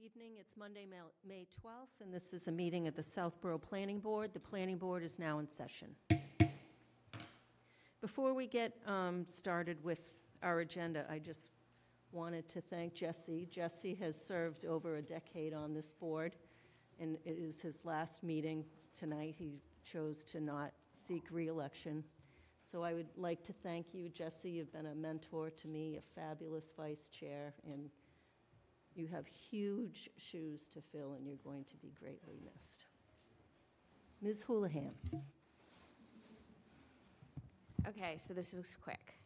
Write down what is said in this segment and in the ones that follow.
evening. It's Monday, May 12th, and this is a meeting of the Southborough Planning Board. The Planning Board is now in session. Before we get started with our agenda, I just wanted to thank Jesse. Jesse has served over a decade on this board, and it is his last meeting tonight. He chose to not seek re-election. So I would like to thank you, Jesse. You've been a mentor to me, a fabulous vice chair, and you have huge shoes to fill, and you're going to be greatly missed. Ms. Houlihan. Okay, so this is quick.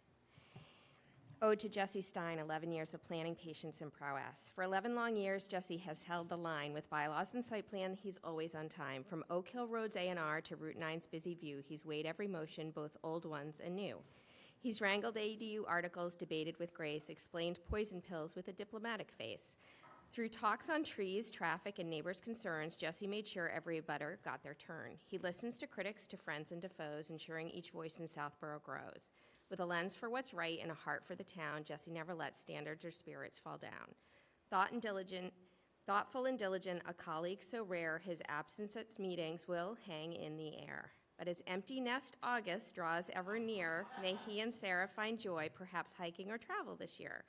Ode to Jesse Stein, 11 years of planning, patience, and prowess. For 11 long years, Jesse has held the line with bylaws and site plan. He's always on time. From Oak Hill Road's A&R to Route 9's busy view, he's weighed every motion, both old ones and new. He's wrangled ADU articles, debated with grace, explained poison pills with a diplomatic face. Through talks on trees, traffic, and neighbors' concerns, Jesse made sure every abutter got their turn. He listens to critics, to friends, and to foes, ensuring each voice in Southborough grows. With a lens for what's right and a heart for the town, Jesse never lets standards or spirits fall down. Thoughtful and diligent, a colleague so rare, his absence at meetings will hang in the air. But as empty nest August draws ever near, may he and Sarah find joy, perhaps hiking or travel this year.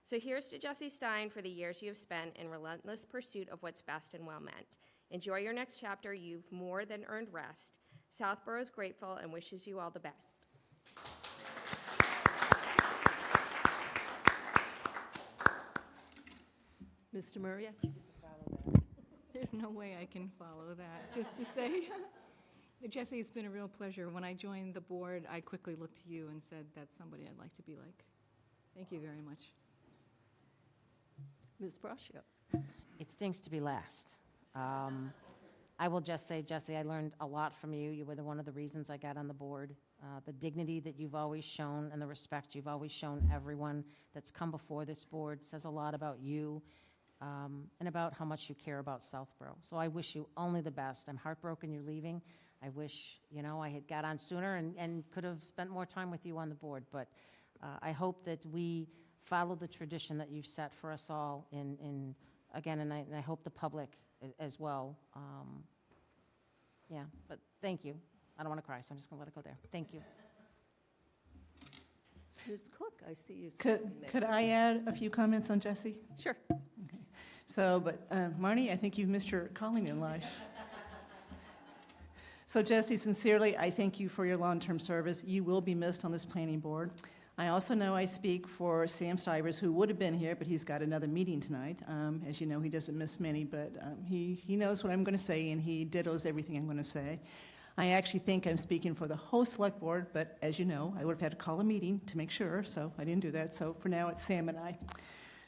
So here's to Jesse Stein for the years you have spent in relentless pursuit of what's best and well meant. Enjoy your next chapter. You've more than earned rest. Southborough is grateful and wishes you all the best. Mr. Murray? There's no way I can follow that. Just to say, Jesse, it's been a real pleasure. When I joined the board, I quickly looked to you and said, that's somebody I'd like to be like. Thank you very much. Ms. Braccio? It stinks to be last. I will just say, Jesse, I learned a lot from you. You were one of the reasons I got on the board. The dignity that you've always shown and the respect you've always shown everyone that's come before this board says a lot about you and about how much you care about Southborough. So I wish you only the best. I'm heartbroken you're leaving. I wish, I had got on sooner and could have spent more time with you on the board. But I hope that we follow the tradition that you've set for us all and I hope the public as well. But thank you. I don't want to cry, so I'm just going to let it go there. Thank you. Ms. Cook, I see you. Could I add a few comments on Jesse? Sure. Okay. So, but Marnie, I think you've missed your calling in life. So Jesse, sincerely, I thank you for your long-term service. You will be missed on this planning board. I also know I speak for Sam Stivers, who would have been here, but he's got another meeting tonight. As you know, he doesn't miss many, but he knows what I'm going to say, and he dittos everything I'm going to say. I actually think I'm speaking for the whole select board, but as you know, I would have had to call a meeting to make sure, so I didn't do that. So for now, it's Sam and I.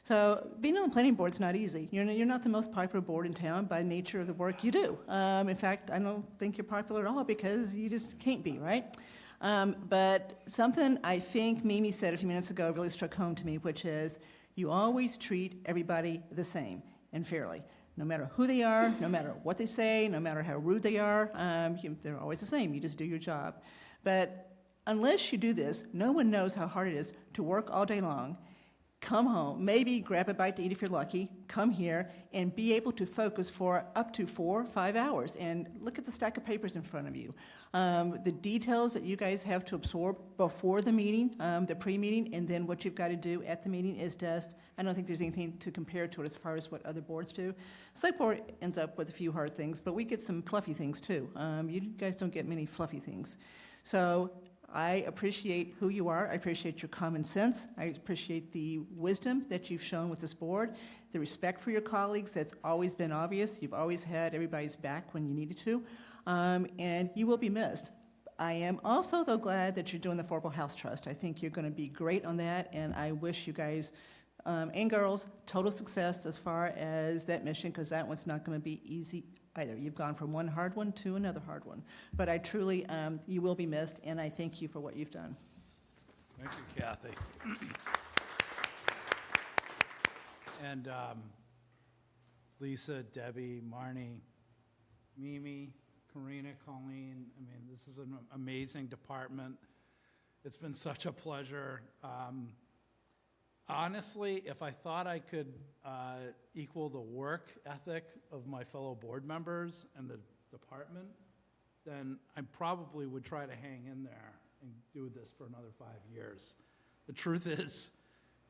So being on the planning board is not easy. You're not the most popular board in town by nature of the work you do. In fact, I don't think you're popular at all because you just can't be, right? But something I think Mimi said a few minutes ago really struck home to me, which is you always treat everybody the same and fairly. No matter who they are, no matter what they say, no matter how rude they are, they're always the same. You just do your job. But unless you do this, no one knows how hard it is to work all day long, come home, maybe grab a bite to eat if you're lucky, come here, and be able to focus for up to 4 or 5 hours. And look at the stack of papers in front of you. The details that you guys have to absorb before the meeting, the pre-meeting, and then what you've got to do at the meeting is just, I don't think there's anything to compare to it as far as what other boards do. Select board ends up with a few hard things, but we get some fluffy things too. You guys don't get many fluffy things. So I appreciate who you are. I appreciate your common sense. I appreciate the wisdom that you've shown with this board, the respect for your colleagues that's always been obvious. You've always had everybody's back when you needed to, and you will be missed. I am also, though, glad that you're doing the Affordable House Trust. I think you're going to be great on that, and I wish you guys and girls total success as far as that mission, because that one's not going to be easy either. You've gone from one hard one to another hard one. But I truly, you will be missed, and I thank you for what you've done. Thank you, Kathy. And Lisa, Debbie, Marnie, Mimi, Karina, Colleen, this is an amazing department. It's been such a pleasure. Honestly, if I thought I could equal the work ethic of my fellow board members and the department, then I probably would try to hang in there and do this for another 5 years. The truth is,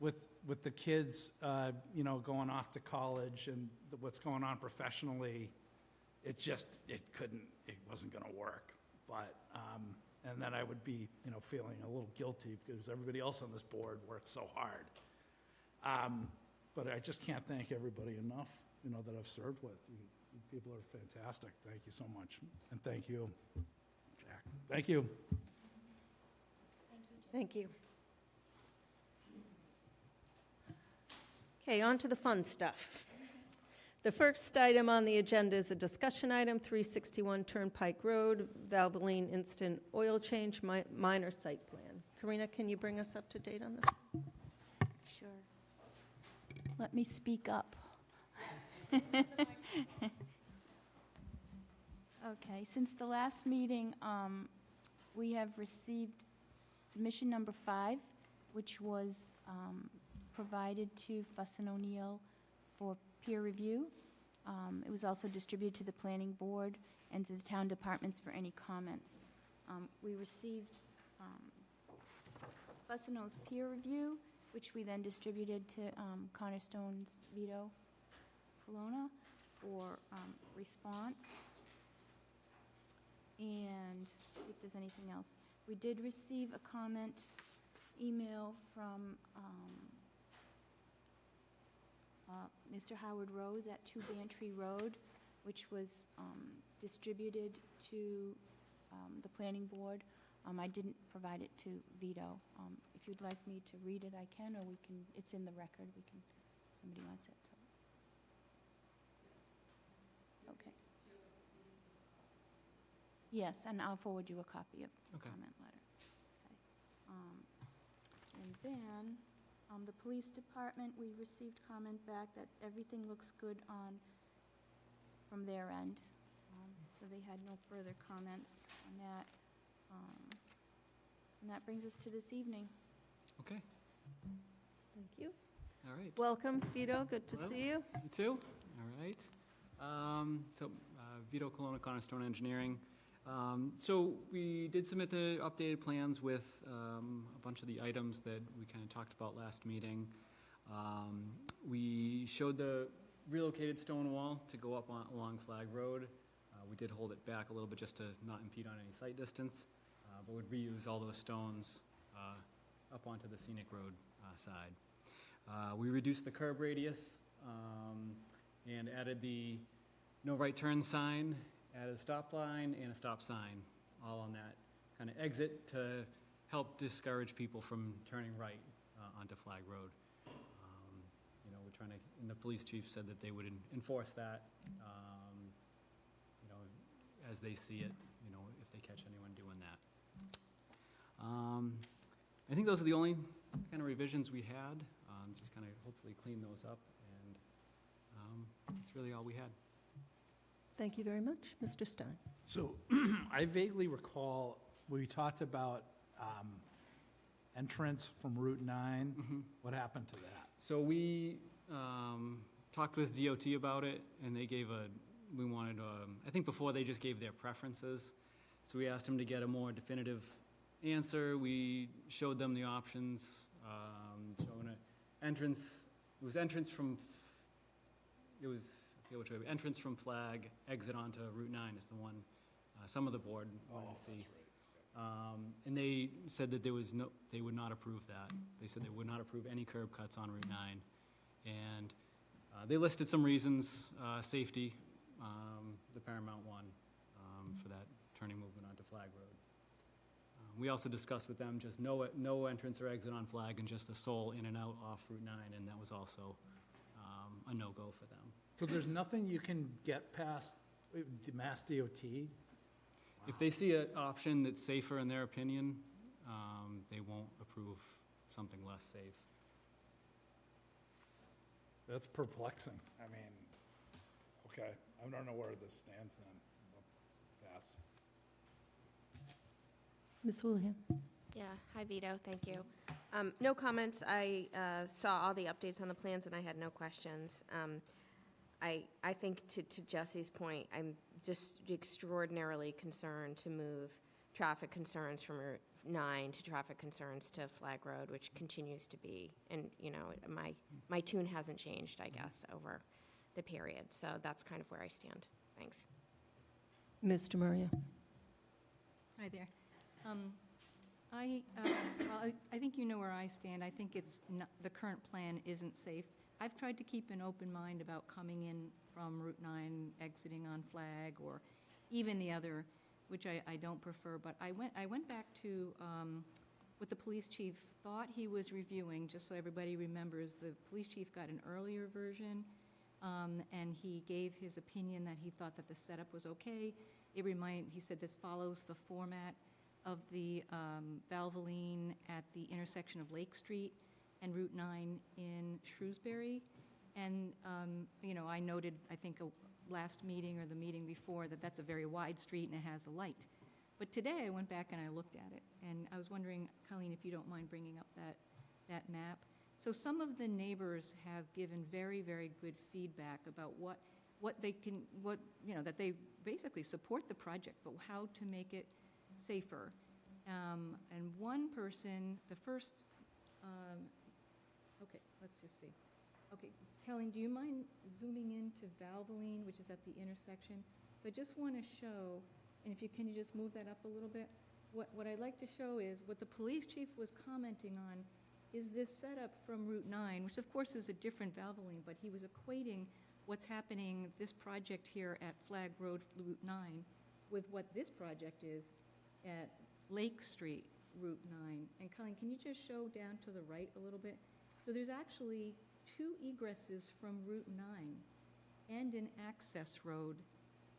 with the kids, going off to college and what's going on professionally, it wasn't going to work. But, and then I would be, feeling a little guilty because everybody else on this board worked so hard. But I just can't thank everybody enough, that I've served with. You people are fantastic. Thank you so much. And thank you, Jack. Thank you. Thank you. Okay, on to the fun stuff. The first item on the agenda is a discussion item, 361 Turnpike Road, Valvoline Instant Oil Change, minor site plan. Karina, can you bring us up to date on this? Sure. Let me speak up. Okay, since the last meeting, we have received submission number 5, which was provided to Fuss & O'Neill for peer review. It was also distributed to the planning board and to the town departments for any comments. We received Fuss & O'Neill's peer review, which we then distributed to Cornerstone's Vito Colonna for response. And see if there's anything else. We did receive a comment email from Mr. Howard Rose at 2 Bantry Road, which was distributed to the planning board. I didn't provide it to Vito. If you'd like me to read it, I can, or we can, it's in the record, we can, if somebody wants it. So. Okay. Yes, and I'll forward you a copy of the comment letter. Okay. And then, the police department, we received comment back that everything looks good from their end. So they had no further comments on that. And that brings us to this evening. Okay, Thank you. all right. Welcome, Vito, good to Hello. see you. You too? All right. Vito Colonna, Cornerstone Engineering. So we did submit the updated plans with a bunch of the items that we kind of talked about last meeting. We showed the relocated stone wall to go up along Flag Road. We did hold it back a little bit just to not impede on any site distance, but would reuse all those stones up onto the scenic road side. We reduced the curb radius and added the no right turn sign, added a stop line and a stop sign, all on that kind of exit to help discourage people from turning right onto Flag Road. We're trying to, and the police chief said that they would enforce that, as they see it, if they catch anyone doing that. I think those are the only kind of revisions we had, just kind of hopefully clean those up, and that's really all we had. Thank you very much. Mr. Stein. So I vaguely recall we talked about entrance from Route 9. Mm-hmm. What happened to that? So we talked with DOT about it, and they gave we wanted, I think before they just gave their preferences. So we asked them to get a more definitive answer. We showed them the options, showing an entrance. It was entrance from Flag, exit onto Route 9 is the one some of the board wanted to see. Right. And they said that they would not approve that. They said they would not approve any curb cuts on Route 9. And they listed some reasons, safety, the paramount one, for that turning movement onto Flag Road. We also discussed with them just no entrance or exit on Flag and just the sole in and out off Route 9, and that was also a no-go for them. So there's nothing you can get past Mass DOT? If they see an option that's safer in their opinion, they won't approve something less safe. That's perplexing. I mean, okay, I don't know where this stands then. Pass. Ms. Houlihan. Yeah, hi Vito, thank you. No comments. I saw all the updates on the plans and I had no questions. I think to Jesse's point, I'm just extraordinarily concerned to move traffic concerns from Route 9 to traffic concerns to Flag Road, which continues to be, and, you know, my tune hasn't changed, I guess, over the period. So that's kind of where I stand. Thanks. Mr. Maria? Hi there. I think you know where I stand. I think it's not, the current plan isn't safe. I've tried to keep an open mind about coming in from Route 9, exiting on Flag, or even the other, which I don't prefer. But I went back to what the police chief thought he was reviewing, just so everybody remembers. The police chief got an earlier version, and he gave his opinion that he thought that the setup was okay. He said this follows the format of the Valvoline at the intersection of Lake Street and Route 9 in Shrewsbury. And, you know, I noted, I think, last meeting or the meeting before, that that's a very wide street and it has a light. But today I went back and I looked at it, and I was wondering, Colleen, if you don't mind bringing up that map. So some of the neighbors have given very, very good feedback about what they can, you know, that they basically support the project, but how to make it safer. And one person, the first, okay, let's just see. Okay, Colleen, do you mind zooming into Valvoline, which is at the intersection? So I just want to show, and if you can, you just move that up a little bit. What I'd like to show is what the police chief was commenting on is this setup from Route 9, which of course is a different Valvoline, but he was equating what's happening, this project here at Flag Road, Route 9, with what this project is at Lake Street, Route 9. And Colleen, can you just show down to the right a little bit? So there's actually two egresses from Route 9 and an access road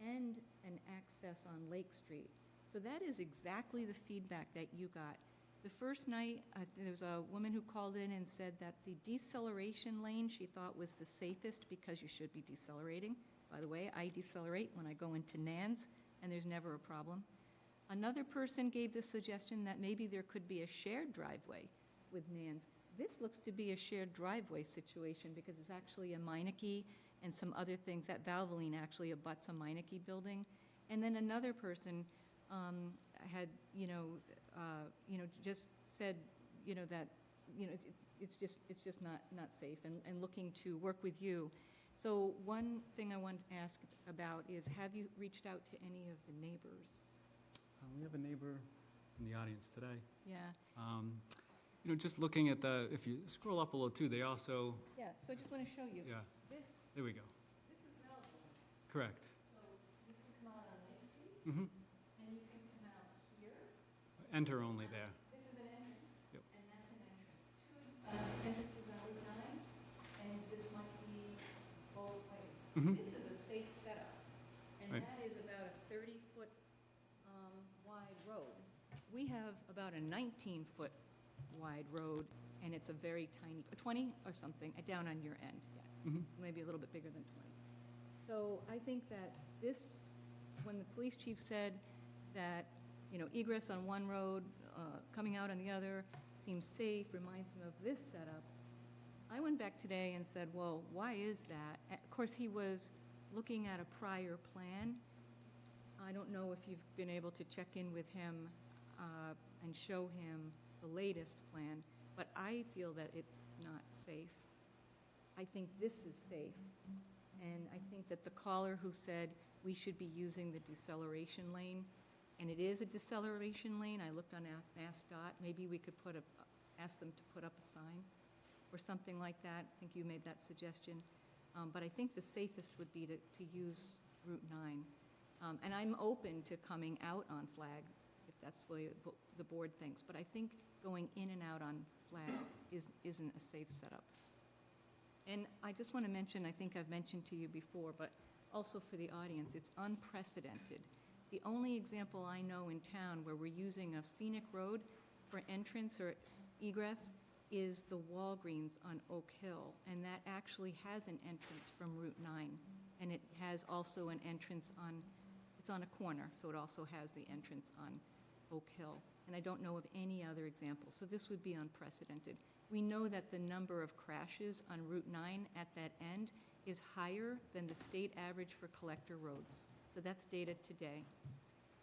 and an access on Lake Street. So that is exactly the feedback that you got. The first night, there was a woman who called in and said that the deceleration lane she thought was the safest because you should be decelerating. By the way, I decelerate when I go into Nan's, and there's never a problem. Another person gave the suggestion that maybe there could be a shared driveway with Nan's. This looks to be a shared driveway situation because it's actually a Meineke and some other things. That Valvoline actually abuts a Meineke building. And then another person had, just said, that, it's just not safe, and looking to work with you. So one thing I wanted to ask about is, have you reached out to any of the neighbors? We have a neighbor in the audience today. Yeah. Just looking at if you scroll up a little too, they also, Yeah, so I just want to show you. yeah, This there we go. is Valvoline. Correct. So you can come out on Lake Street, Mm-hmm. and you can come out here. Enter only there. This is an entrance, Yep. and that's an entrance. Two entrances on Route 9, and this might be both ways. Mm-hmm. This is a safe setup, and Right. that is about a 30-foot wide road. We have about a 19-foot wide road, and it's a very tiny, 20 or something, down on your end, yeah. Mm-hmm. Maybe a little bit bigger than 20. So I think that this, when the police chief said that, egress on one road, coming out on the other seems safe, reminds him of this setup, I went back today and said, well, why is that? Of course, he was looking at a prior plan. I don't know if you've been able to check in with him and show him the latest plan, but I feel that it's not safe. I think this is safe. And I think that the caller who said we should be using the deceleration lane, and it is a deceleration lane, I looked on MassDOT, maybe we could ask them to put up a sign or something like that. I think you made that suggestion. But I think the safest would be to use Route 9. And I'm open to coming out on Flag, if that's the way the board thinks. But I think going in and out on Flag isn't a safe setup. And I just want to mention, I think I've mentioned to you before, but also for the audience, it's unprecedented. The only example I know in town where we're using a scenic road for entrance or egress is the Walgreens on Oak Hill, and that actually has an entrance from Route 9, and it has also an entrance it's on a corner, so it also has the entrance on Oak Hill. and I don't know of any other example. So this would be unprecedented. We know that the number of crashes on Route 9 at that end is higher than the state average for collector roads. So that's data today.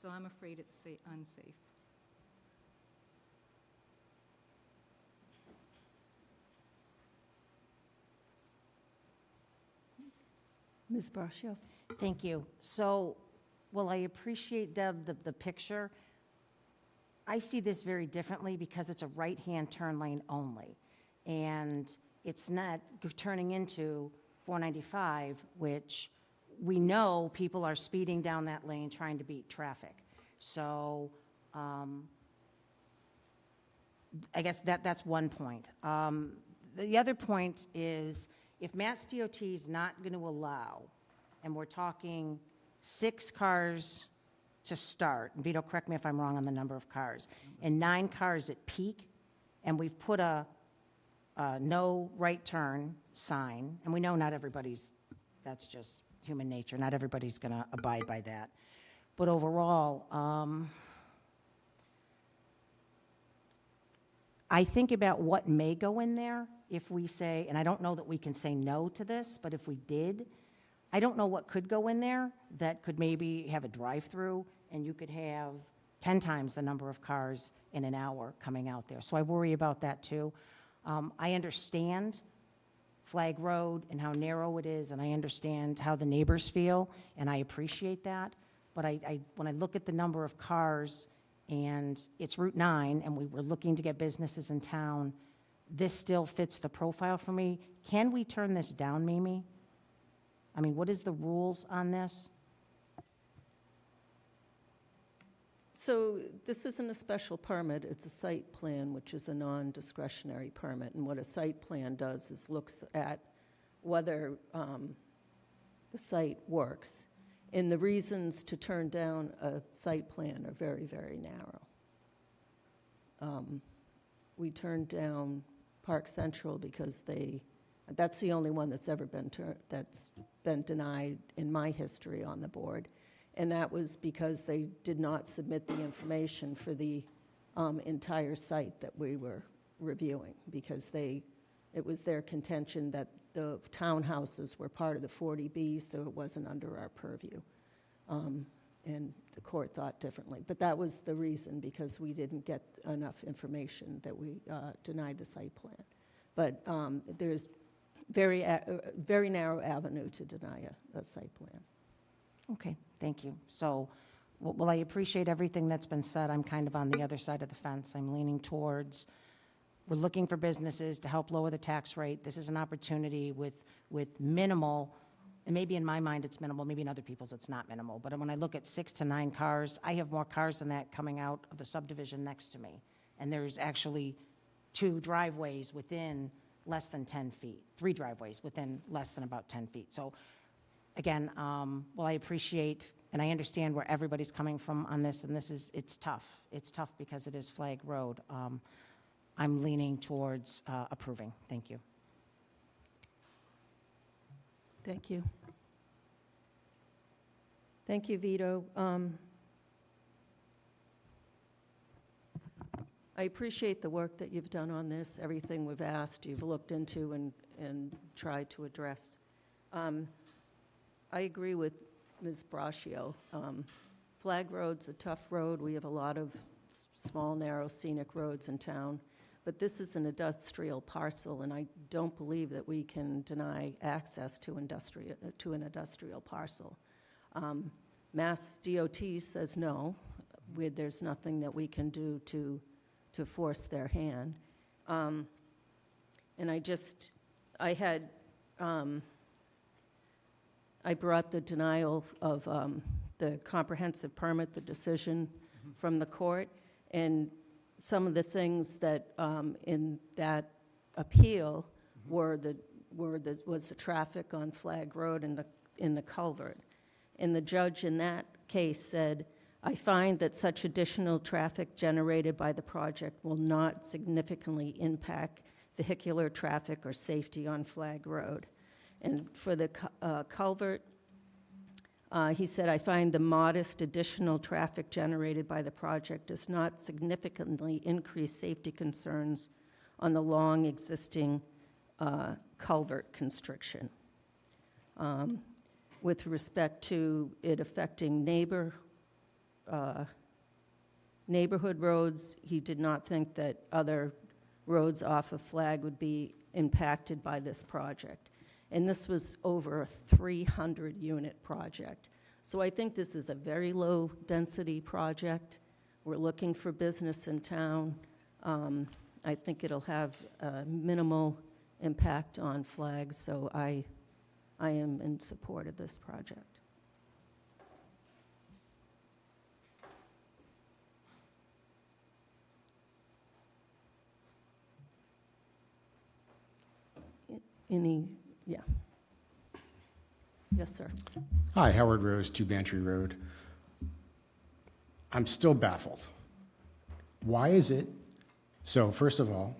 So I'm afraid it's unsafe. Ms. Braccio? Thank you. So, well, I appreciate, Deb, the picture. I see this very differently because it's a right-hand turn lane only. And it's not turning into 495, which we know people are speeding down that lane trying to beat traffic. So I guess that's one point. The other point is, if Mass DOT is not going to allow, and we're talking 6 cars to start, and Vito, correct me if I'm wrong on the number of cars, and 9 cars at peak, and we've put a no right turn sign, and we know not everybody's, that's just human nature, not everybody's going to abide by that. But overall, I think about what may go in there if we say, and I don't know that we can say no to this, but if we did, I don't know what could go in there that could maybe have a drive-through, and you could have 10 times the number of cars in an hour coming out there. So I worry about that too. I understand Flag Road and how narrow it is, and I understand how the neighbors feel, and I appreciate that. But when I look at the number of cars, and it's Route 9, and we were looking to get businesses in town, this still fits the profile for me. Can we turn this down, Mimi? I mean, what is the rules on this? So this isn't a special permit, it's a site plan, which is a non-discretionary permit. And what a site plan does is looks at whether the site works. And the reasons to turn down a site plan are very, very narrow. We turned down Park Central because that's the only one that's ever been denied in my history on the board. And that was because they did not submit the information for the entire site that we were reviewing, because it was their contention that the townhouses were part of the 40B, so it wasn't under our purview. And the court thought differently. But that was the reason, because we didn't get enough information that we denied the site plan. But there's very narrow avenue to deny a site plan. Okay, thank you. So, well, I appreciate everything that's been said. I'm kind of on the other side of the fence. I'm leaning towards, we're looking for businesses to help lower the tax rate. This is an opportunity with minimal, and maybe in my mind it's minimal, maybe in other people's it's not minimal, but when I look at 6 to 9 cars, I have more cars than that coming out of the subdivision next to me. And there's actually 2 driveways within less than 10 feet, 3 driveways within less than about 10 feet. So again, well, I appreciate and I understand where everybody's coming from on this, and it's tough. It's tough because it is Flag Road. I'm leaning towards approving. Thank you. Thank you. Thank you, Vito. I appreciate the work that you've done on this. Everything we've asked, you've looked into and tried to address. I agree with Ms. Braccio. Flag Road's a tough road. We have a lot of small, narrow, scenic roads in town. But this is an industrial parcel, and I don't believe that we can deny access to an industrial parcel. Mass DOT says no. There's nothing that we can do to force their hand. And I brought the denial of the comprehensive permit, the decision from the court, and some of the things that in that appeal was the traffic on Flag Road and in the culvert. And the judge in that case said, I find that such additional traffic generated by the project will not significantly impact vehicular traffic or safety on Flag Road. And for the culvert, He said, "I find the modest additional traffic generated by the project does not significantly increase safety concerns on the long existing culvert constriction. With respect to it affecting neighborhood roads, he did not think that other roads off of Flag would be impacted by this project." And this was over a 300-unit project. So I think this is a very low-density project. We're looking for business in town. I think it'll have a minimal impact on Flag, so I am in support of this project. Yeah. Yes, sir. Hi, Howard Rose, 2 Bantry Road. I'm still baffled. Why is it? So first of all,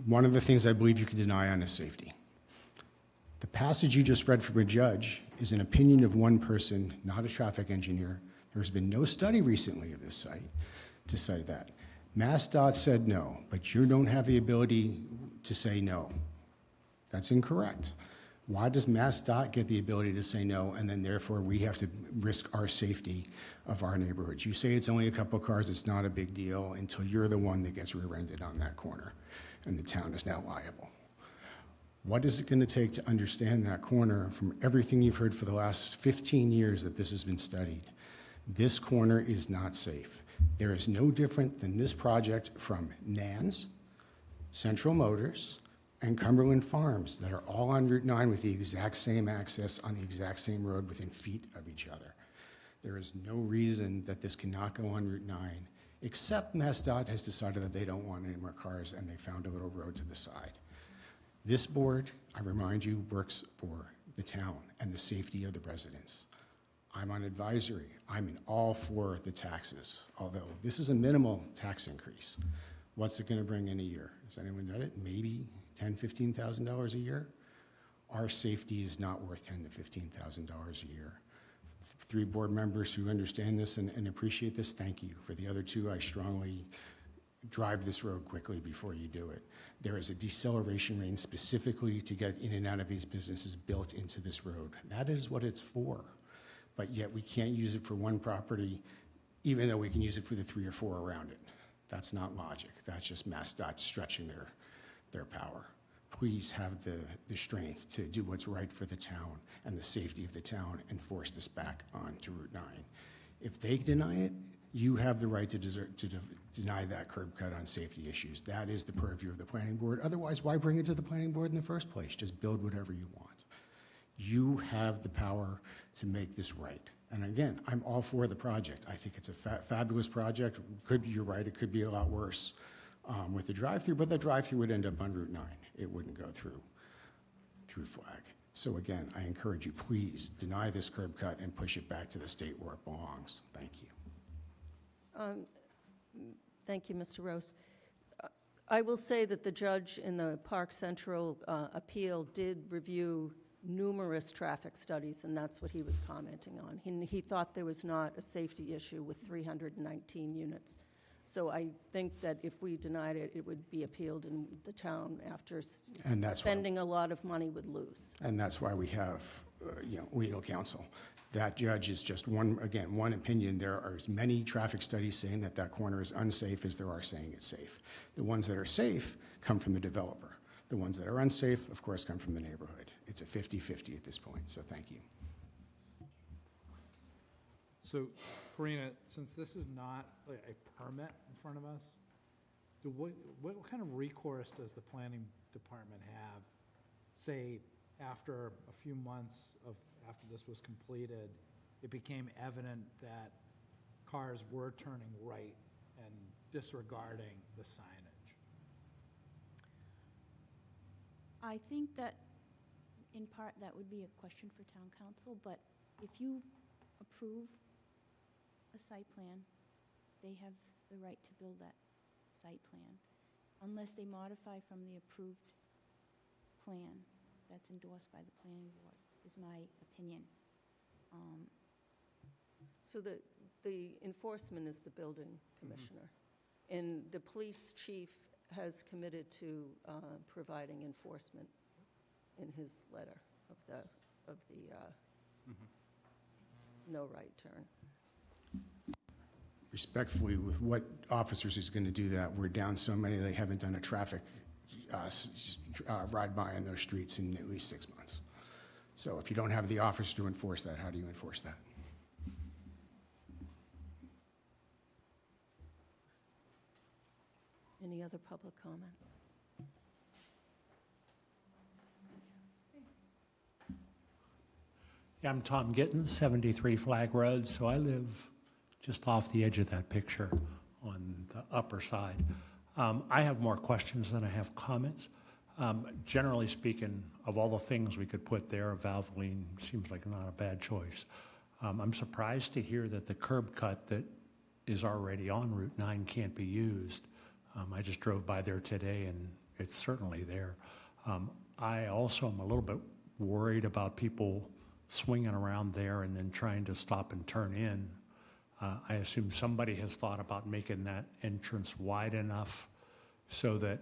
one of the things I believe you can deny on is safety. The passage you just read from a judge is an opinion of one person, not a traffic engineer. There's been no study recently of this site to cite that. MassDOT said no, but you don't have the ability to say no. That's incorrect. Why does MassDOT get the ability to say no, and then therefore we have to risk our safety of our neighborhoods? You say it's only a couple of cars, it's not a big deal until you're the one that gets rear-ended on that corner, and the town is now liable. What is it going to take to understand that corner from everything you've heard for the last 15 years that this has been studied? This corner is not safe. There is no different than this project from Nan's, Central Motors, and Cumberland Farms that are all on Route 9 with the exact same access on the exact same road within feet of each other. There is no reason that this cannot go on Route 9, except MassDOT has decided that they don't want any more cars and they found a little road to the side. This board, I remind you, works for the town and the safety of the residents. I'm on advisory. I'm in all for the taxes, although this is a minimal tax increase. What's it going to bring in a year? Has anyone done it? Maybe $10,000, $15,000 a year? Our safety is not worth $10,000 to $15,000 a year. 3 board members who understand this and appreciate this, thank you. For the other 2, I strongly drive this road quickly before you do it. There is a deceleration lane specifically to get in and out of these businesses built into this road. That is what it's for. But yet we can't use it for one property, even though we can use it for the 3 or 4 around it. That's not logic. That's just MassDOT stretching their power. Please have the strength to do what's right for the town and the safety of the town and force this back onto Route 9. If they deny it, you have the right to deny that curb cut on safety issues. That is the purview of the planning board. Otherwise, why bring it to the planning board in the first place? Just build whatever you want. You have the power to make this right. And again, I'm all for the project. I think it's a fabulous project. You're right, it could be a lot worse with the drive-through, but the drive-through would end up on Route 9. It wouldn't go through Flag. So again, I encourage you, please deny this curb cut and push it back to the state where it belongs. Thank you. Thank you, Mr. Rose. I will say that the judge in the Park Central appeal did review numerous traffic studies, and that's what he was commenting on. He thought there was not a safety issue with 319 units. So I think that if we denied it, it would be appealed, and the town, after spending a lot of money, would lose. And that's why we have, legal counsel. That judge is just one opinion. There are as many traffic studies saying that corner is unsafe as there are saying it's safe. The ones that are safe come from the developer. The ones that are unsafe, of course, come from the neighborhood. It's a 50-50 at this point, so thank you. So, Karina, since this is not like a permit in front of us, what kind of recourse does the planning department have, say, after a few months after this was completed, it became evident that cars were turning right and disregarding the signage? I think that, in part, that would be a question for town council, but if you approve a site plan, they have the right to build that site plan, unless they modify from the approved plan that's endorsed by the planning board, is my opinion. So the enforcement is the building commissioner. And the police chief has committed to providing enforcement in his letter of the no right turn. Respectfully, with what officers is going to do that, we're down so many, they haven't done a traffic ride by on those streets in at least 6 months. So if you don't have the officers to enforce that, how do you enforce that? Any other public comment? Yeah, I'm Tom Gittens, 73 Flag Road, so I live just off the edge of that picture on the upper side. I have more questions than I have comments. Generally speaking, of all the things we could put there, Valvoline seems like not a bad choice. I'm surprised to hear that the curb cut that is already on Route 9 can't be used. I just drove by there today, and it's certainly there. I also am a little bit worried about people swinging around there and then trying to stop and turn in. I assume somebody has thought about making that entrance wide enough so that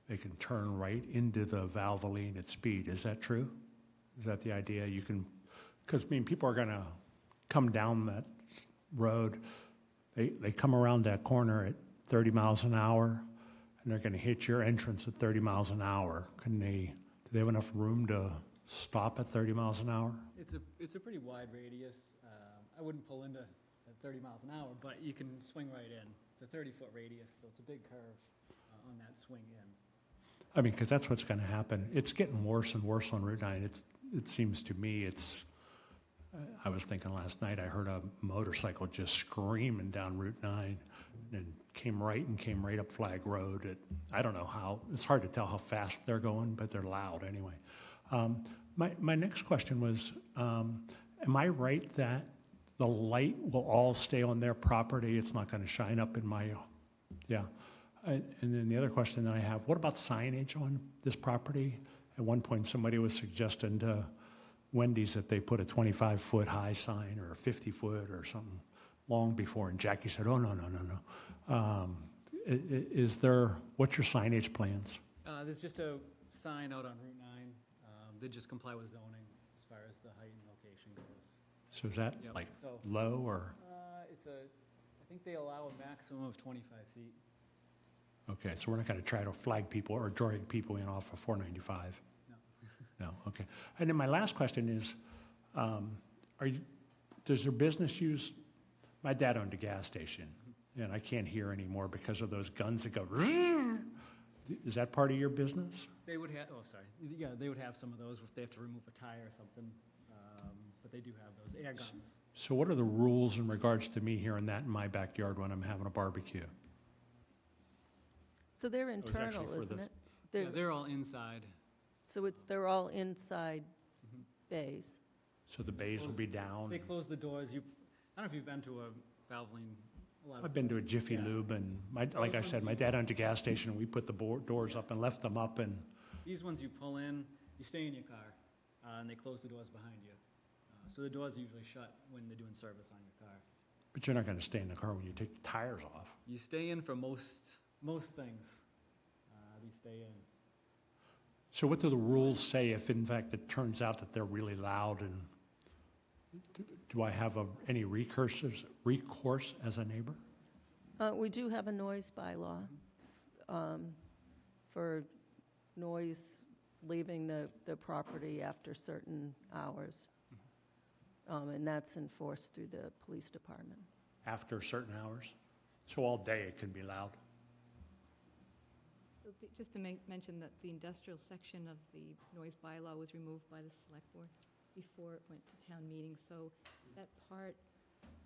they can turn right into the Valvoline at speed. Is that true? Is that the idea? You can, because, I mean, people are going to come down that road. They come around that corner at 30 miles an hour, and they're going to hit your entrance at 30 miles an hour. Do they have enough room to stop at 30 miles an hour? It's a pretty wide radius. I wouldn't pull into at 30 miles an hour, but you can swing right in. It's a 30-foot radius, so it's a big curve on that swing in. I mean, because that's what's going to happen. It's getting worse and worse on Route 9. It seems to me I was thinking last night, I heard a motorcycle just screaming down Route 9 and came right up Flag Road. I don't know how, it's hard to tell how fast they're going, but they're loud anyway. My next question was, am I right that the light will all stay on their property? It's not going to shine up in my, yeah. And then the other question that I have, what about signage on this property? At one point, somebody was suggesting to Wendy's that they put a 25-foot high sign or a 50-foot or something long before, and Jackie said, oh, no. What's your signage plans? There's just a sign out on Route 9. They just comply with zoning as far as the height and location goes. So is that Yep. like So, low or? I think they allow a maximum of 25 feet. Okay, so we're not going to try to flag people or drag people in off of 495? No. No, okay. And then my last question is, does your business use, my dad owned a gas station, and I can't hear anymore because of those guns that go, is that part of your business? They would have, they would have some of those if they have to remove a tire or something, but they do have those air guns. So what are the rules in regards to me hearing that in my backyard when I'm having a barbecue? So they're was actually internal, for isn't this- it? They're all inside. So they're all inside bays. So the bays will be down? They close the doors. I don't know if you've been to a Valvoline. I've been to a Jiffy Yeah. Lube, and like I said, my dad owned a gas station, and we put the doors up and left them up, and These ones you pull in, you stay in your car, and they close the doors behind you. So the doors are usually shut when they're doing service on your car. but you're not going to stay in the car when you take the tires off. You stay in for most things. You stay in. So what do the rules say if, in fact, it turns out that they're really loud, and do I have any recourse as a neighbor? We do have a noise bylaw for noise leaving the property after certain hours, and that's enforced through the police department. After certain hours? So all day it can be loud? So just to mention that the industrial section of the noise bylaw was removed by the select board before it went to town meeting, so that part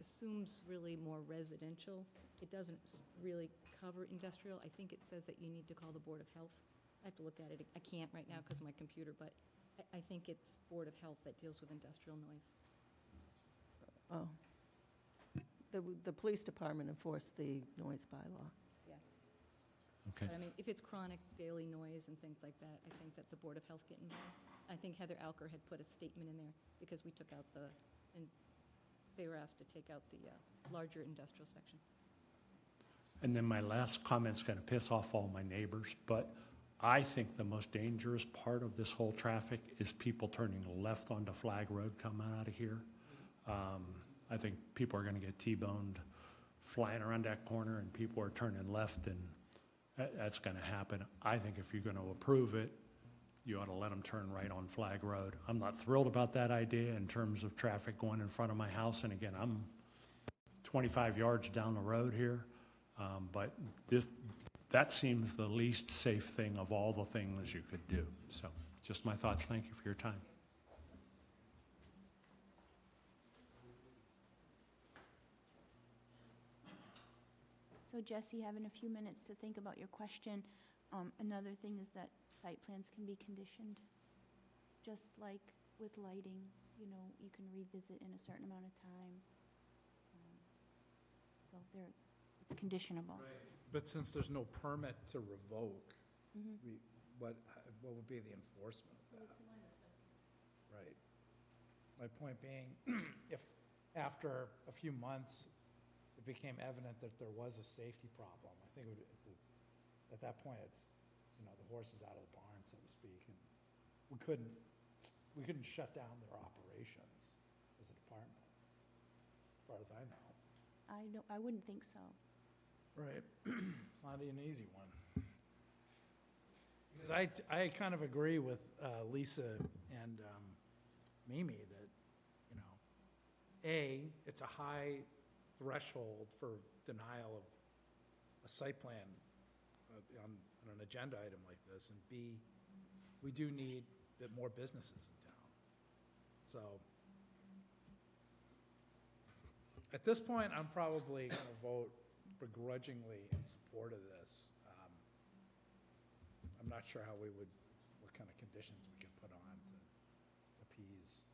assumes really more residential. It doesn't really cover industrial. I think it says that you need to call the Board of Health. I have to look at it. I can't right now because of my computer, but I think it's Board of Health that deals with industrial noise. Oh. The police department enforced the noise bylaw. Okay. I mean, if it's chronic daily noise and things like that, I think that the Board of Health get involved. I think Heather Alker had put a statement in there because we took out the they were asked to take out the larger industrial section. And then my last comment's going to piss off all my neighbors, but I think the most dangerous part of this whole traffic is people turning left onto Flag Road coming out of here. I think people are going to get T-boned flying around that corner, and people are turning left, and that's going to happen. I think if you're going to approve it, you ought to let them turn right on Flag Road. I'm not thrilled about that idea in terms of traffic going in front of my house, and again, I'm 25 yards down the road here, but that seems the least safe thing of all the things you could do. So just my thoughts. Thank you for your time. So Jesse, having a few minutes to think about your question, another thing is that site plans can be conditioned, just like with lighting, you know, you can revisit in a certain amount of time. So it's conditionable. But since there's no permit to revoke, Mhm. what would be the enforcement of that? Right. My point being, if after a few months, it became evident that there was a safety problem, I think at that point, it's, you know, the horse is out of the barn, so to speak, and we couldn't shut down their operations as a department, as far as I know. I wouldn't think so. Right. It's not an easy one. Because I kind of agree with Lisa and Mimi that, you know, it's a high threshold for denial of a site plan on an agenda item like this, and B, we do need more businesses in town. So, at this point, I'm probably going to vote begrudgingly in support of this. I'm not sure what kind of conditions we can put on to appease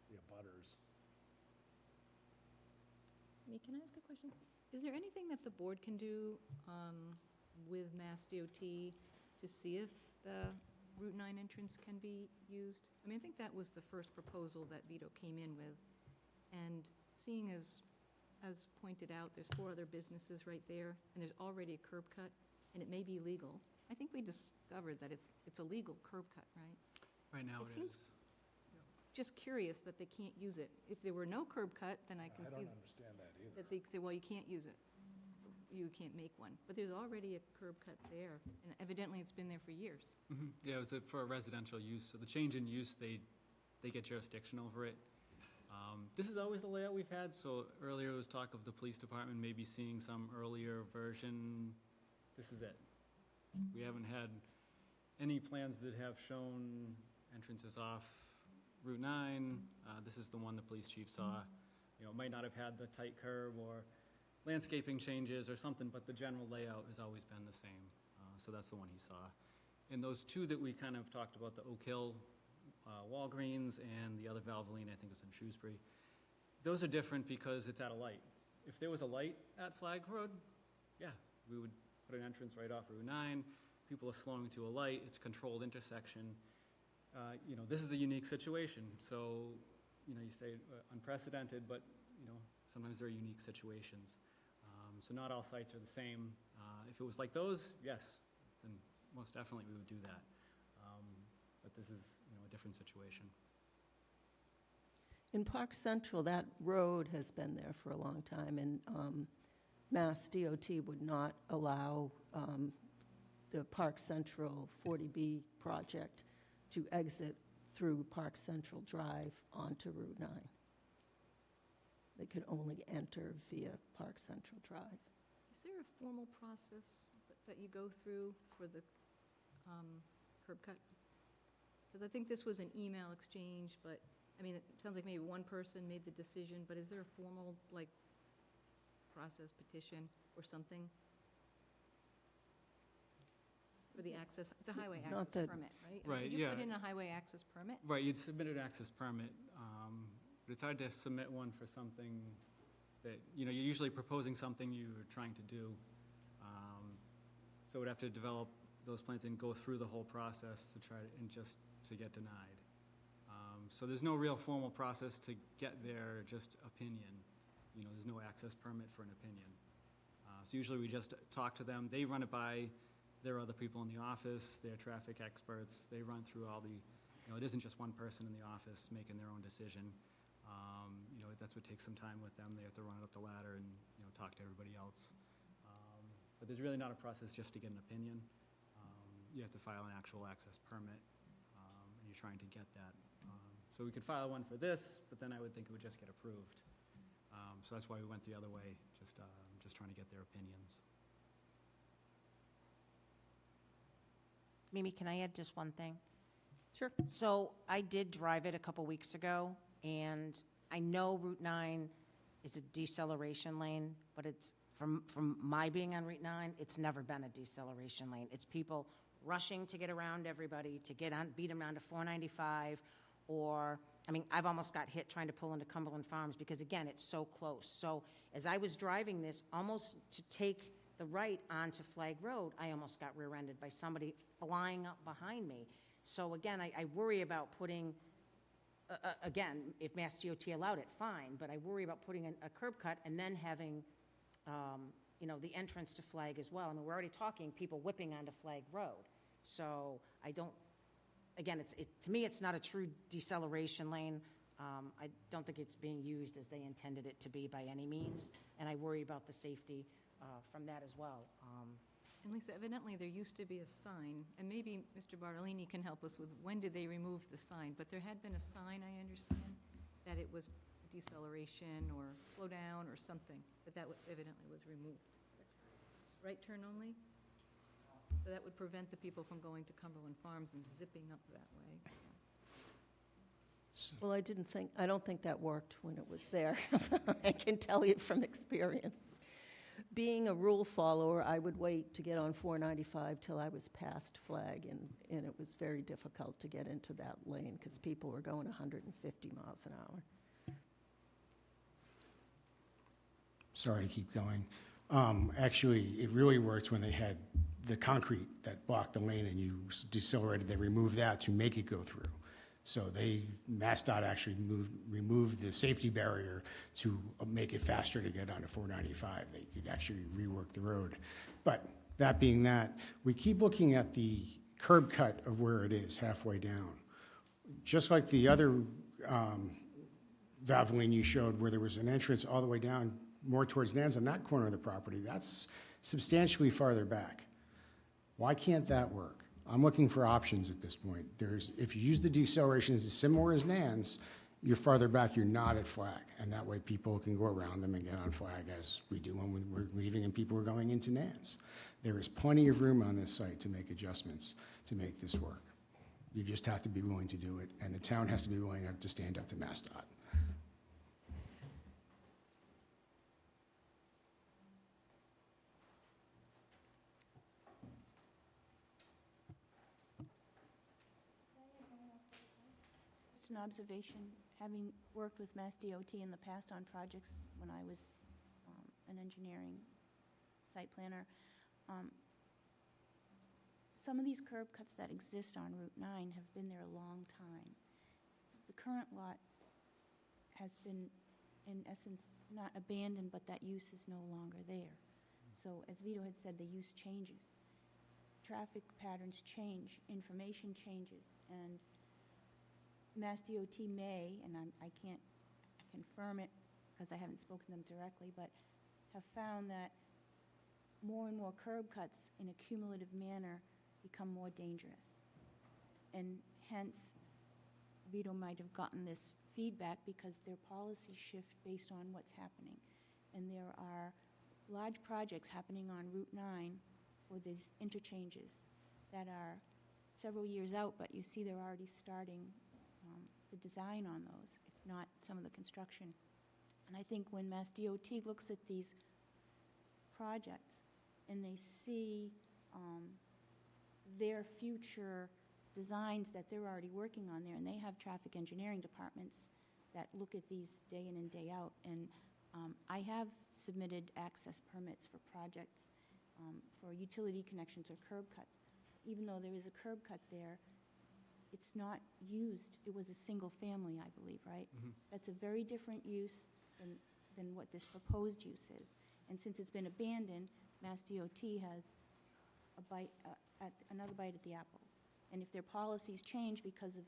the abutters. Can I ask a question? Is there anything that the board can do with Mass DOT to see if the Route 9 entrance can be used? I mean, I think that was the first proposal that Vito came in with. And seeing as pointed out, there's 4 other businesses right there, and there's already a curb cut, and it may be legal. I think we discovered that it's a legal curb cut, right? Right now It it seems is. just curious that they can't use it. If there were no curb cut, then I can I see don't understand that either. that they say, well, you can't use it. You can't make one. But there's already a curb cut there, and evidently it's been there for years. Yeah, it was for a residential use, so the change in use, they get jurisdiction over it. This is always the layout we've had, so earlier was talk of the police department maybe seeing some earlier version. This is it. We haven't had any plans that have shown entrances off Route 9. This is the one the police chief saw. You know, it might not have had the tight curb or landscaping changes or something, but the general layout has always been the same. So that's the one he saw. And those 2 that we kind of talked about, the Oak Hill Walgreens and the other Valvoline, I think it was in Shrewsbury, those are different because it's at a light. If there was a light at Flag Road, yeah, we would put an entrance right off Route 9. People are slowing to a light. It's a controlled intersection. You know, this is a unique situation. So, you know, you say unprecedented, but, you know, sometimes there are unique situations. So not all sites are the same. If it was like those, yes, then most definitely we would do that. But this is, you know, a different situation. In Park Central, that road has been there for a long time, and Mass DOT would not allow the Park Central 40B project to exit through Park Central Drive onto Route 9. They could only enter via Park Central Drive. Is there a formal process that you go through for the curb cut? Because I think this was an email exchange, but, I mean, it sounds like maybe one person made the decision, but is there a formal, like, process, petition, or something for the access? It's a highway Not access that- permit, right? Right, Did you yeah. put in a highway access permit? Right, you'd submit an access permit, but it's hard to submit one for something that, you know, you're usually proposing something you're trying to do. So we'd have to develop those plans and go through the whole process to try and just to get denied. So there's no real formal process to get their just opinion. You know, there's no access permit for an opinion. So usually we just talk to them. They run it by their other people in the office, their traffic experts. They run through all the, you know, it isn't just one person in the office making their own decision. You know, that's what takes some time with them. They have to run it up the ladder and, you know, talk to everybody else. But there's really not a process just to get an opinion. You have to file an actual access permit, and you're trying to get that. So we could file one for this, but then I would think it would just get approved. So that's why we went the other way, just trying to get their opinions. Mimi, can I add just one thing? Sure. So I did drive it a couple weeks ago, and I know Route 9 is a deceleration lane, but it's, from my being on Route 9, it's never been a deceleration lane. It's people rushing to get around everybody, to get on, beat them down to 495, or, I mean, I've almost got hit trying to pull into Cumberland Farms because, again, it's so close. So as I was driving this, almost to take the right onto Flag Road, I almost got rear-ended by somebody flying up behind me. So again, I worry about putting, again, if Mass DOT allowed it, fine, but I worry about putting a curb cut and then having, you know, the entrance to Flag as well. I mean, we're already talking people whipping onto Flag Road. So I don't, again, to me, it's not a true deceleration lane. I don't think it's being used as they intended it to be by any means, and I worry about the safety from that as well. And Lisa, evidently there used to be a sign, and maybe Mr. Bartolini can help us with when did they remove the sign? But there had been a sign, I understand, that it was deceleration or slow down or something, but that evidently was removed. Right turn only? So that would prevent the people from going to Cumberland Farms and zipping up that way. Well, I don't think that worked when it was there. I can tell you from experience. Being a rule follower, I would wait to get on 495 till I was past Flag, and it was very difficult to get into that lane because people were going 150 miles an hour. Sorry to keep going. Actually, it really worked when they had the concrete that blocked the lane and you decelerated. They removed that to make it go through. So MassDOT actually removed the safety barrier to make it faster to get onto 495. They could actually rework the road. But that being that, we keep looking at the curb cut of where it is halfway down. Just like the other valve lane you showed where there was an entrance all the way down more towards Nans on that corner of the property, that's substantially farther back. Why can't that work? I'm looking for options at this point. If you use the deceleration as similar as Nans, you're farther back, you're not at Flag, and that way people can go around them and get on Flag as we do when we're leaving and people are going into Nans. There is plenty of room on this site to make adjustments to make this work. You just have to be willing to do it, and the town has to be willing to stand up to MassDOT. Just an observation, having worked with Mass DOT in the past on projects when I was an engineering site planner, some of these curb cuts that exist on Route 9 have been there a long time. The current lot has been, in essence, not abandoned, but that use is no longer there. So as Vito had said, the use changes. Traffic patterns change, information changes, and Mass DOT may, and I can't confirm it because I haven't spoken to them directly, but have found that more and more curb cuts in a cumulative manner become more dangerous. And hence, Vito might have gotten this feedback because their policies shift based on what's happening. And there are large projects happening on Route 9 for these interchanges that are several years out, but you see they're already starting the design on those, if not some of the construction. And I think when Mass DOT looks at these projects and they see their future designs that they're already working on there, and they have traffic engineering departments that look at these day in and day out, and I have submitted access permits for projects for utility connections or curb cuts. Even though there is a curb cut there, it's not used, it was a single family, I believe, right? Mhm. That's a very different use than what this proposed use is. And since it's been abandoned, Mass DOT has another bite at the apple. And if their policies change because of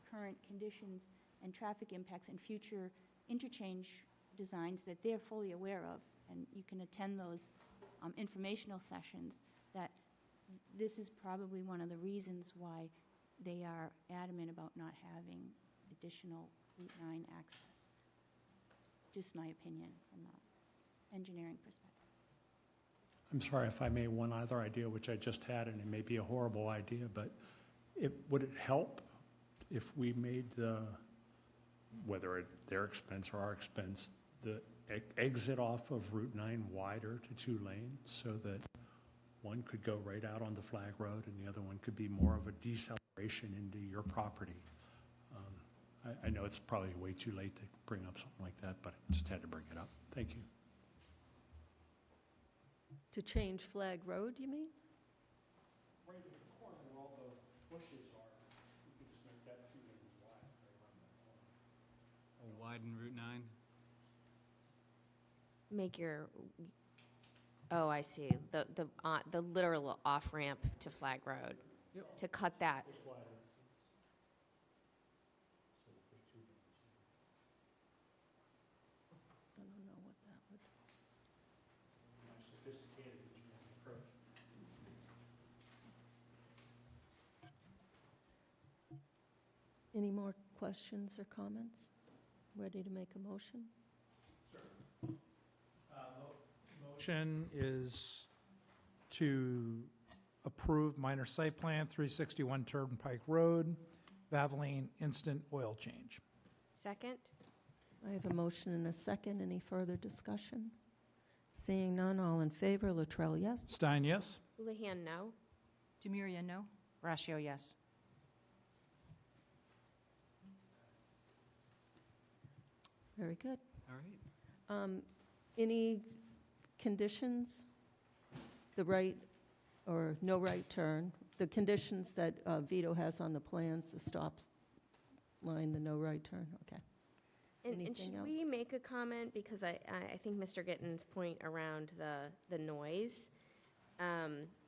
current conditions and traffic impacts and future interchange designs that they're fully aware of, and you can attend those informational sessions, that this is probably one of the reasons why they are adamant about not having additional Route 9 access. Just my opinion from an engineering perspective. I'm sorry if I may, one other idea, which I just had, and it may be a horrible idea, but would it help if we made whether at their expense or our expense, the exit off of Route 9 wider to 2 lanes so that one could go right out onto Flag Road and the other one could be more of a deceleration into your property? I know it's probably way too late to bring up something like that, but I just had to bring it up. Thank you. To change Flag Road, you mean? Right in the corner where all the bushes are, you could just make that 2 lanes wide right around that corner. Oh, widen Route 9? Make your, oh, I see, the literal off-ramp to Flag Road. Yep. To cut that. Just wider it seems. So that there's 2 lanes. I don't know what that would. Nice sophisticated engineering approach. Any more questions or comments? Ready to make a motion? Motion is to approve minor site plan, 361 Turnpike Road, Valvoline Instant Oil Change. Second? I have a motion and a second. Any further discussion? Seeing none, all in favor, Latrell, yes? Stein, yes? Houlihan, no? Demiria, no? Ratio, yes. Very good. All right. Any conditions? The right or no right turn? The conditions that Vito has on the plans, the stop line, the no right turn, okay. And Anything should else? we make a comment, because I think Mr. Gitten's point around the noise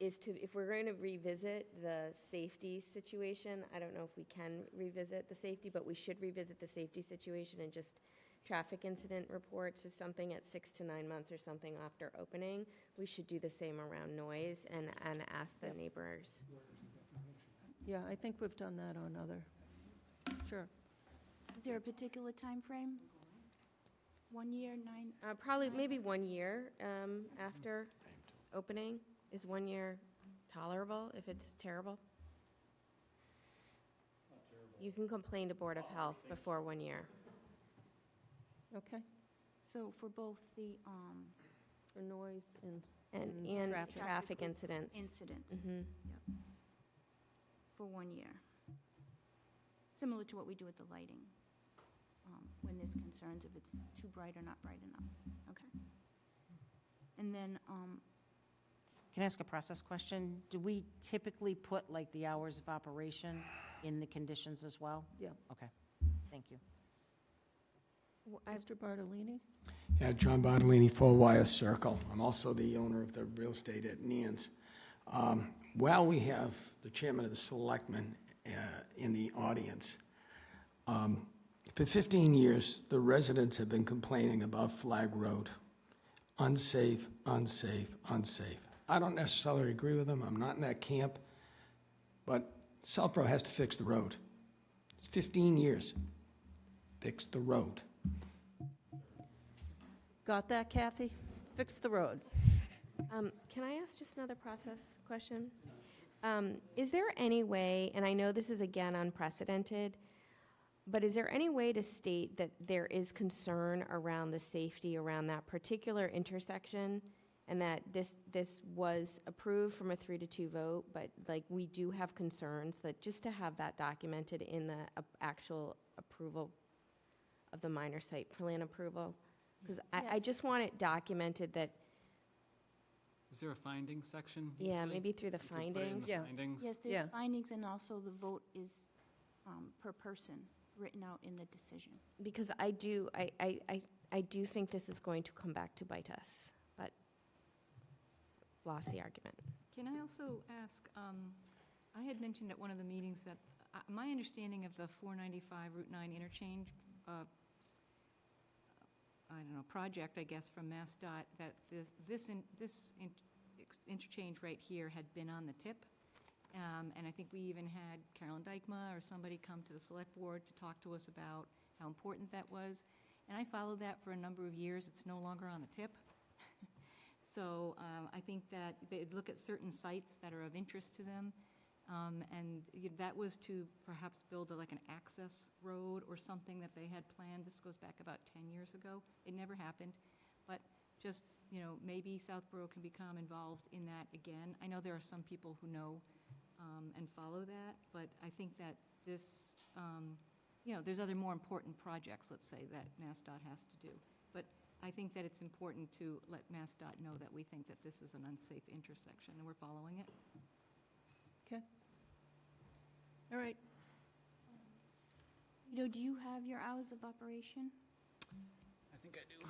is to, if we're going to revisit the safety situation, I don't know if we can revisit the safety, but we should revisit the safety situation and just traffic incident reports or something at 6 to 9 months or something after opening. We should do the same around noise and ask the Yep. neighbors. Yeah, I think we've done that on other, sure. Is there a particular time frame? 1 year, 9? Probably maybe 1 year after opening. Is 1 year tolerable if it's terrible? You can complain to Board of Health before 1 year. Okay. So for both the For noise and. And traffic. traffic incidents. incidents, Mhm. for 1 year. Similar to what we do with the lighting, when there's concerns if it's too bright or not bright enough. Okay. And then, Can I ask a process question? Do we typically put like the hours of operation in the conditions as well? Yeah. Okay, thank you. Mr. Bartolini? Yeah, John Bottolini, 4 Wire Circle. I'm also the owner of the real estate at Nan's. While we have the chairman of the selectmen in the audience, for 15 years, the residents have been complaining about Flag Road. Unsafe, unsafe, unsafe. I don't necessarily agree with them. I'm not in that camp. But Southborough has to fix the road. It's 15 years. Fix the road. Got that, Kathy? Fix the road. Can I ask just another process question? Is there any way, and I know this is again unprecedented, but is there any way to state that there is concern around the safety around that particular intersection, and that this was approved from a 3-2 vote, but like we do have concerns, that just to have that documented in the actual approval of the minor site plan approval? Because I Yes. just want it documented that, Is there a findings section? yeah, usually? maybe through the Just put it in findings. the Yeah. Findings? yes, Yeah. there's findings, and also the vote is per person written out in the decision. Because I do think this is going to come back to bite us, but lost the argument. Can I also ask, I had mentioned at one of the meetings that my understanding of the 495 Route 9 interchange, project, I guess, from MassDOT, that this interchange right here had been on the tip. And I think we even had Carolyn Dykma or somebody come to the select board to talk to us about how important that was. And I followed that for a number of years. It's no longer on the tip. So I think that they look at certain sites that are of interest to them. And that was to perhaps build like an access road or something that they had planned. This goes back about 10 years ago. It never happened. But just, maybe Southborough can become involved in that again. I know there are some people who know and follow that, but I think that this, there's other more important projects, let's say, that MassDOT has to do. But I think that it's important to let MassDOT know that we think that this is an unsafe intersection, and we're following it. Okay. All right. Do you have your hours of operation I think I do.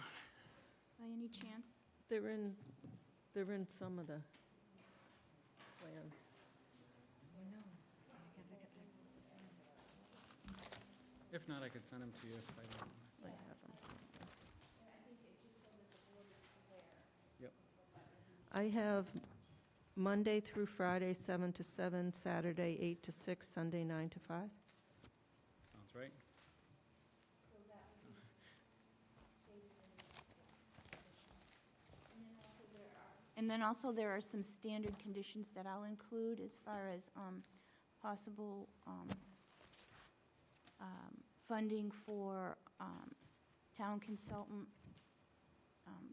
by any chance? They're in some of the plans. If not, I could send them to you if I don't. I have them. Yep. I have Monday through Friday, 7 to 7, Saturday, 8 to 6, Sunday, 9 to 5. Sounds right. And then also there are some standard conditions that I'll include as far as possible funding for town consultant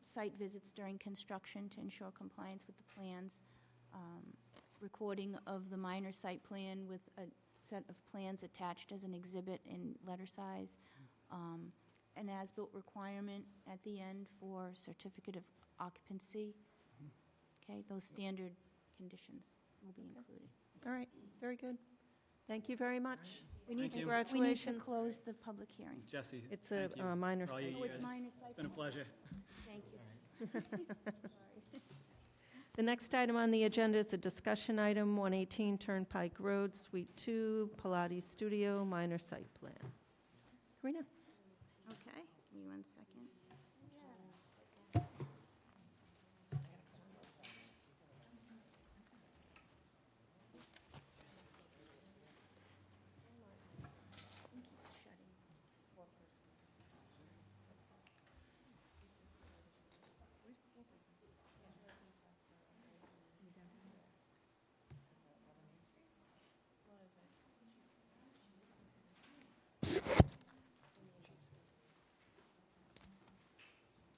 site visits during construction to ensure compliance with the plans, recording of the minor site plan with a set of plans attached as an exhibit in letter size, an as-built requirement at the end for certificate of occupancy. Okay, those standard conditions will be included. All right, very good. Thank you very much. We need to Congratulations. close the public hearing. Jesse, It's thank you a minor for all you site. Oh, it's years. minor It's site been a plan. pleasure. Thank you. The next item on the agenda is a discussion item, 118 Turnpike Road, Suite 2, Pilates Studio, minor site plan. Karina? Okay, give me 1 second.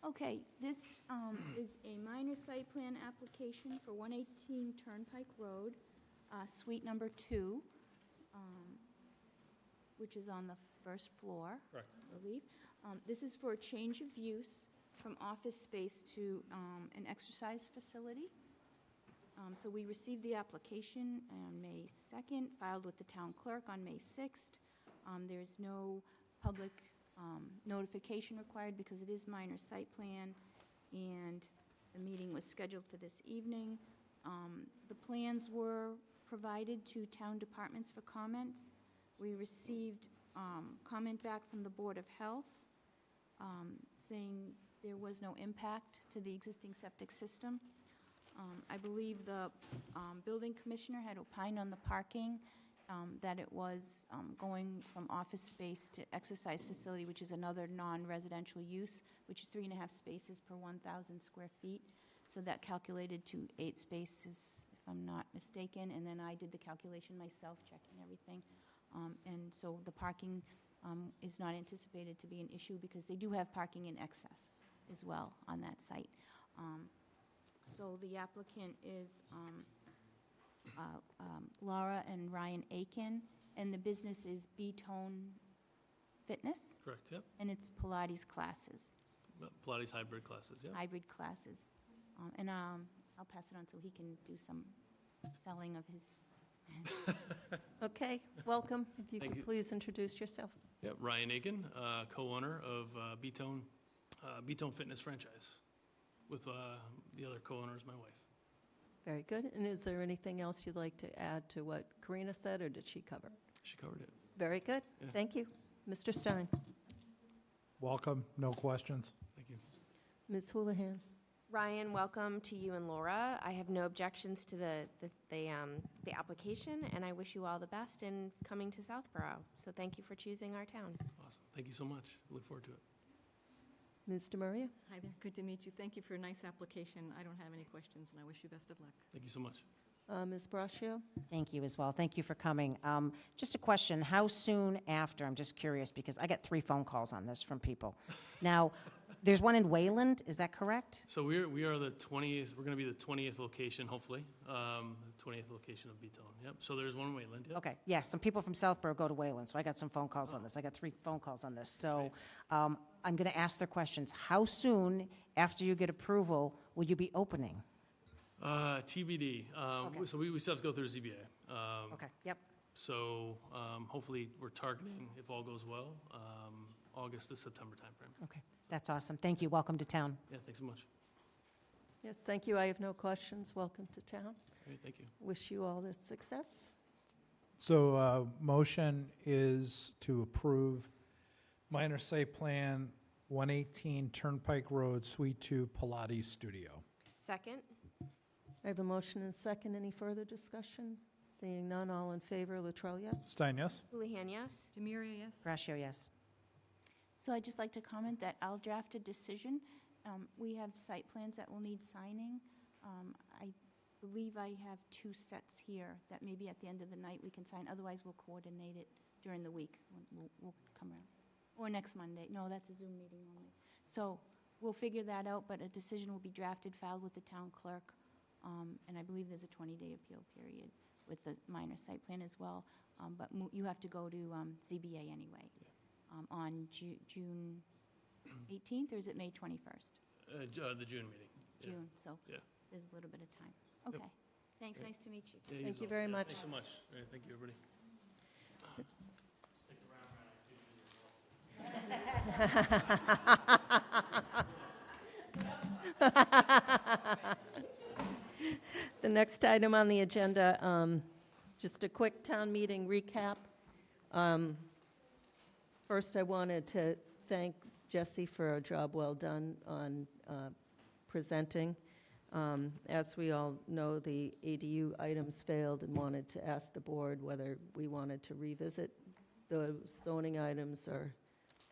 Okay, this is a minor site plan application for 118 Turnpike Road, suite number 2, which is on the first floor. Correct. I believe. This is for a change of use from office space to an exercise facility. So we received the application on May 2nd, filed with the town clerk on May 6th. There's no public notification required because it is minor site plan, and the meeting was scheduled for this evening. The plans were provided to town departments for comments. We received comment back from the Board of Health saying there was no impact to the existing septic system. I believe the building commissioner had opined on the parking, that it was going from office space to exercise facility, which is another non-residential use, which is 3.5 spaces per 1,000 square feet. So that calculated to 8 spaces, if I'm not mistaken, and then I did the calculation myself, checking everything. And so the parking is not anticipated to be an issue because they do have parking in excess as well on that site. So the applicant is Laura and Ryan Aiken, and the business is B-Tone Fitness, Correct, yep. and it's Pilates classes, Pilates hybrid classes, yeah. hybrid classes. And I'll pass it on so he can do some selling of his Okay, welcome. If you Thank could you. please introduce yourself. Yep, Ryan Aiken, co-owner of B-Tone Fitness franchise. With the other co-owner is my wife. Very good. And is there anything else you'd like to add to what Karina said, or did she cover it? She covered it. Very good. Yeah. Thank you. Mr. Stein. Welcome, no questions. Thank you. Ms. Houlihan. Ryan, welcome to you and Laura. I have no objections to the application, and I wish you all the best in coming to Southborough. So thank you for choosing our town. Awesome. Thank you so much. Look forward to it. Ms. DeMaria. Hi there, good to meet you. Thank you for a nice application. I don't have any questions, and I wish you best of luck. Thank you so much. Ms. Braccio. Thank you as well. Thank you for coming. Just a question, how soon after, I'm just curious, because I got 3 phone calls on this from people. Now, there's one in Wayland, is that correct? So we are the 20th, we're going to be the 20th location, hopefully. The 20th location of B-Tone. Yep. So there's one in Wayland. Yep. Okay, yes, some people from Southborough go to Wayland, so I got some phone calls on this. I got 3 phone calls on this. So I'm going to ask their questions. How soon after you get approval will you be opening? TBD. Okay. So we still have to go through ZBA. Okay, yep. So hopefully we're targeting, if all goes well, August to September timeframe. Okay, that's awesome. Thank you. Welcome to town. Yeah, thanks so much. Yes, thank you. I have no questions. Welcome to town. Great, thank you. Wish you all the success. So motion is to approve minor site plan 118 Turnpike Road, Suite 2, Pilates Studio. Second? I have a motion and second. Any further discussion? Seeing none, all in favor, Latrell, yes? Stein, yes? Houlihan, yes? Demiria, yes? Ratio, yes. So I'd just like to comment that I'll draft a decision. We have site plans that will need signing. I believe I have 2 sets here that maybe at the end of the night we can sign. Otherwise, we'll coordinate it during the week. We'll come around. Or next Monday. No, that's a Zoom meeting only. So we'll figure that out, but a decision will be drafted, filed with the town clerk. And I believe there's a 20-day appeal period with the minor site plan as well. But you have to go to ZBA anyway. On June 18th, or is it May 21st? The June meeting. Yeah. June, so Yeah. there's a little bit of time. Okay, thanks, Great. nice to meet you. Yeah, Thank you as very well. Yeah, much. Thanks so much. All right, thank you, everybody. The next item on the agenda, just a quick town meeting recap. First, I wanted to thank Jesse for a job well done on presenting. As we all know, the ADU items failed and wanted to ask the board whether we wanted to revisit the zoning items or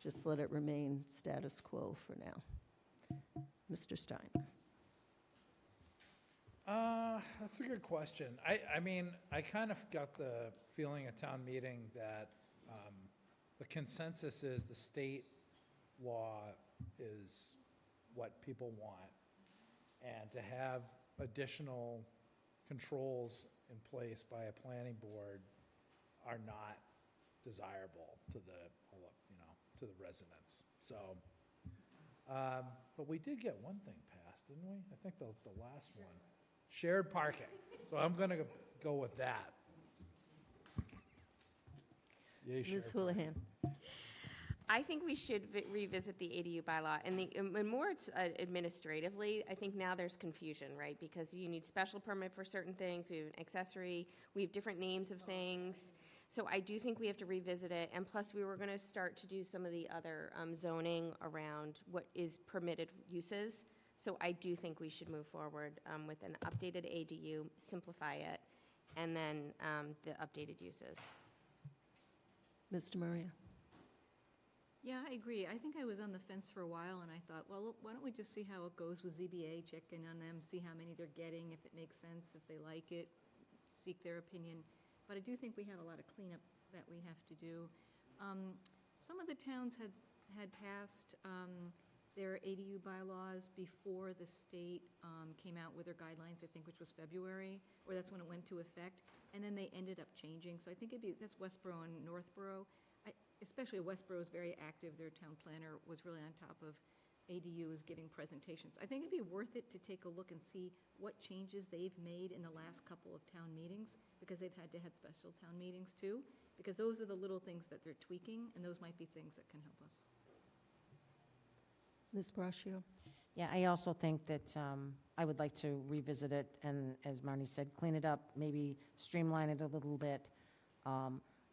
just let it remain status quo for now. Mr. Stein. That's a good question. I mean, I kind of got the feeling at town meeting that the consensus is the state law is what people want. And to have additional controls in place by a planning board are not desirable to to the residents. So, but we did get one thing passed, didn't we? I think the last one. Shared parking. So I'm going to go with that. Yay, shared Ms. Houlihan. I think we should revisit the ADU bylaw, and more it's administratively. I think now there's confusion, right? Because you need special permit for certain things, we have an accessory, we have different names of things. So I do think we have to revisit it, and plus we were gonna start to do some of the other zoning around what is permitted uses. So I do think we should move forward with an updated ADU, simplify it, and then the updated uses. Mr. Maria. Yeah, I agree. I think I was on the fence for a while, and I thought, well, why don't we just see how it goes with ZBA, check in on them, see how many they're getting, if it makes sense, if they like it, seek their opinion. But I do think we have a lot of cleanup that we have to do. Some of the towns had passed their ADU bylaws before the state came out with their guidelines, I think, which was February, or that's when it went into effect, and then they ended up changing. So I think that's Westboro and Northborough. Especially Westboro is very active. Their town planner was really on top of ADU is giving presentations. I think it'd be worth it to take a look and see what changes they've made in the last couple of town meetings, because they've had to have special town meetings too, because those are the little things that they're tweaking, and those might be things that can help us. Ms. Braccio? Yeah, I also think that I would like to revisit it and, as Marnie said, clean it up, maybe streamline it a little bit.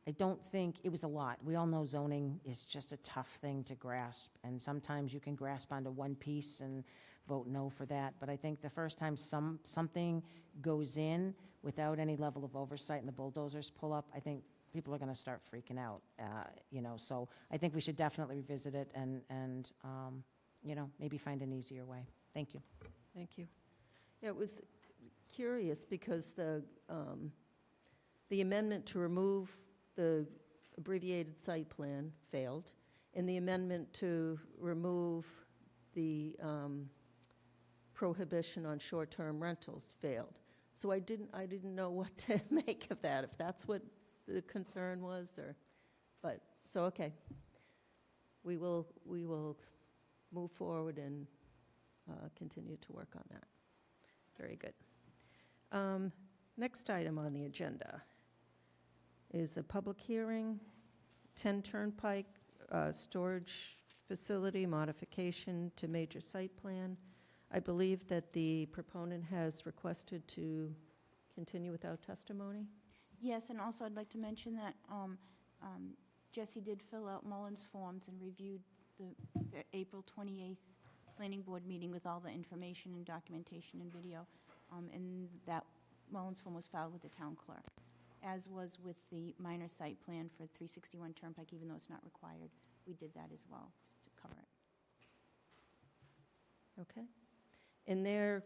I don't think, it was a lot. We all know zoning is just a tough thing to grasp, and sometimes you can grasp onto one piece and vote no for that. But I think the first time something goes in without any level of oversight and the bulldozers pull up, I think people are going to start freaking out, So I think we should definitely revisit it and maybe find an easier way. Thank you. Thank you. Yeah, it was curious because the amendment to remove the abbreviated site plan failed, and the amendment to remove the prohibition on short-term rentals failed. So I didn't know what to make of that, if that's what the concern was, okay. We will move forward and continue to work on that. Very good. Next item on the agenda is a public hearing, 10 Turnpike storage facility modification to major site plan. I believe that the proponent has requested to continue without testimony. Yes, and also I'd like to mention that Jesse did fill out Mullins forms and reviewed the April 28th planning board meeting with all the information and documentation and video, and that Mullins form was filed with the town clerk, as was with the minor site plan for 361 Turnpike, even though it's not required. We did that as well, just to cover it. Okay. In there,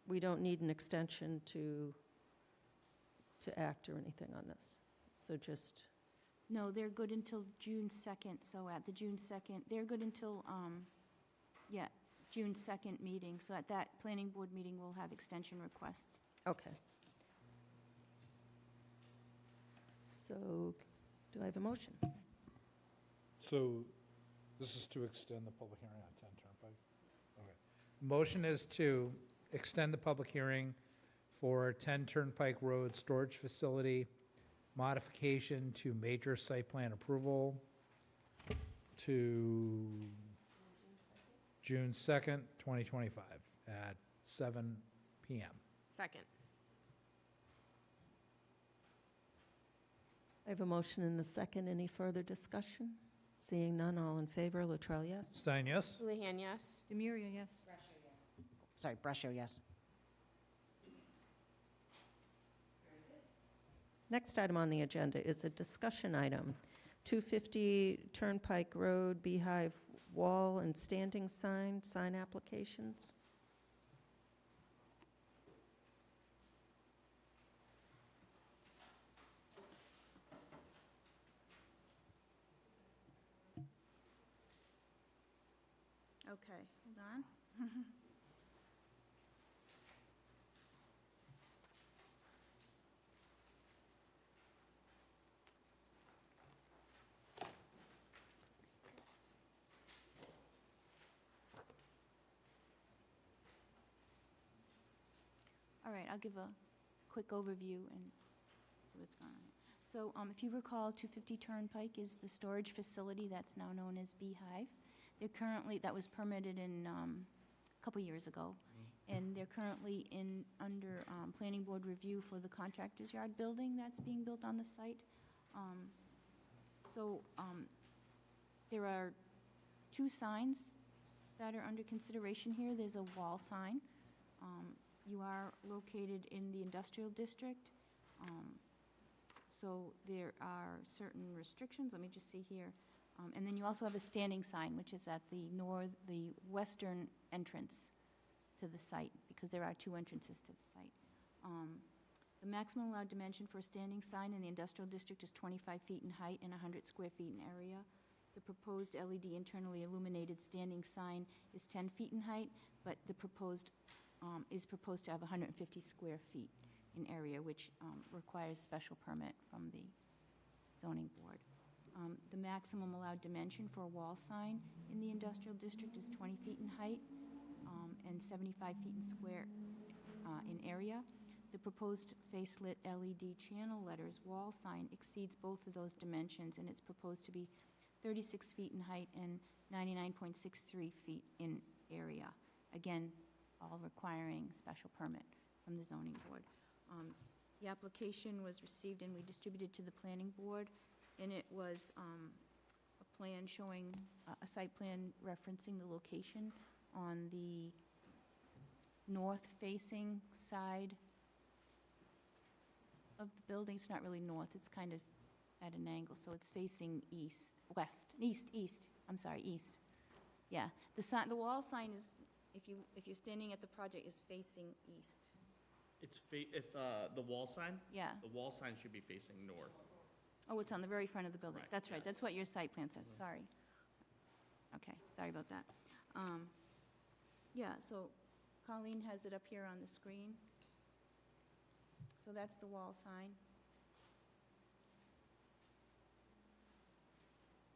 we don't need an extension to act or anything on this. So just, No, they're good until June 2nd, so at the June 2nd, they're good until, June 2nd meeting. So at that planning board meeting, we'll have extension requests. okay. So do I have a motion? So this is to extend the public hearing on 10 Turnpike? Okay. Motion is to extend the public hearing for 10 Turnpike Road Storage Facility modification to major site plan approval to June 2nd, 2025 at 7 PM. Second. I have a motion and a second. Any further discussion? Seeing none, all in favor. Latrell, yes? Stein, yes? Houlihan, yes. Demiria, yes. Sorry, Brascio, yes. Next item on the agenda is a discussion item. 250 Turnpike Road, Beehive Wall and Standing Sign applications. Okay, hold on. All right, I'll give a quick overview and see what's going on. So if you recall, 250 Turnpike is the storage facility that's now known as Beehive. They're currently, that was permitted in a couple years ago, and they're currently under planning board review for the contractor's yard building that's being built on the site. There are 2 signs that are under consideration here. There's a wall sign. You are located in the industrial district, so there are certain restrictions. Let me just see here. And then you also have a standing sign, which is at the western entrance to the site, because there are 2 entrances to the site. The maximum allowed dimension for a standing sign in the industrial district is 25 feet in height and 100 square feet in area. The proposed LED internally illuminated standing sign is 10 feet in height, but the proposed is proposed to have 150 square feet in area, which requires special permit from the zoning board. The maximum allowed dimension for a wall sign in the industrial district is 20 feet in height and 75 feet in square in area. The proposed face-lit LED channel letters wall sign exceeds both of those dimensions, and it's proposed to be 36 feet in height and 99.63 feet in area. Again, all requiring special permit from the zoning board. The application was received and we distributed to the planning board, and it was a plan showing, a site plan referencing the location on the north-facing side of the building. It's not really north, it's kind of at an angle, so it's facing east. Yeah, the wall sign is, if you're standing at the project, is facing east. If the wall sign? Yeah. The wall sign should be facing north. Oh, it's on the very front of the building. Correct, That's right, yes. that's what your site plan says, sorry. Okay, sorry about that. Yeah, so Colleen has it up here on the screen. So that's the wall sign.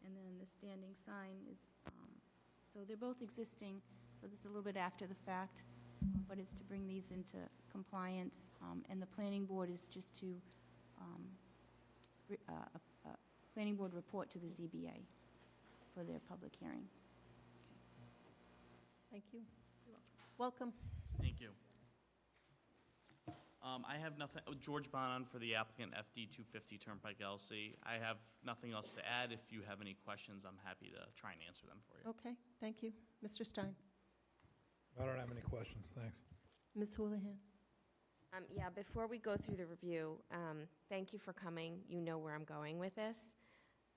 And then the standing sign is, so they're both existing, so this is a little bit after the fact, but it's to bring these into compliance, and the planning board is just to, planning board report to the ZBA for their public hearing. Thank you. Welcome. Thank you. I have nothing, George Bonan for the applicant FD 250 Turnpike LLC. I have nothing else to add. If you have any questions, I'm happy to try and answer them for you. Okay, thank you. Mr. Stein? I don't have any questions, thanks. Ms. Houlihan? Yeah, before we go through the review, thank you for coming. You know where I'm going with this.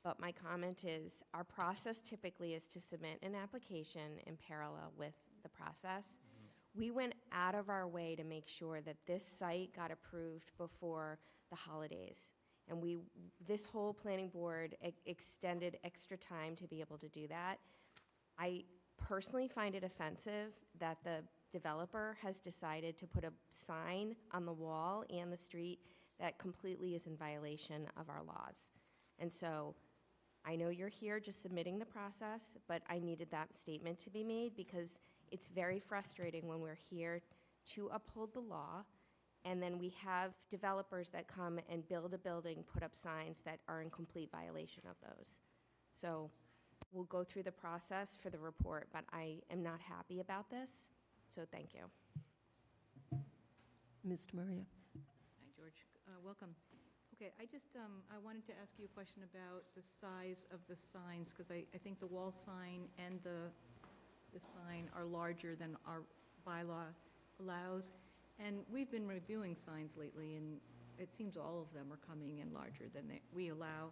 But my comment is, our process typically is to submit an application in parallel with the process. We went out of our way to make sure that this site got approved before the holidays. And this whole planning board extended extra time to be able to do that. I personally find it offensive that the developer has decided to put a sign on the wall and the street that completely is in violation of our laws. And so I know you're here just submitting the process, but I needed that statement to be made because it's very frustrating when we're here to uphold the law, and then we have developers that come and build a building, put up signs that are in complete violation of those. So we'll go through the process for the report, but I am not happy about this, so thank you. Mr. Maria? Hi, George. Welcome. Okay, I wanted to ask you a question about the size of the signs, because I think the wall sign and the sign are larger than our bylaw allows. And we've been reviewing signs lately, and it seems all of them are coming in larger than we allow.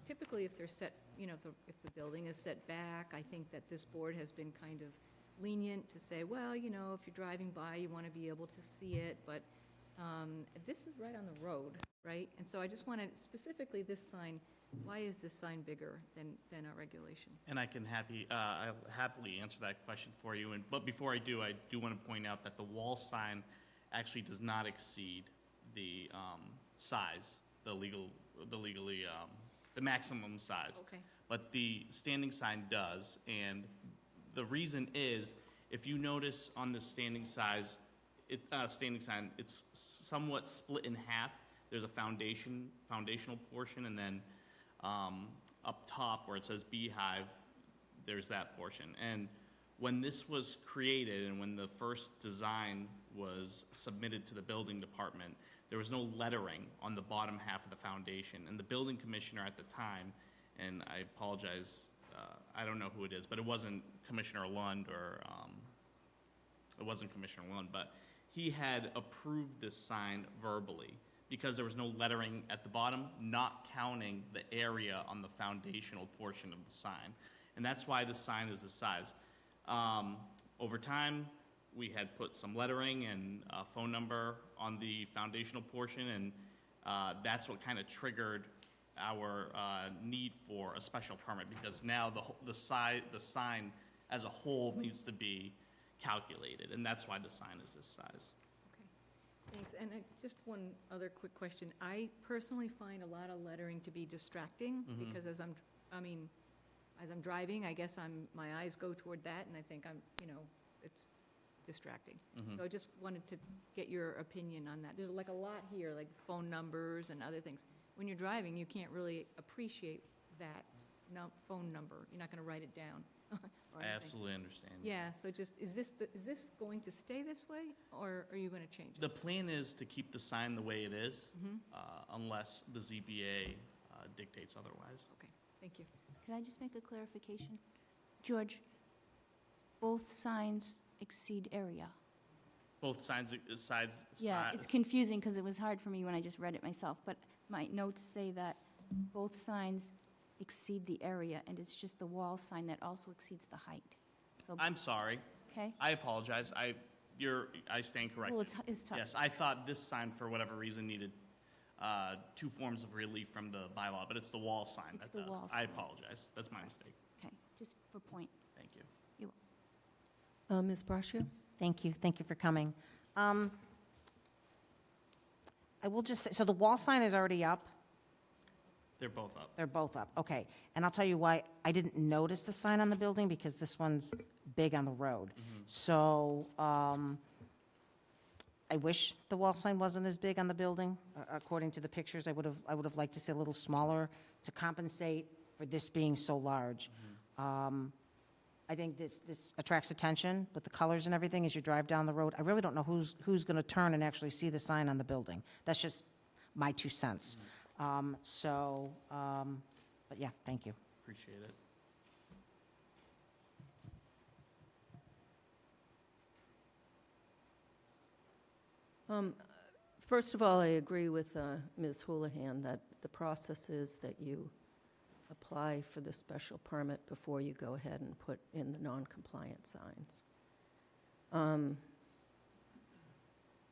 Typically, if they're set, if the building is set back, I think that this board has been kind of lenient to say, well, if you're driving by, you want to be able to see it, but this is right on the road, right? And so I just wanted, specifically this sign, why is this sign bigger than our regulation? And I'll happily answer that question for you. But before I do want to point out that the wall sign actually does not exceed the size, the maximum size. Okay. But the standing sign does, and the reason is, if you notice on the standing sign, it's somewhat split in half. There's a foundational portion, and then up top where it says beehive, there's that portion. And when this was created and when the first design was submitted to the building department, there was no lettering on the bottom half of the foundation. And the building commissioner at the time, and I apologize, I don't know who it is, but it wasn't Commissioner Lund but he had approved this sign verbally, because there was no lettering at the bottom, not counting the area on the foundational portion of the sign. And that's why the sign is this size. Over time, we had put some lettering and a phone number on the foundational portion, and that's what kind of triggered our need for a special permit, because now the sign as a whole needs to be calculated, and that's why the sign is this size. Thanks, and just one other quick question. I personally find a lot of lettering to be distracting, because as I'm driving, I guess my eyes go toward that, and I think it's distracting. So I just wanted to get your opinion on that. There's like a lot here, like phone numbers and other things. When you're driving, you can't really appreciate that phone number. You're not gonna write it down. or I anything. absolutely understand. Yeah, so just, is this going to stay this way, or are you gonna change it? The plan is to keep the sign the way it is, unless the ZBA dictates otherwise. Okay, thank you. Can I just make a clarification? George, both signs exceed area. Both sides. Yeah, it's confusing because it was hard for me when I just read it myself, but my notes say that both signs exceed the area, and it's just the wall sign that also exceeds the height. So, I'm sorry. okay? I apologize. I stand corrected. Well, it's tough. Yes, I thought this sign, for whatever reason, needed 2 forms of relief from the bylaw, but it's the wall sign It's that the does. wall I sign. apologize. That's my mistake. Okay, just for point. Thank you. Ms. Brascio? Thank you for coming. I will just say, so the wall sign is already up? They're both up. They're both up, okay. And I'll tell you why I didn't notice the sign on the building, because this one's big on the road. So I wish the wall sign wasn't as big on the building. According to the pictures, I would have liked to see a little smaller to compensate for this being so large. I think this attracts attention with the colors and everything as you drive down the road. I really don't know who's going to turn and actually see the sign on the building. That's just my 2 cents. But yeah, thank you. Appreciate it. First of all, I agree with Ms. Houlihan that the process is that you apply for the special permit before you go ahead and put in the non-compliant signs.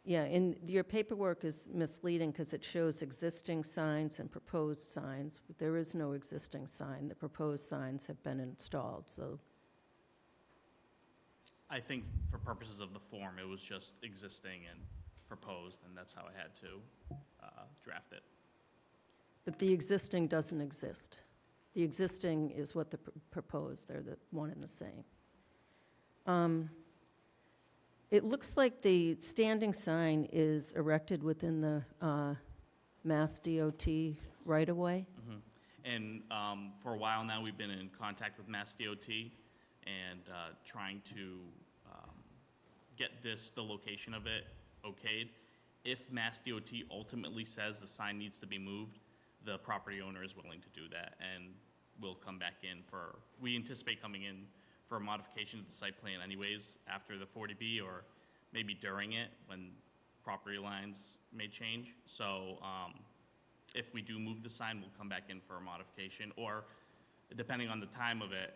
Yeah, and your paperwork is misleading because it shows existing signs and proposed signs. But there is no existing sign. The proposed signs have been installed, so. I think for purposes of the form, it was just existing and proposed, and that's how I had to draft it. But the existing doesn't exist. The existing is what the proposed, they're the one and the same. It looks like the standing sign is erected within the Mass DOT right-of-way. And for a while now, we've been in contact with Mass DOT and trying to get the location of it okayed. If Mass DOT ultimately says the sign needs to be moved, the property owner is willing to do that, and we'll come back in we anticipate coming in for a modification of the site plan anyways after the 40B, or maybe during it when property lines may change. So if we do move the sign, we'll come back in for a modification, or depending on the time of it,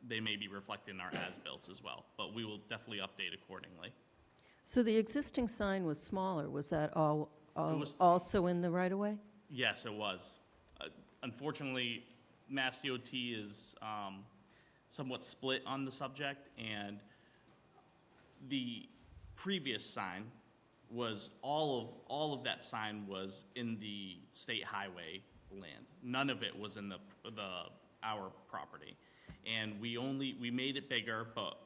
they may be reflected in our as-built as well, but we will definitely update accordingly. So the existing sign was smaller. Was that was- also in the right-of-way? Yes, it was. Unfortunately, Mass DOT is somewhat split on the subject, and the previous sign was all of that sign was in the state highway land. None of it was in our property, and we made it bigger, but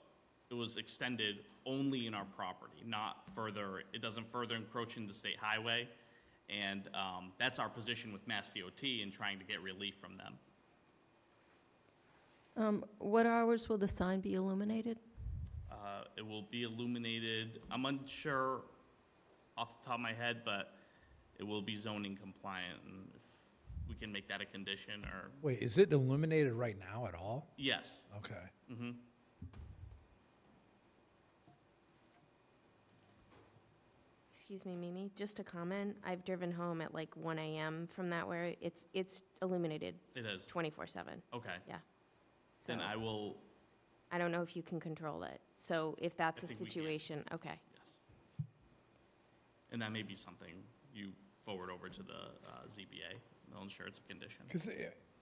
it was extended only in our property, not further. It doesn't further encroach into state highway, and that's our position with Mass DOT in trying to get relief from them. What hours will the sign be illuminated? It will be illuminated, I'm unsure off the top of my head, but it will be zoning compliant, and if we can make that a condition, or, Wait, is it illuminated right now at all? yes. Okay. Excuse me, Mimi, just a comment. I've driven home at like 1 a.m. from that where it's illuminated It is, 24/7. okay. Yeah. So Then I will, I don't know if you can control it. So if that's I the think we can. situation, okay. yes. And that may be something you forward over to the ZBA. They'll ensure it's a condition. Because,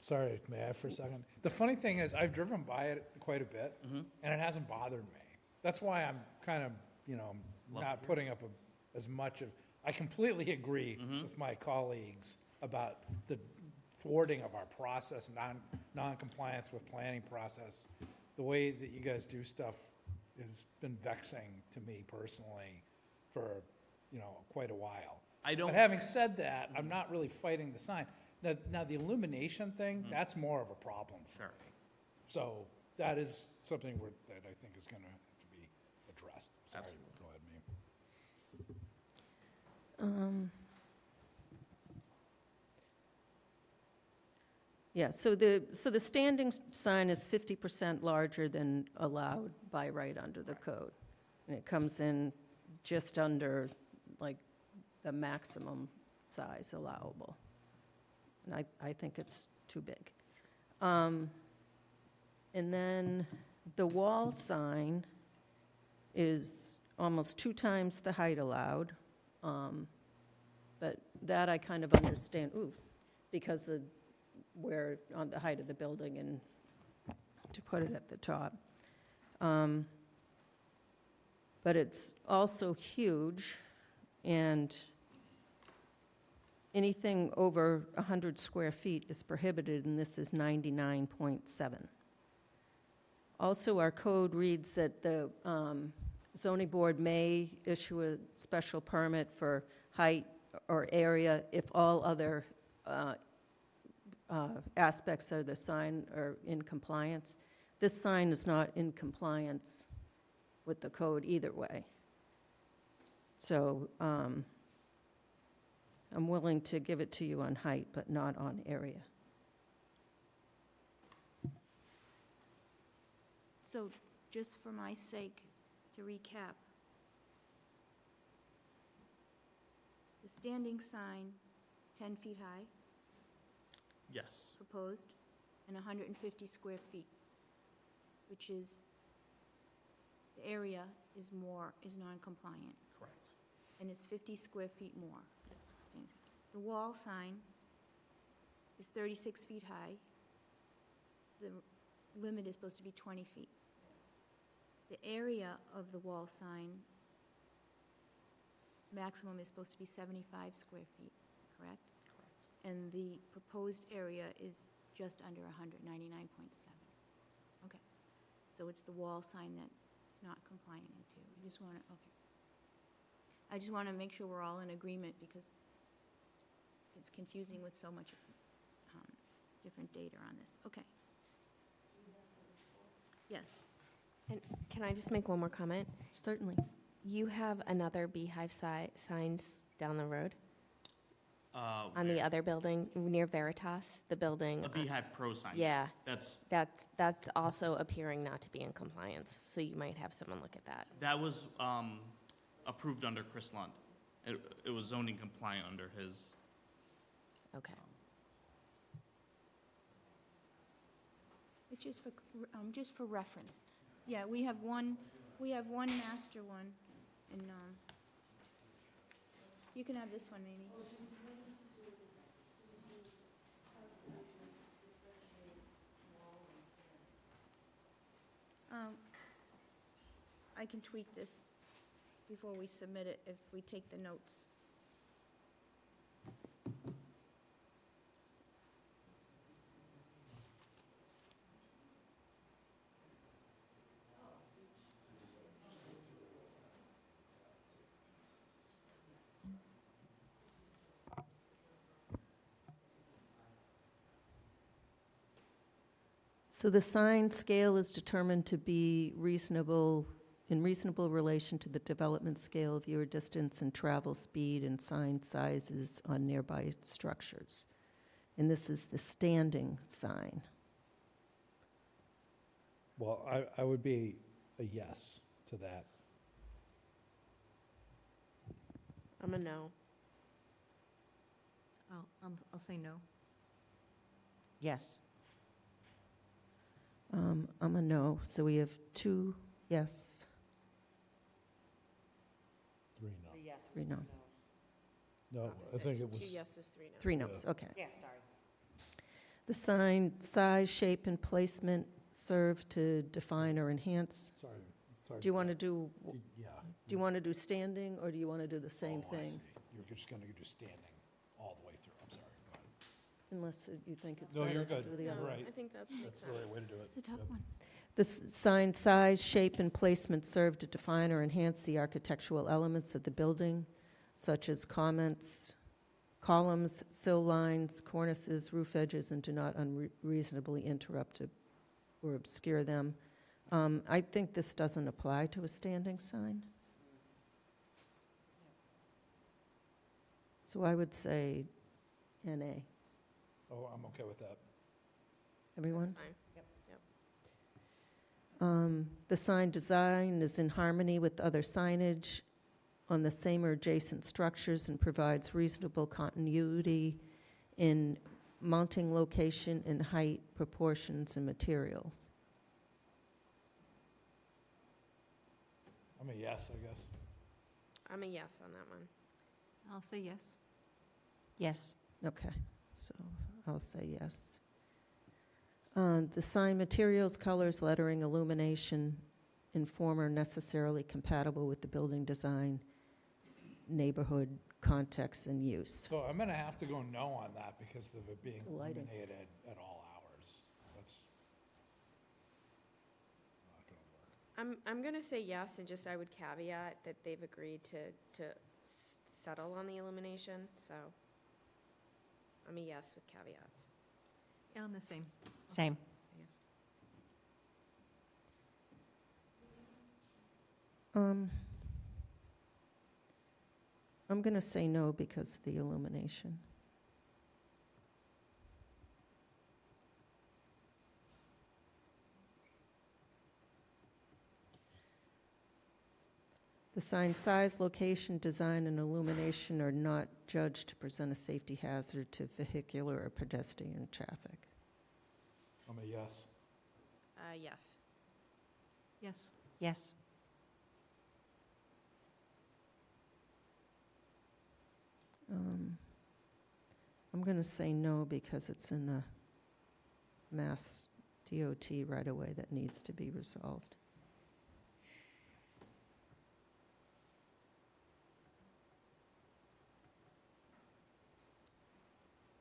sorry, may I for a second? The funny thing is, I've driven by it quite a bit, and it hasn't bothered me. That's why I'm kind of, Love not it. putting up a as much of, I completely agree with my colleagues about the thwarting of our process, non-compliance with planning process. The way that you guys do stuff has been vexing to me personally for, quite a while. But having said that, I'm not really fighting the sign. Now the illumination thing, that's more of a problem for me. So that is something that I think is going to have to be addressed. Sorry, go ahead, ma'am. Yeah, so the standing sign is 50% larger than allowed by right under the code. And it comes in just under, like, the maximum size allowable. And I think it's too big. And then the wall sign is almost 2 times the height allowed. But that I kind of understand, because of where, on the height of the building and to put it at the top. But it's also huge, and anything over 100 square feet is prohibited, and this is 99.7. Also, our code reads that the zoning board may issue a special permit for height or area if all other aspects of the sign are in compliance. This sign is not in compliance with the code either way. So I'm willing to give it to you on height, but not on area. So just for my sake, to recap, the standing sign is 10 feet high, Yes. proposed, and 150 square feet, which is, the area is non-compliant, Correct. and it's 50 square feet more. The wall sign is 36 feet high. The limit is supposed to be 20 feet. The area of the wall sign, maximum is supposed to be 75 square feet, correct? Correct. And the proposed area is just under 199.7. Okay. So it's the wall sign that's not compliant into. I just want to make sure we're all in agreement, because it's confusing with so much different data on this. Okay. Yes. And can I just make one more comment? Certainly. You have another beehive signs down the road on the Where? other building near Veritas, the building. A Beehive Pro sign. Yeah. That's That's also appearing not to be in compliance, so you might have someone look at that. That was approved under Chris Lund. It was zoning compliant under his. Okay. It's just for reference. Yeah, we have one master one, and you can have this one, Amy. I can tweak this before we submit it if we take the notes. So the sign scale is determined to be in reasonable relation to the development scale, viewer distance, and travel speed, and sign sizes on nearby structures. And this is the standing sign. Well, I would be a yes to that. I'm a no. I'll say no. Yes. I'm a no, so we have 2 yes, 3 no. Yes. 3 no. No, I think it was. 2 yeses, 3 no. 3 no's, okay. Yeah, sorry. The sign size, shape, and placement serve to define or enhance. Sorry, Sorry. Do you want to do, Yeah. do you want to do standing, or do you want to do the same Oh, I thing? see. You're just going to do standing all the way through. I'm sorry. Go ahead. Unless you think it's No, better you're to good. do the You're other. right. I think that makes That's the sense. right way to do it. It's a tough Yep. one. The sign size, shape, and placement serve to define or enhance the architectural elements of the building, such as columns, sill lines, cornices, roof edges, and do not unreasonably interrupt or obscure them. I think this doesn't apply to a standing sign. So I would say NA. Oh, I'm okay with that. Everyone? Fine. Yep. The sign design is in harmony with other signage on the same or adjacent structures and provides reasonable continuity in mounting location and height, proportions, and materials. I'm a yes, I guess. I'm a yes on that one. I'll say yes. Yes. Okay, so I'll say yes. The sign materials, colors, lettering, illumination, and form are necessarily compatible with the building design, neighborhood, context, and use. So I'm going to have to go no on that because of it being The lighting. illuminated at all hours. That's not going to work. I'm going to say yes, and just I would caveat that they've agreed to settle on the illumination, so I'm a yes with caveats. Yeah, I'm the same. Same. Say yes. I'm going to say no because of the illumination. The sign size, location, design, and illumination are not judged to present a safety hazard to vehicular or pedestrian traffic. I'm a yes. Yes. Yes. Yes. I'm going to say no because it's in the Mass DOT right-of-way that needs to be resolved.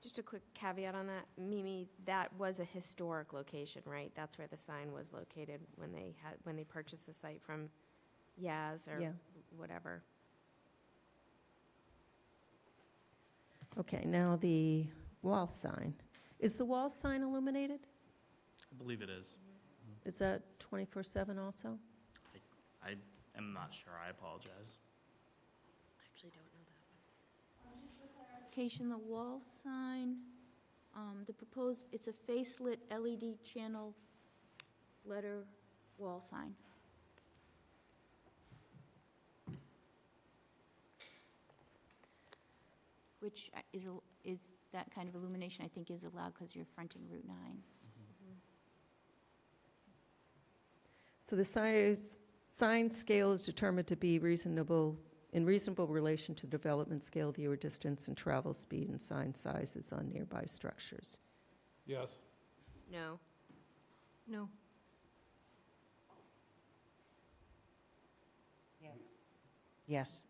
Just a quick caveat on that, Mimi, that was a historic location, right? That's where the sign was located when they purchased the site from Yaz or Yeah. whatever. Okay, now the wall sign. Is the wall sign illuminated? I believe it is. Is that 24/7 also? I am not sure. I apologize. I actually don't know that. Location, the wall sign, the proposed, it's a face-lit LED channel letter wall sign. Which is that kind of illumination, I think, is allowed because you're fronting Route 9. So the sign scale is determined to be in reasonable relation to development scale, viewer distance, and travel speed, and sign sizes on nearby structures. Yes. No. No. Yes.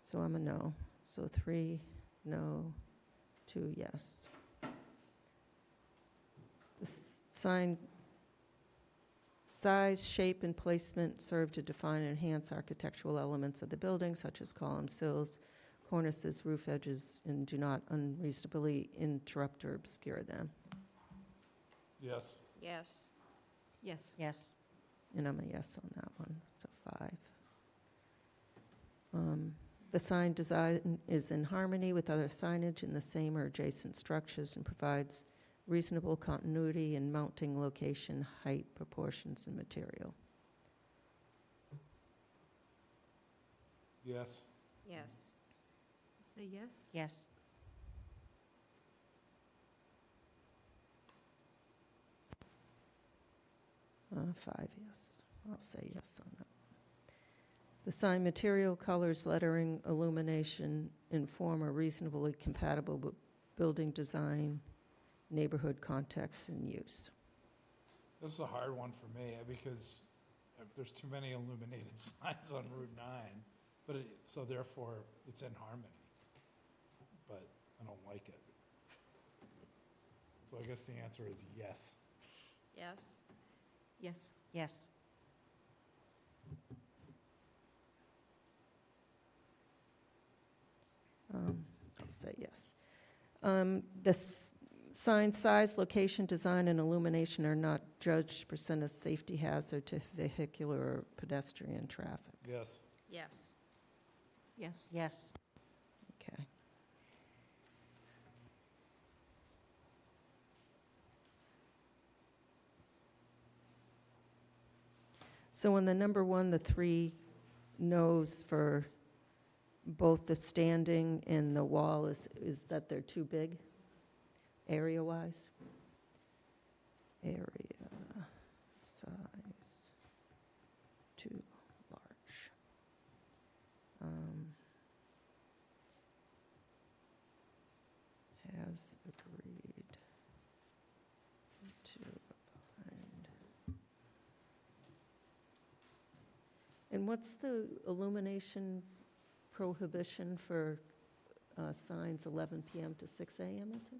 So I'm a no. So 3, no, 2, yes. The sign size, shape, and placement serve to define and enhance architectural elements of the building, such as columns, sills, cornices, roof edges, and do not unreasonably interrupt or obscure them. Yes. Yes. Yes. Yes. And I'm a yes on that one, so 5. The sign design is in harmony with other signage in the same or adjacent structures and provides reasonable continuity in mounting location, height, proportions, and material. Yes. Yes. Say yes. Yes. 5, yes. I'll say yes on that. The sign material, colors, lettering, illumination, and form are reasonably compatible with building design, neighborhood context, and use. This is a hard one for me because there's too many illuminated signs on Route 9, but so therefore, it's in harmony. But I don't like it. So I guess the answer is yes. Yes. Yes. Yes. I'll say yes. Sign size, location, design, and illumination are not judged to present a safety hazard to vehicular or pedestrian traffic. Yes. Yes. Yes. Yes. Okay. So on the number one, the 3 no's for both the standing and the wall is that they're too big, area-wise? Area, size, too large. Has agreed to bind. And what's the illumination prohibition for signs 11 PM to 6 AM, is it?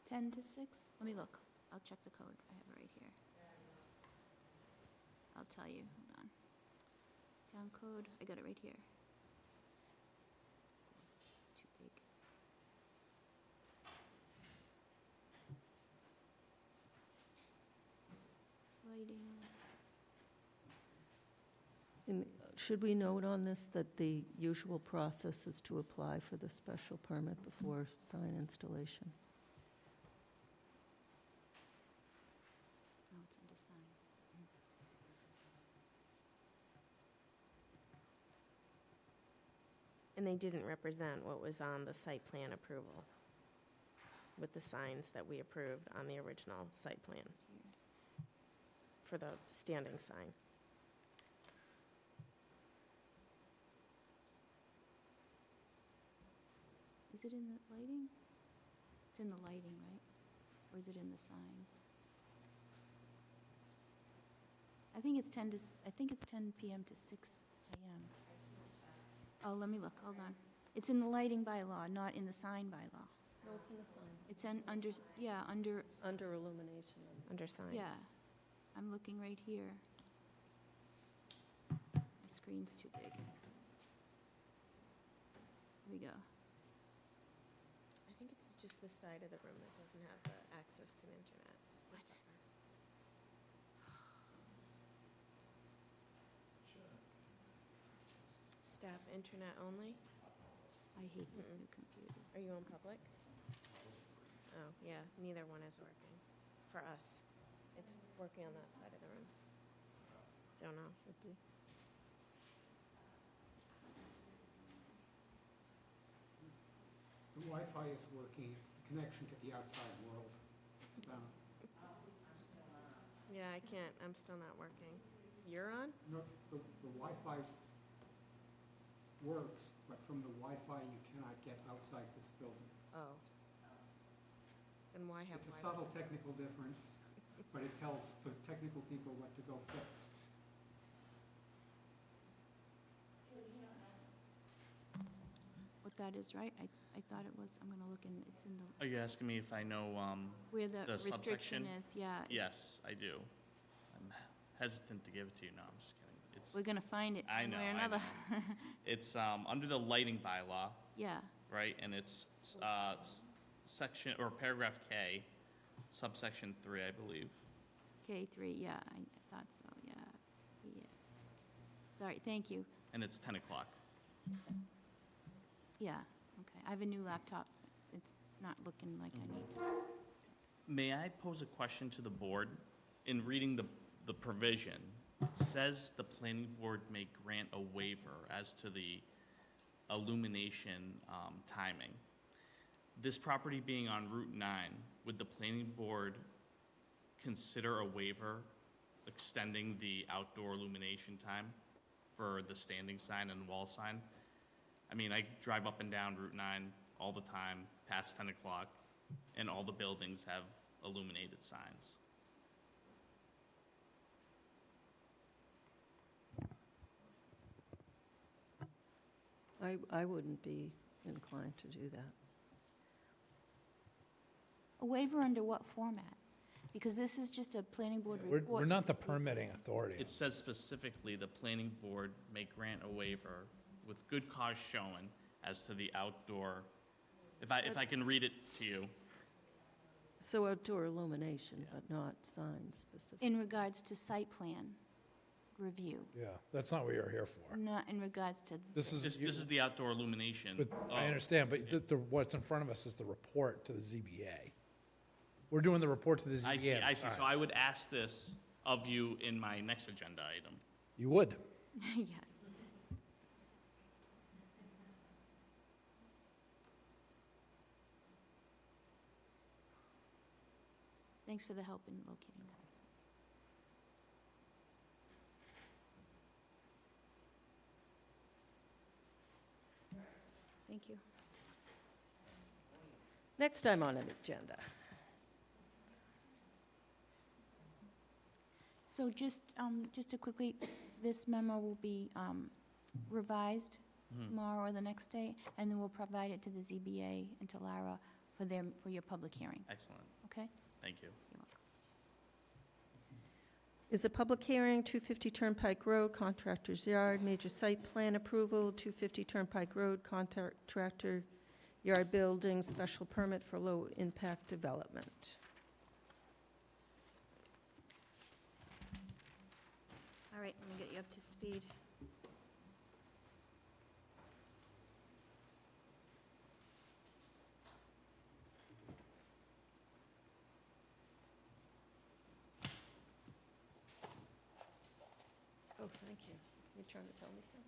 10 to 6? Let me look. I'll check the code. I have it right here. I'll tell you. Hold on. Town code, I got it right here. It's too big. Lighting. And should we note on this that the usual process is to apply for the special permit before sign installation? Oh, it's under sign. And they didn't represent what was on the site plan approval with the signs that we approved on the original site plan for the standing sign. Is it in the lighting? It's in the lighting, right? Or is it in the signs? I think it's 10 PM to 6 AM. Oh, let me look, hold on. It's in the lighting bylaw, not in the sign bylaw. No, it's in the sign. It's under, yeah, under, Under illumination. Under signs. yeah. I'm looking right here. My screen's too big. Here we go. I think it's just the side of the room that doesn't have the access to the internet. It's the What? summer. Staff internet only? I hate this new computer. Are you on public? Oh, yeah, neither one is working for us. It's working on that side of the room. Don't know. Should be. The Wi-Fi is working, it's the connection to the outside world. It's down. Yeah, I can't, I'm still not working. You're on? No, the Wi-Fi works, but from the Wi-Fi you cannot get outside this building. Oh. And why have It's a Wi-Fi? subtle technical difference, but it tells the technical people what to go fix. What that is, right? I thought it was, I'm gonna look in, it's in the, Are you asking me if I know, where the the restriction subsection? is, yeah. yes, I do. I'm hesitant to give it to you, no, I'm just kidding. It's, We're gonna find it I one know, way or I another. know. It's, under the lighting bylaw, Yeah, right, and it's, section, or paragraph K, subsection 3, I believe. K3, yeah, I thought so, yeah. Yeah. Sorry, thank you. And it's 10 o'clock. Yeah, okay. I have a new laptop. It's not looking like I need to. May I pose a question to the board? In reading the provision, it says the planning board may grant a waiver as to the illumination timing. This property being on Route 9, would the planning board consider a waiver extending the outdoor illumination time for the standing sign and wall sign? I mean, I drive up and down Route 9 all the time, past 10 o'clock, and all the buildings have illuminated signs. I wouldn't be inclined to do that. A waiver under what format? Because this is just a planning board report. We're not the permitting authority. It says specifically, the planning board may grant a waiver with good cause shown as to the outdoor, if I can read it to you. So outdoor illumination, but not signs specific. In regards to site plan review, Yeah, that's not what you're here for. not in regards to, This is, This is the outdoor illumination. but I understand, but what's in front of us is the report to the ZBA. We're doing the report to the ZBA. I see. So I would ask this of you in my next agenda item. You would. yes. Thanks for the help in locating that. Thank you. Next time on an agenda. So just to quickly, this memo will be revised tomorrow or the next day, and then we'll provide it to the ZBA and to Lara for your public hearing, Excellent. okay? Thank you. You're welcome. Is a public hearing, 250 Turnpike Road, Contractor's Yard, major site plan approval, 250 Turnpike Road, Contractor Yard Building, special permit for low-impact development. All right, let me get you up to speed. Oh, thank you. You're trying to tell me something?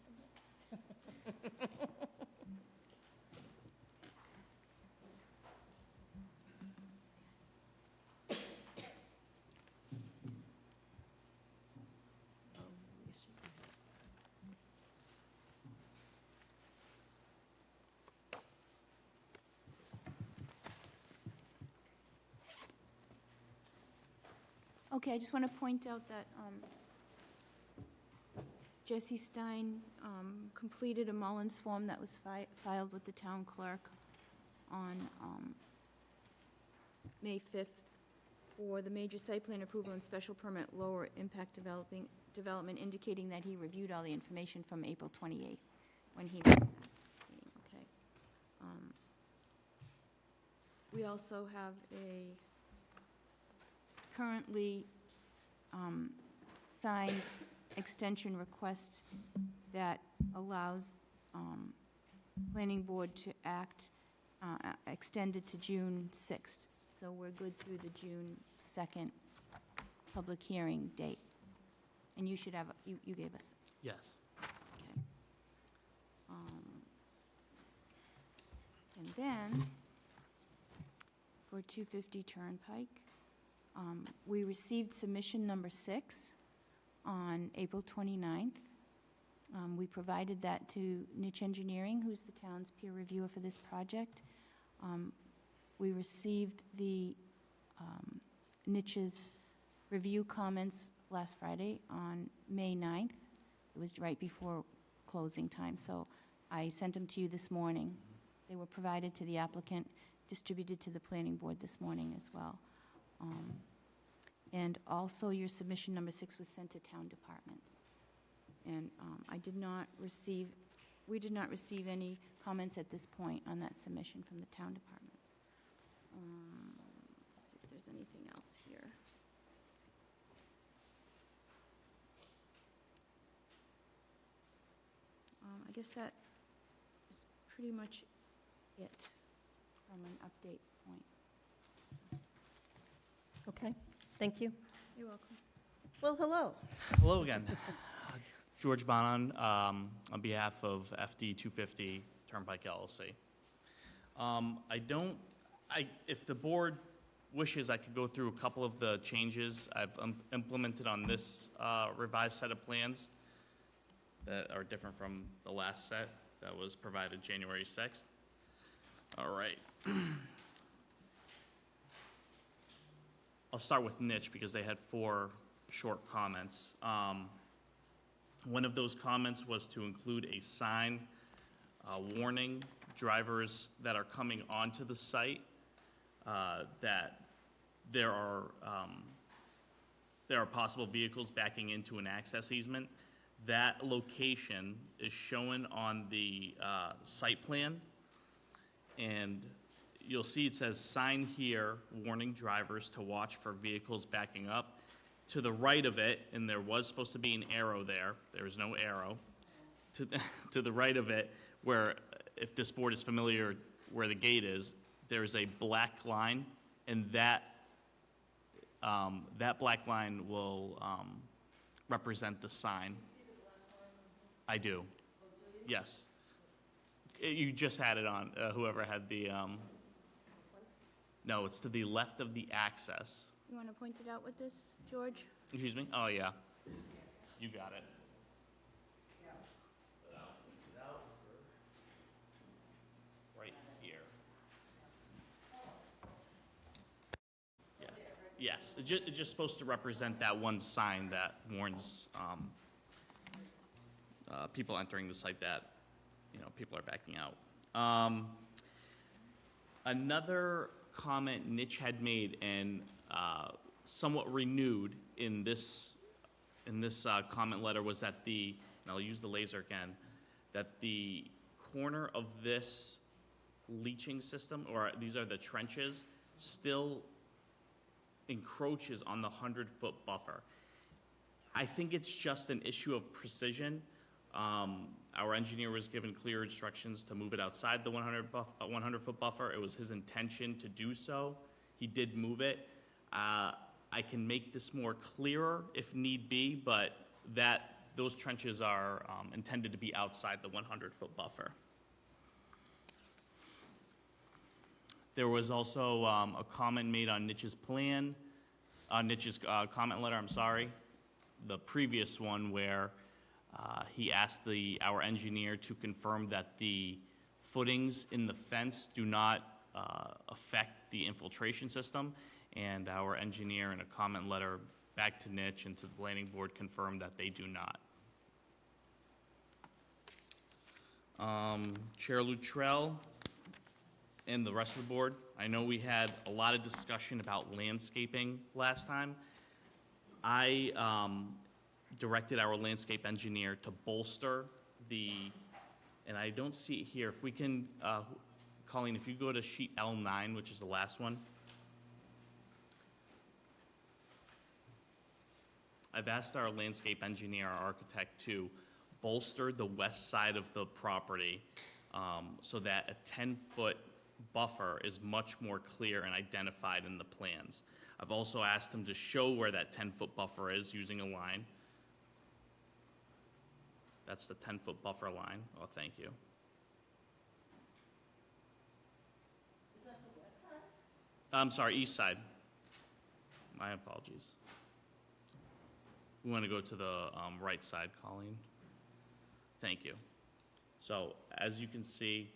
Okay, I just want to point out that Jesse Stein completed a Mullins form that was filed with the town clerk on May 5th for the major site plan approval and special permit lower impact development, indicating that he reviewed all the information from April 28th when he was at that meeting, okay? We also have a currently signed extension request that allows planning board to act, extended to June 6th. So we're good through the June 2nd public hearing date. And you should have, you gave us, Yes. okay. And then, for 250 Turnpike, we received submission number 6 on April 29th. We provided that to Niche Engineering, who's the town's peer reviewer for this project. We received the Niche's review comments last Friday on May 9th. It was right before closing time, so I sent them to you this morning. They were provided to the applicant, distributed to the planning board this morning as well. And also, your submission number 6 was sent to town departments. And we did not receive any comments at this point on that submission from the town departments. Let's see if there's anything else here. I guess that is pretty much it from an update point. Okay, thank you. You're welcome. Well, hello. Hello again. George Bonan, on behalf of FD 250 Turnpike LLC. If the board wishes, I could go through a couple of the changes I've implemented on this revised set of plans that are different from the last set that was provided January 6th. All right. I'll start with Niche because they had 4 short comments. One of those comments was to include a sign warning drivers that are coming onto the site that there are possible vehicles backing into an access easement. That location is shown on the site plan, and you'll see it says sign here warning drivers to watch for vehicles backing up. To the right of it, and there was supposed to be an arrow there, there is no arrow. To the right of it, where, if this board is familiar where the gate is, there is a black line, and that black line will represent the sign. I do. Yes. You just had it on, whoever had the, no, it's to the left of the access. You want to point it out with this, George? Excuse me? Oh, yeah. You got it. Right here. Yeah. Yes, it's just supposed to represent that one sign that warns people entering the site that, people are backing out. Another comment Niche had made and somewhat renewed in this comment letter was that and I'll use the laser again, that the corner of this leaching system, or these are the trenches, still encroaches on the 100-foot buffer. I think it's just an issue of precision. Our engineer was given clear instructions to move it outside the 100-foot buffer. It was his intention to do so. He did move it. I can make this more clearer if need be, but those trenches are intended to be outside the 100-foot buffer. There was also a comment made on Niche's plan, Niche's comment letter, I'm sorry, the previous one where he asked our engineer to confirm that the footings in the fence do not affect the infiltration system, and our engineer in a comment letter back to Niche and to the planning board confirmed that they do not. Chair Luttrell and the rest of the board, I know we had a lot of discussion about landscaping last time. I directed our landscape engineer to bolster and I don't see it here, if we can, Colleen, if you go to sheet L9, which is the last one. I've asked our landscape engineer, our architect, to bolster the west side of the property so that a 10-foot buffer is much more clear and identified in the plans. I've also asked him to show where that 10-foot buffer is using a line. That's the 10-foot buffer line. Oh, thank you. Is that the west side? I'm sorry, east side. My apologies. We want to go to the right side, Colleen. Thank you. So, as you can see,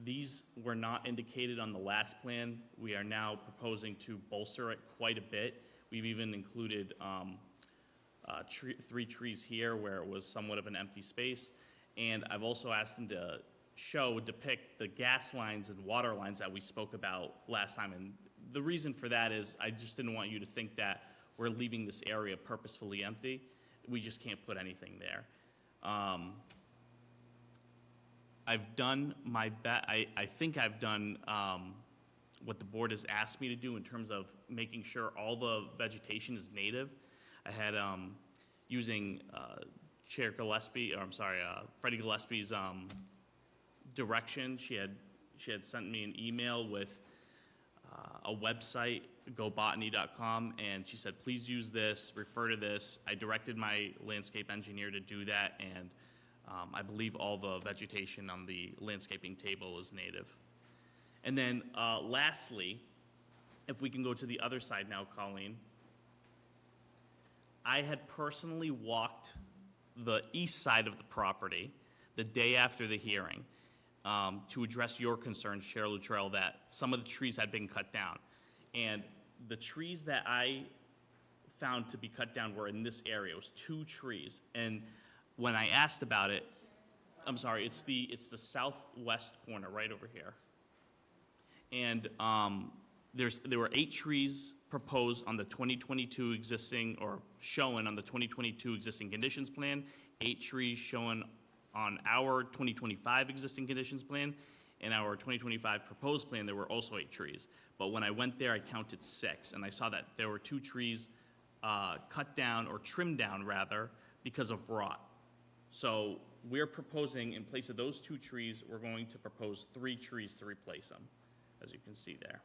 these were not indicated on the last plan. We are now proposing to bolster it quite a bit. We've even included 3 trees here where it was somewhat of an empty space. And I've also asked them to depict the gas lines and water lines that we spoke about last time. And the reason for that is I just didn't want you to think that we're leaving this area purposefully empty. We just can't put anything there. I've done my best. I think I've done what the board has asked me to do in terms of making sure all the vegetation is native. I had, using Chair Gillespie, or I'm sorry, Freddie Gillespie's direction, she had sent me an email with a website, gobotany.com, and she said, please use this, refer to this. I directed my landscape engineer to do that, and I believe all the vegetation on the landscaping table is native. And then lastly, if we can go to the other side now, Colleen, I had personally walked the east side of the property the day after the hearing to address your concerns, Chair Luttrell, that some of the trees had been cut down. And the trees that I found to be cut down were in this area. It was 2 trees. And when I asked about it, I'm sorry, it's the southwest corner, right over here. And there were 8 trees proposed on the 2022 existing, or shown on the 2022 existing conditions plan, 8 trees shown on our 2025 existing conditions plan, and our 2025 proposed plan, there were also 8 trees. But when I went there, I counted 6, and I saw that there were 2 trees cut down, or trimmed down, rather, because of rot. So we're proposing, in place of those 2 trees, we're going to propose 3 trees to replace them, as you can see there.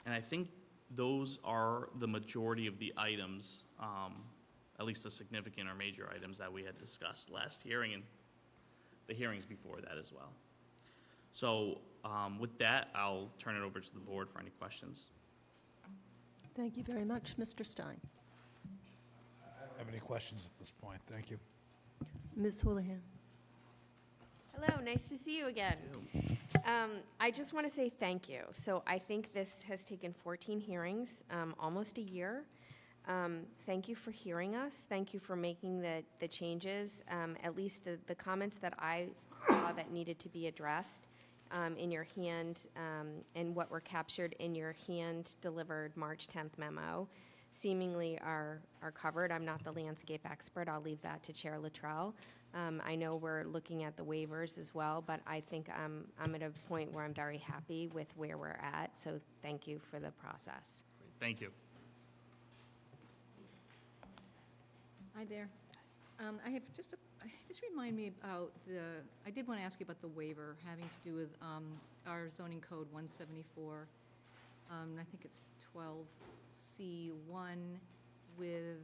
And I think those are the majority of the items, at least the significant or major items that we had discussed last hearing and the hearings before that as well. So with that, I'll turn it over to the board for any questions. Thank you very much, Mr. Stein. I don't have any questions at this point. Thank you. Ms. Houlihan. Hello, nice to see you again. I just want to say thank you. So I think this has taken 14 hearings, almost a year. Thank you for hearing us. Thank you for making the changes, at least the comments that I saw that needed to be addressed in your hand, and what were captured in your hand-delivered March 10th memo seemingly are covered. I'm not the landscape expert. I'll leave that to Chair Luttrell. I know we're looking at the waivers as well, but I think I'm at a point where I'm very happy with where we're at, so thank you for the process. Thank you. Hi there. I have just remind me about I did want to ask you about the waiver having to do with our zoning code 174. I think it's 12C1 with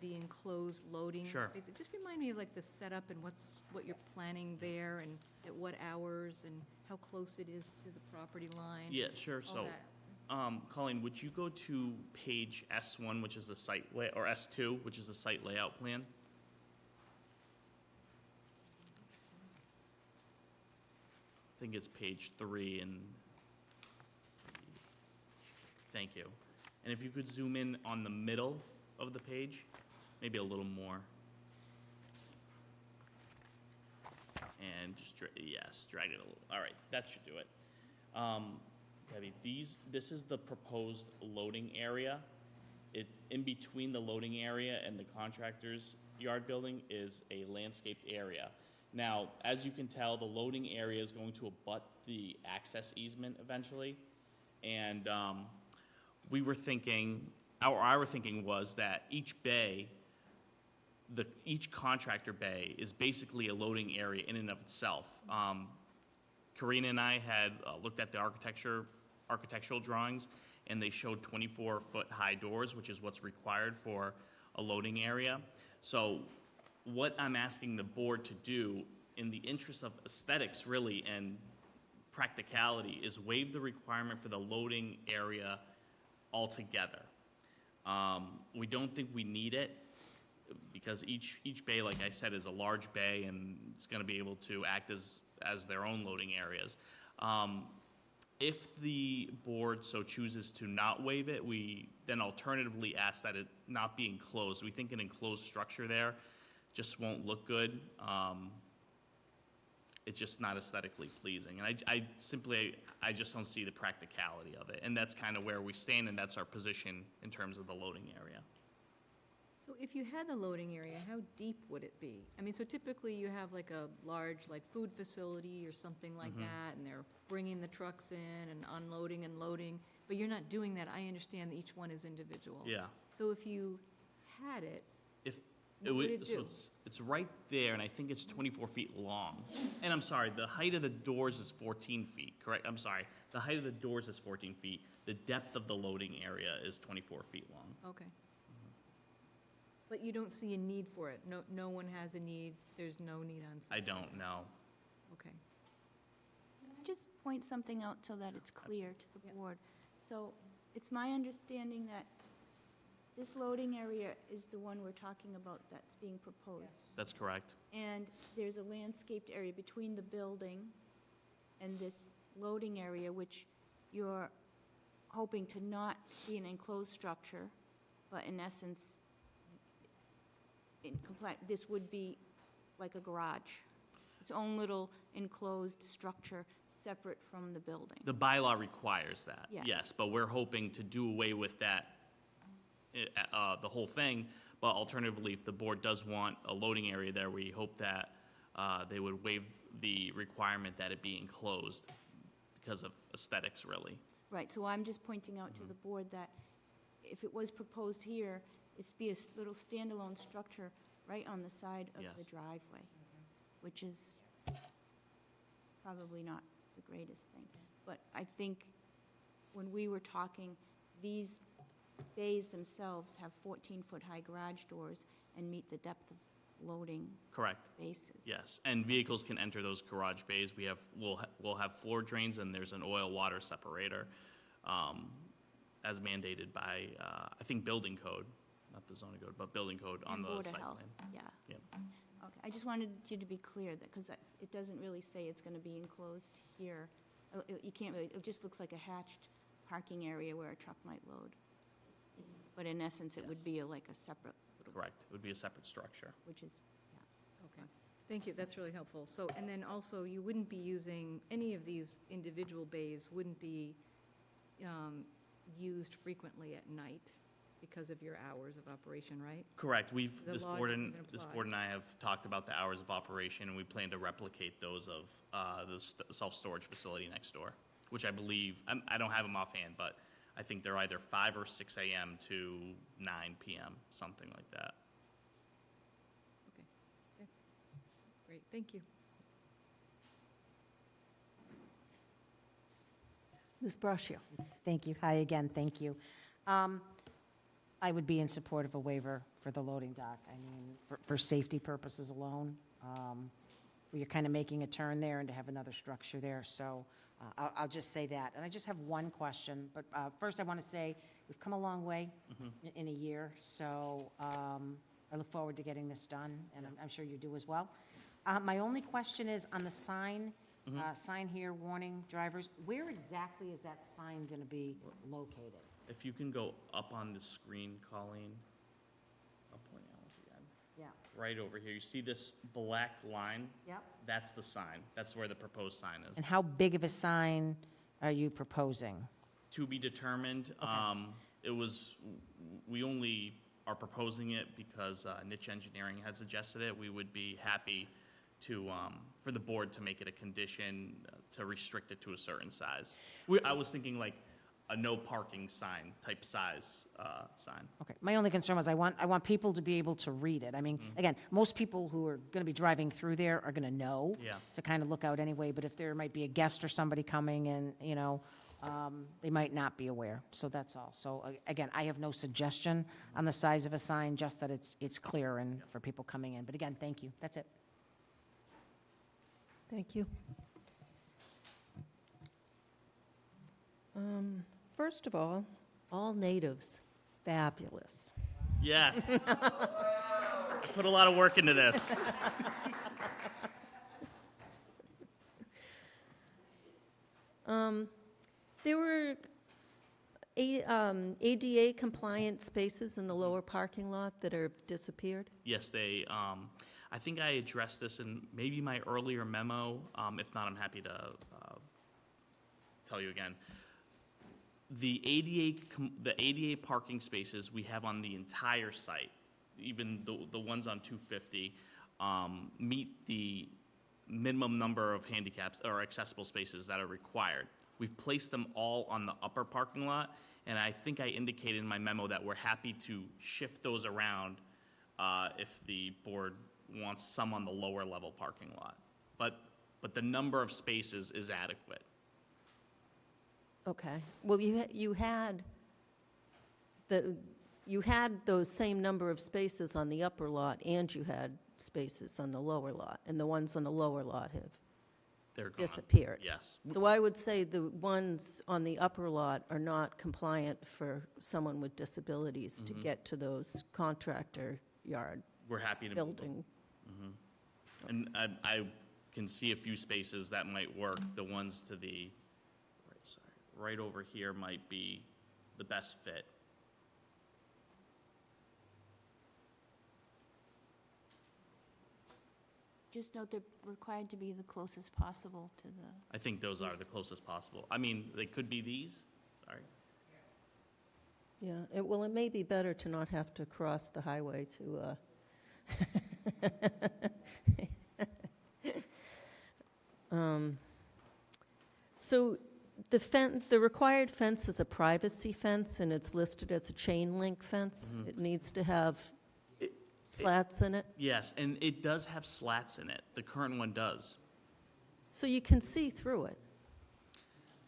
the enclosed loading. Sure. space. Just remind me of like the setup and what you're planning there and at what hours and how close it is to the property line. Yeah, sure. all So, that. Colleen, would you go to page S1, which is the site or S2, which is the site layout plan? I think it's page 3, and thank you. And if you could zoom in on the middle of the page, maybe a little more. And just, drag it a little. All right, that should do it. Debbie, this is the proposed loading area. In between the loading area and the contractor's yard building is a landscaped area. Now, as you can tell, the loading area is going to abut the access easement eventually. And our thinking was that each bay, each contractor bay is basically a loading area in and of itself. Karina and I had looked at the architectural drawings, and they showed 24-foot high doors, which is what's required for a loading area. So what I'm asking the board to do, in the interest of aesthetics really and practicality, is waive the requirement for the loading area altogether. We don't think we need it, because each bay, like I said, is a large bay, and it's going to be able to act as their own loading areas. If the board so chooses to not waive it, we then alternatively ask that it not be enclosed. We think an enclosed structure there just won't look good. It's just not aesthetically pleasing. And I just don't see the practicality of it. And that's kind of where we stand, and that's our position in terms of the loading area. So if you had the loading area, how deep would it be? I mean, so typically you have like a large food facility or something like that, and they're bringing the trucks in and unloading and loading, but you're not doing that. I understand that each one is individual. Yeah. So if you had it, So what would it do? it's right there, and I think it's 24 feet long. And I'm sorry, the height of the doors is 14 feet, correct? I'm sorry, the height of the doors is 14 feet. The depth of the loading area is 24 feet long. Okay. But you don't see a need for it? No one has a need? There's no need on site? I don't know. Okay. Can I just point something out so that it's clear to the board? So it's my understanding that this loading area is the one we're talking about that's being proposed. That's correct. And there's a landscaped area between the building and this loading area, which you're hoping to not be an enclosed structure, but in essence, this would be like a garage, its own little enclosed structure separate from the building. The bylaw requires that, Yeah. yes, but we're hoping to do away with that, the whole thing. But alternatively, if the board does want a loading area there, we hope that they would waive the requirement that it be enclosed because of aesthetics, really. Right, so I'm just pointing out to the board that if it was proposed here, it's be a little standalone structure right on the side of the Yes. driveway, which is probably not the greatest thing. But I think when we were talking, these bays themselves have 14-foot high garage doors and meet the depth of loading Correct. bases. Yes, and vehicles can enter those garage bays. We'll have floor drains, and there's an oil-water separator, as mandated by, I think, building code, not the zoning code, but building code on And the Board of site Health, plan. yeah. Yep. Okay, I just wanted you to be clear that, because it doesn't really say it's going to be enclosed here. You can't really, it just looks like a hatched parking area where a truck might load. But in essence, it would Yes. be like a separate, Correct. It would be a separate structure. which is, Okay, thank you, that's really helpful. So, and then also, you wouldn't be using, any of these individual bays wouldn't be used frequently at night because of your hours of operation, right? Correct. The law doesn't This apply. board and I have talked about the hours of operation, and we plan to replicate those of the self-storage facility next door, which I believe, I don't have them offhand, but I think they're either 5 or 6 a.m. to 9 p.m., something like that. Okay, that's great, thank you. Ms. Braccio? Thank you. Hi again, thank you. I would be in support of a waiver for the loading dock. I mean, for safety purposes alone. You're kind of making a turn there and to have another structure there, so I'll just say that. And I just have one question, but first I want to say, we've come a long way in a year, so I look forward to getting this done, and I'm sure you do as well. My only question is on the sign, sign here, warning drivers, where exactly is that sign going to be located? If you can go up on the screen, Colleen, I'll point out once again. Yeah. Right over here, you see this black line? Yep. That's the sign. That's where the proposed sign is. And how big of a sign are you proposing? To be determined. We only are proposing it because Niche Engineering had suggested it. We would be happy to, for the board to make it a condition to restrict it to a certain size. I was thinking like a no parking sign type size sign. Okay, my only concern was I want people to be able to read it. I mean, again, most people who are going to be driving through there are going to know Yeah. to kind of look out anyway, but if there might be a guest or somebody coming and, they might not be aware, so that's all. So again, I have no suggestion on the size of a sign, just that it's clear and for people coming in. But again, thank you, that's it. Thank you. First of all natives, fabulous. Yes. I put a lot of work into this. There were ADA compliant spaces in the lower parking lot that are disappeared. Yes, I think I addressed this in maybe my earlier memo. If not, I'm happy to tell you again. The ADA parking spaces we have on the entire site, even the ones on 250, meet the minimum number of handicaps or accessible spaces that are required. We've placed them all on the upper parking lot, and I think I indicated in my memo that we're happy to shift those around if the board wants some on the lower level parking lot. But the number of spaces is adequate. Okay. Well, you had those same number of spaces on the upper lot, and you had spaces on the lower lot, and the ones on the lower lot have They're gone. disappeared. Yes. So I would say the ones on the upper lot are not compliant for someone with disabilities to get to those contractor yard We're happy to move them. building. And I can see a few spaces that might work, the ones to the right over here might be the best fit. Just note they're required to be the closest possible to the, I think those are the closest possible. I mean, they could be these, sorry. Yeah, well, it may be better to not have to cross the highway to, So the required fence is a privacy fence, and it's listed as a chain link fence. It needs to have slats in it, Yes, and it does have slats in it. The current one does. so you can see through it.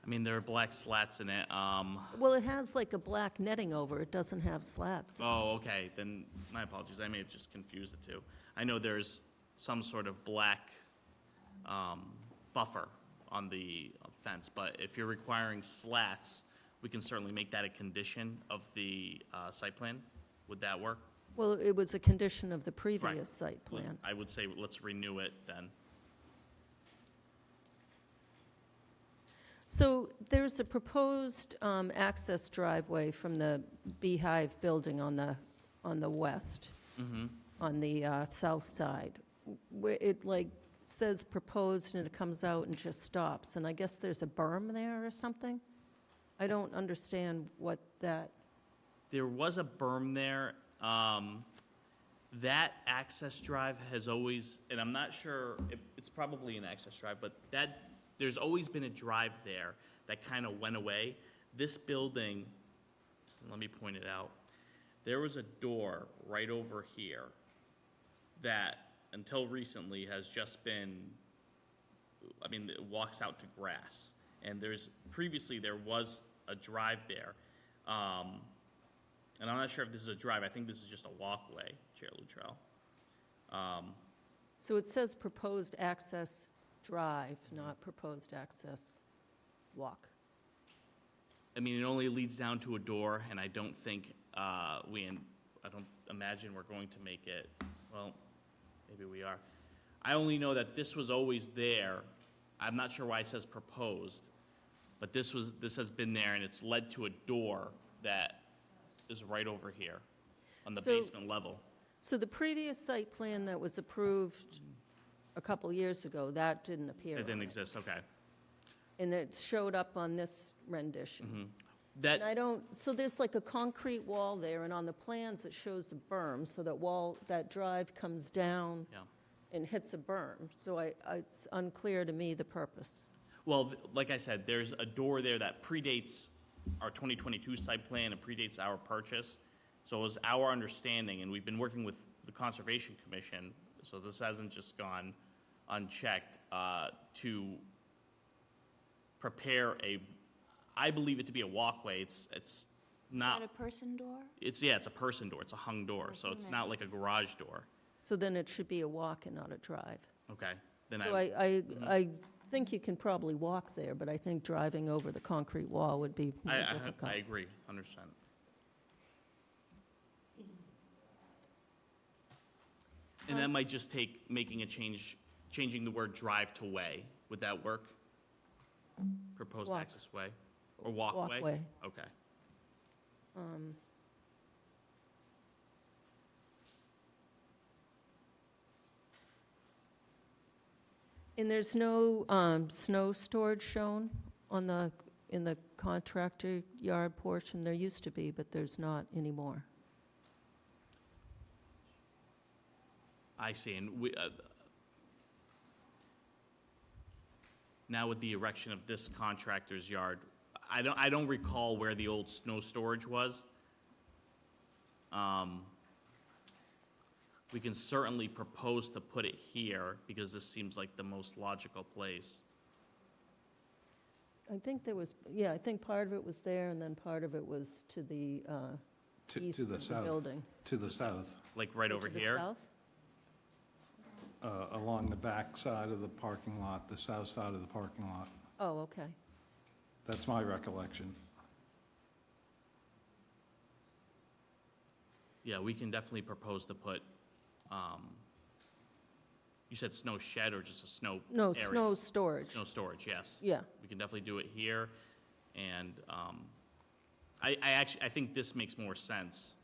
I mean, there are black slats in it. Well, it has like a black netting over, it doesn't have slats. Oh, okay, then my apologies. I may have just confused the two. I know there's some sort of black buffer on the fence, but if you're requiring slats, we can certainly make that a condition of the site plan. Would that work? Well, it was a condition of the previous site plan. I would say let's renew it then. So there's a proposed access driveway from the Beehive building on the west, on the south side, where it like says proposed and it comes out and just stops. And I guess there's a berm there or something? I don't understand what that, There was a berm there. That access drive has always, and I'm not sure, it's probably an access drive, but there's always been a drive there that kind of went away. This building, let me point it out, there was a door right over here that, until recently, has just been, I mean, it walks out to grass. And previously there was a drive there. And I'm not sure if this is a drive. I think this is just a walkway, Chair Luttrell. so it says proposed access drive, not proposed access walk. I mean, it only leads down to a door, and I don't think I don't imagine we're going to make it, well, maybe we are. I only know that this was always there. I'm not sure why it says proposed, but this has been there, and it's led to a door that is right over here on the basement level. So the previous site plan that was approved a couple years ago, that didn't appear It on didn't it. exist, okay. And it showed up on this rendition. That, And so there's like a concrete wall there, and on the plans it shows a berm, so that drive comes down yeah. and hits a berm. So it's unclear to me the purpose. Well, like I said, there's a door there that predates our 2022 site plan, it predates our purchase. So it was our understanding, and we've been working with the Conservation Commission, so this hasn't just gone unchecked, to prepare I believe it to be a walkway. It's not, is that a person door? it's a person door, it's a hung door, so it's not like a garage door. So then it should be a walk and not a drive. Okay, then So I think you can probably walk there, but I think driving over the concrete wall would be more difficult. I agree, 100%. And that might just take making a change, changing the word drive to way. Would that work? Proposed Walk. access way? Or walkway? Walkway. Okay. And there's no snow storage shown in the contractor yard portion? There used to be, but there's not anymore. I see, and now with the erection of this contractor's yard, I don't recall where the old snow storage was. We can certainly propose to put it here, because this seems like the most logical place. I think I think part of it was there, and then part of it was to the east To of the the south. building. To the south, Like right over To the here? south? along the back side of the parking lot, the south side of the parking lot. Oh, okay. That's my recollection. Yeah, we can definitely propose to put, you said snow shed or just a snow No, area? snow storage. Snow storage, yes. Yeah. We can definitely do it here. And I think this makes more sense.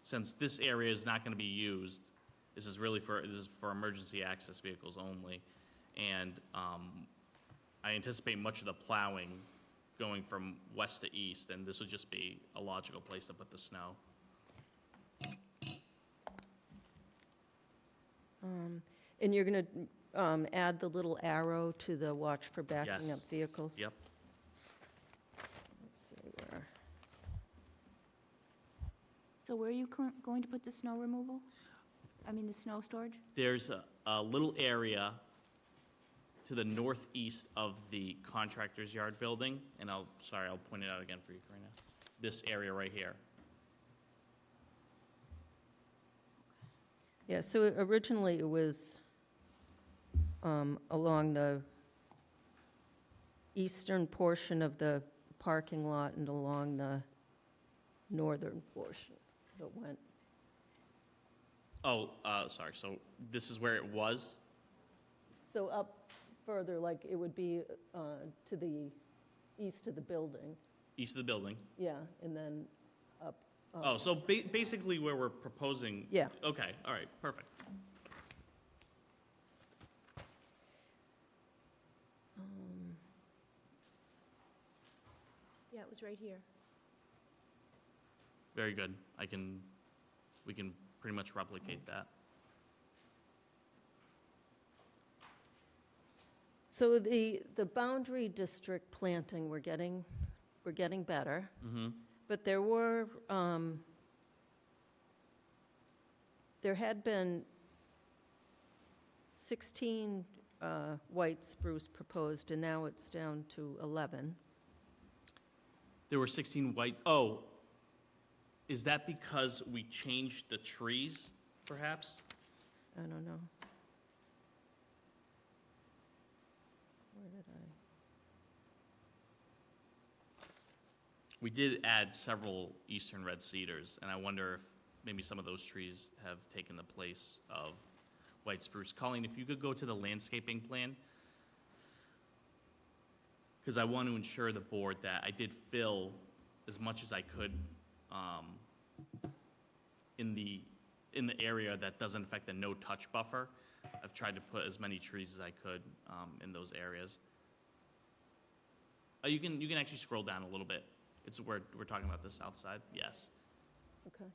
Since this area is not going to be used, this is for emergency access vehicles only. And I anticipate much of the plowing going from west to east, and this would just be a logical place to put the snow. And you're going to add the little arrow to the watch for backing Yes. up vehicles? Yep. Let's see where. So where are you going to put the snow removal? I mean, the snow storage? There's a little area to the northeast of the contractor's yard building, and I'll point it out again for you, Karina. This area right here. Yeah, so originally it was along the eastern portion of the parking lot and along the northern portion that went. Oh, sorry, so this is where it was? So up further, like it would be to the east of the building, East of the building? yeah, and then up. Oh, so basically where we're proposing? Yeah. Okay, all right, perfect. Yeah, it was right here. Very good. We can pretty much replicate that. So the boundary district planting, we're getting better. Mm-hmm. But there had been 16 white spruce proposed, and now it's down to 11. There were 16 white, is that because we changed the trees, perhaps? I don't know. Where did I? We did add several eastern red cedars, and I wonder if maybe some of those trees have taken the place of white spruce. Colleen, if you could go to the landscaping plan, because I want to ensure the board that I did fill as much as I could in the area that doesn't affect the no-touch buffer. I've tried to put as many trees as I could in those areas. You can actually scroll down a little bit. It's we're talking about the south side. Yes. Okay.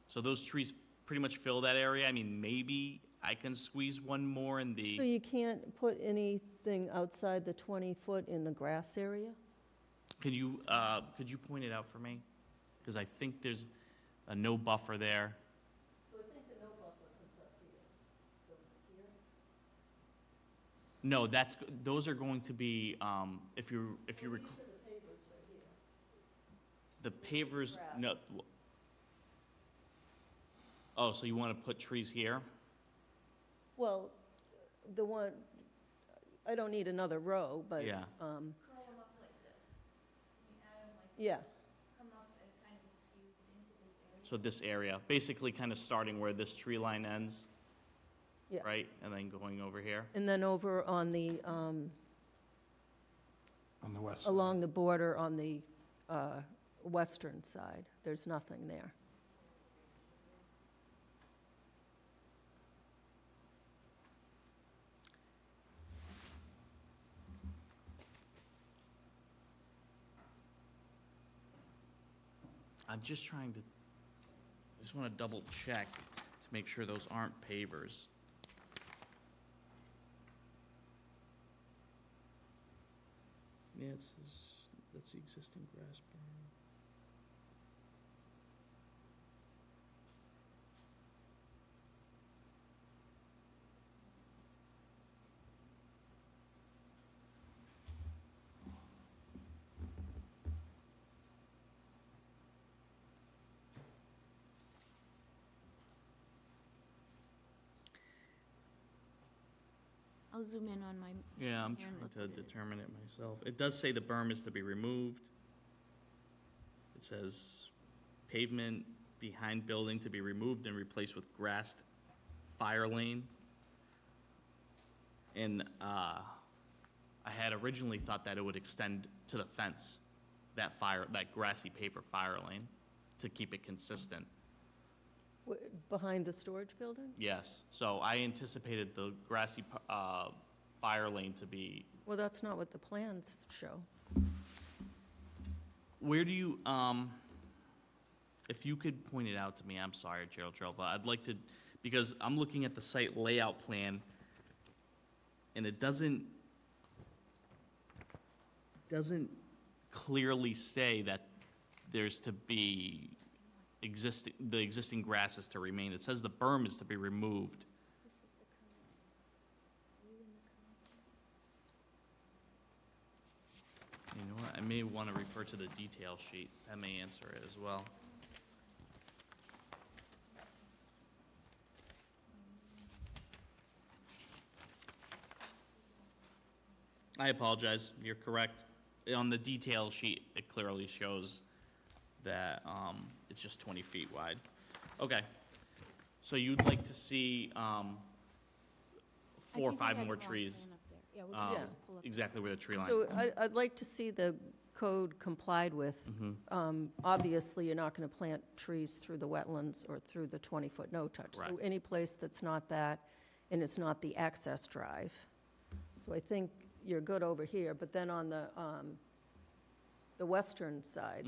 So those trees pretty much fill that area. I mean, maybe I can squeeze one more in the. So you can't put anything outside the 20-foot in the grass area? Could you point it out for me? Because I think there's a no buffer there. So I think the no buffer comes up here. So here? No, those are going to be if you recall. These are the pavers right here. The pavers, no. Oh, so you want to put trees here? Well, the one, I don't need another row, but. Yeah. Curl them up like this. You add them like Yeah, come up and kind of skew into this area. So this area, basically kind of starting where this tree line ends, yeah. right? And then going over here. And then over on the, On the west side. along the border on the western side, there's nothing there. I just want to double check to make sure those aren't pavers. Yeah, that's the existing grass berm. I'll zoom in on my. Yeah, I'm here and trying look to what it is. determine it myself. It does say the berm is to be removed. It says pavement behind building to be removed and replaced with grassed fire lane. And I had originally thought that it would extend to the fence, that grassy paver fire lane, to keep it consistent. Behind the storage building? Yes, so I anticipated the grassy fire lane to be, Well, that's not what the plans show. where do you, if you could point it out to me, I'm sorry, Gerald, but I'd like to, because I'm looking at the site layout plan, and it doesn't clearly say that there's to be the existing grass is to remain. It says the berm is to be removed. You know what, I may want to refer to the detail sheet. That may answer it as well. I apologize, you're correct. On the detail sheet, it clearly shows that it's just 20 feet wide. Okay, so you'd like to see 4 or 5 more trees, Yeah, we Yeah. can just pull up. exactly where the tree line So is. I'd like to see the code complied with. Obviously, you're not going to plant trees through the wetlands or through the 20-foot no-touch. So Correct. any place that's not that, and it's not the access drive. So I think you're good over here, but then on the western side,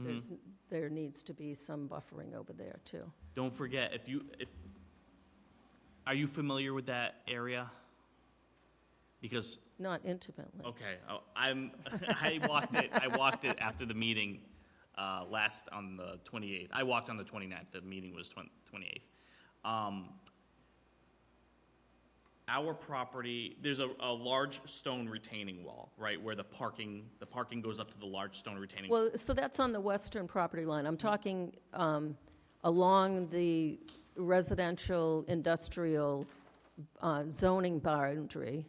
there needs to be some buffering over there, too. Don't forget, are you familiar with that area? Because, Not intimately. okay, I walked it after the meeting last on the 28th. I walked on the 29th, the meeting was 28th. Our property, there's a large stone retaining wall, right, where the parking goes up to the large stone retaining wall. Well, so that's on the western property line. I'm talking along the residential, industrial zoning boundary,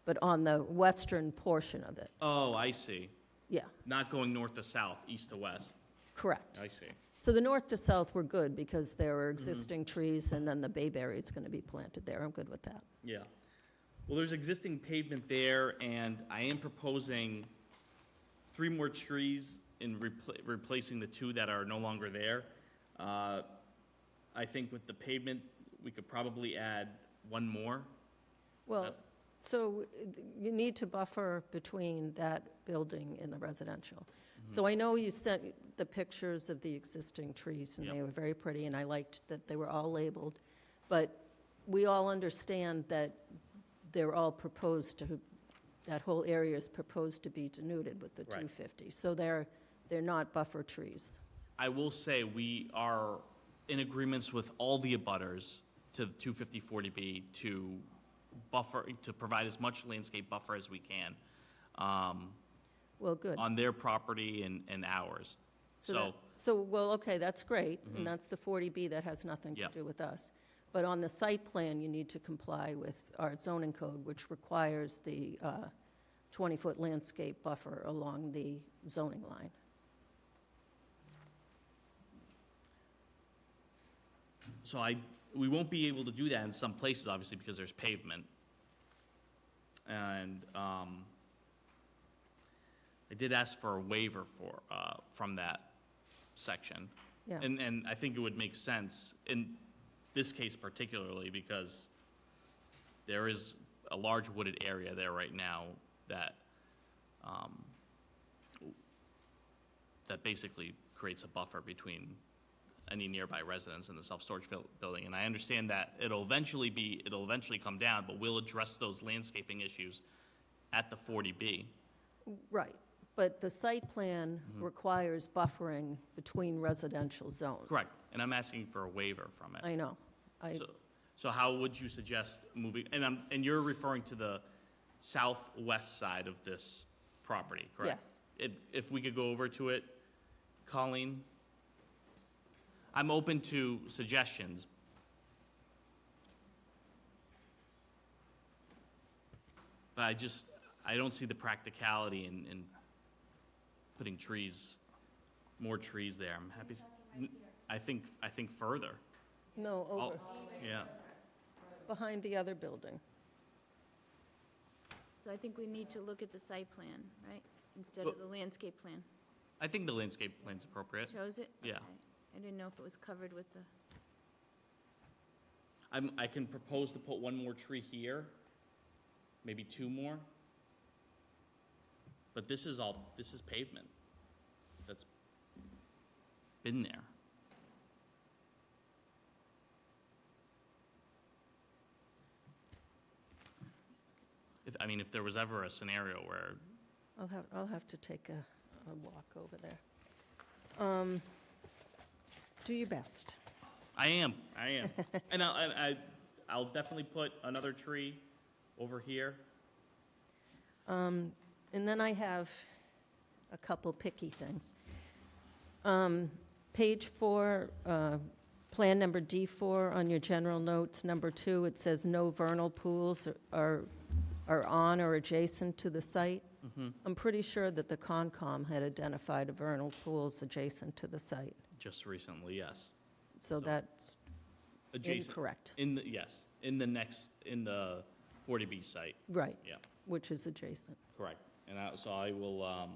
but on the western portion of it. Oh, I see. Yeah, Not going north to south, east to west. correct. I see. So the north to south were good because there were existing trees, and then the bayberry is going to be planted there. I'm good with that. Yeah. Well, there's existing pavement there, and I am proposing 3 more trees in replacing the 2 that are no longer there. I think with the pavement, we could probably add 1 more. Well, so you need to buffer between that building and the residential. So I know you sent the pictures of the existing trees, and they Yep. were very pretty, and I liked that they were all labeled. But we all understand that they're all proposed to, that whole area is proposed to be denuded with the Right. 250. So they're not buffer trees. I will say we are in agreements with all the abutters to the 250-40B to buffer, to provide as much landscape buffer as we can Well, good. on their property and ours. So, Well, okay, that's great, and that's the 40B, that has nothing to Yep. do with us. But on the site plan, you need to comply with our zoning code, which requires the 20-foot landscape buffer along the zoning line. so we won't be able to do that in some places, obviously, because there's pavement. And I did ask for a waiver from that section. Yeah. And I think it would make sense in this case particularly because there is a large wooded area there right now that basically creates a buffer between any nearby residents and the self-storage building. And I understand that it'll eventually come down, but we'll address those landscaping issues at the 40B. Right, but the site plan requires buffering between residential zones. Correct, and I'm asking for a waiver from it. I know. So how would you suggest moving, and you're referring to the southwest side of this property, correct? Yes. If we could go over to it, Colleen? I'm open to suggestions. But I don't see the practicality in putting more trees there. I'm happy, I think further. No, over, Yeah. behind the other building. So I think we need to look at the site plan, right? Instead of the landscape plan. I think the landscape plan's appropriate. Shows it? Yeah. Okay. I didn't know if it was covered with the, I can propose to put one more tree here, maybe two more. But this is pavement that's been there. If there was ever a scenario where, I'll have to take a walk over there. Do your best. I am. And I'll definitely put another tree over here. And then I have a couple picky things. Page 4, plan number D4 on your general notes, number 2, it says no vernal pools are on or adjacent to the site. I'm pretty sure that the Concom had identified vernal pools adjacent to the site, Just recently, yes. so that's Adjacent. incorrect. Yes, in the 40B site, Right, yeah, which is adjacent. correct. And so I will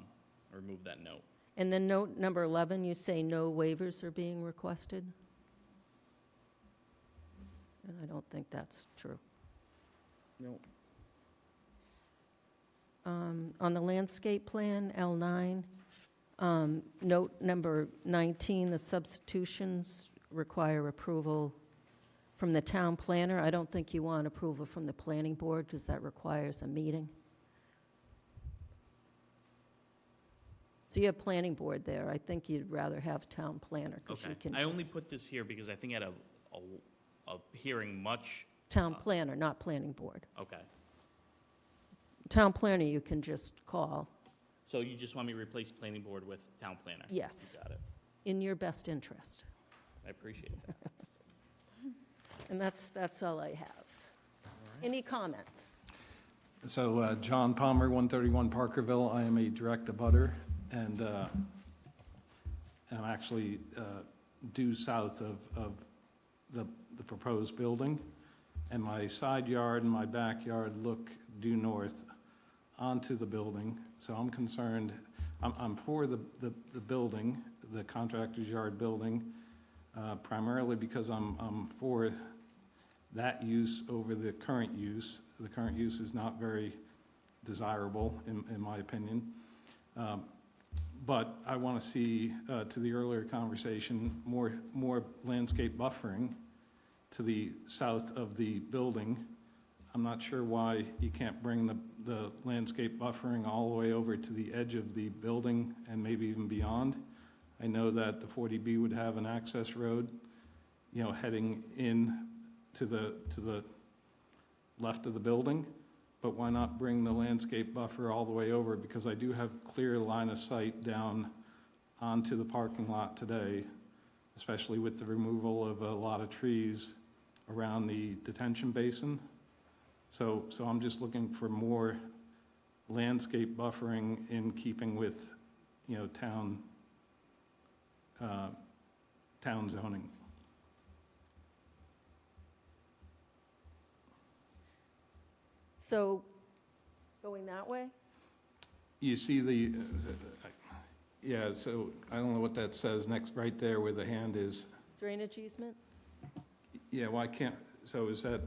remove that note. And then note number 11, you say no waivers are being requested? And I don't think that's true. No. On the landscape plan, L9, note number 19, the substitutions require approval from the town planner. I don't think you want approval from the planning board because that requires a meeting. So you have planning board there. I think you'd rather have town planner because Okay. you can. I only just- put this here because I think at a hearing much, Town planner, not planning board. okay. Town planner, you can just call. So you just want me to replace planning board with town planner? Yes. Got it. In your best interest. I appreciate that. And that's all I have. Any comments? So John Palmer, 131 Parkerville, I am a direct abutter, and I'm actually due south of the proposed building, and my side yard and my backyard look due north onto the building, so I'm concerned, I'm for the building, the contractor's yard building, primarily because I'm for that use over the current use. The current use is not very desirable, in my opinion. But I want to see, to the earlier conversation, more landscape buffering to the south of the building. I'm not sure why you can't bring the landscape buffering all the way over to the edge of the building and maybe even beyond. I know that the 40B would have an access road, heading in to the left of the building, but why not bring the landscape buffer all the way over? Because I do have clear line of sight down onto the parking lot today, especially with the removal of a lot of trees around the detention basin. So I'm just looking for more landscape buffering in keeping with, town zoning. So, going that way? You see yeah, so I don't know what that says next, right there where the hand is. Drainage easement? Yeah, why can't, so is that,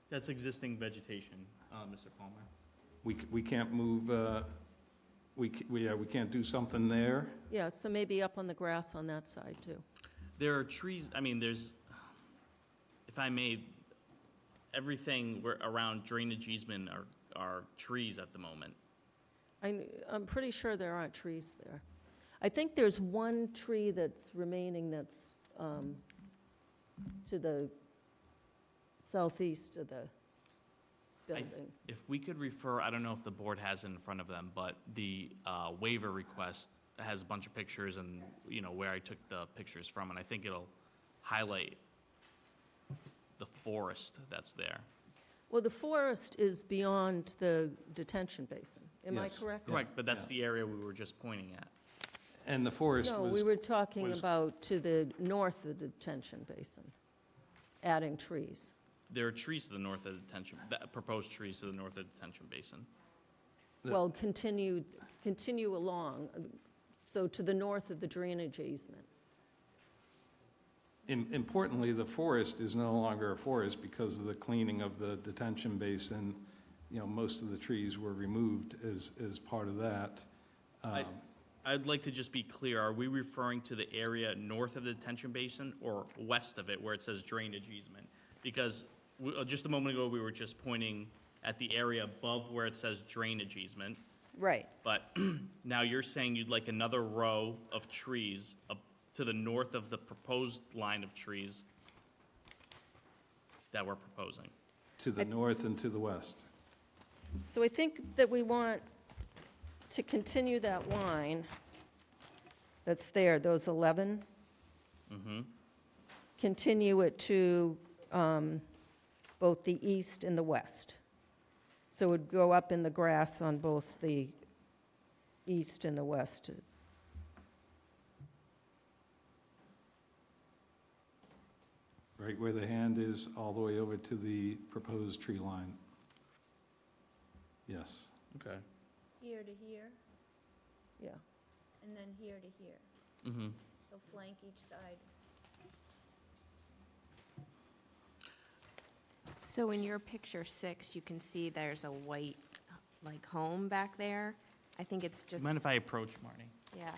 That's existing vegetation, Mr. Palmer. we can't move, we can't do something there? Yeah, so maybe up on the grass on that side, too. There are trees, there's, if I may, everything around drainage easement are trees at the moment. I'm pretty sure there aren't trees there. I think there's one tree that's remaining that's to the southeast of the building. If we could refer, I don't know if the board has it in front of them, but the waiver request has a bunch of pictures and, where I took the pictures from, and I think it'll highlight the forest that's there. Well, the forest is beyond the detention basin. Am I Yes. correct? Correct, but that's the area we were just pointing at. And the forest No, was... we were talking was- about to the north of the detention basin, adding trees. there are trees to the north of the detention, proposed trees to the north of the detention basin. Well, continue along, so to the north of the drainage easement. Importantly, the forest is no longer a forest because of the cleaning of the detention basin. You know, most of the trees were removed as part of that. I'd like to just be clear, are we referring to the area north of the detention basin or west of it where it says drainage easement? Because just a moment ago, we were just pointing at the area above where it says drainage easement. Right. But now you're saying you'd like another row of trees up to the north of the proposed line of trees that we're proposing. To the north and to the west. So I think that we want to continue that line that's there, those 11. Continue it to both the east and the west. So it would go up in the grass on both the east and the west. Right where the hand is, all the way over to the proposed tree line. Yes. Okay. Here to here, Yeah. and then here to here. Mm-hmm. So flank each side. So in your picture 6, you can see there's a white, like, home back there. I think it's just, Mind if I approach, Marty? yeah.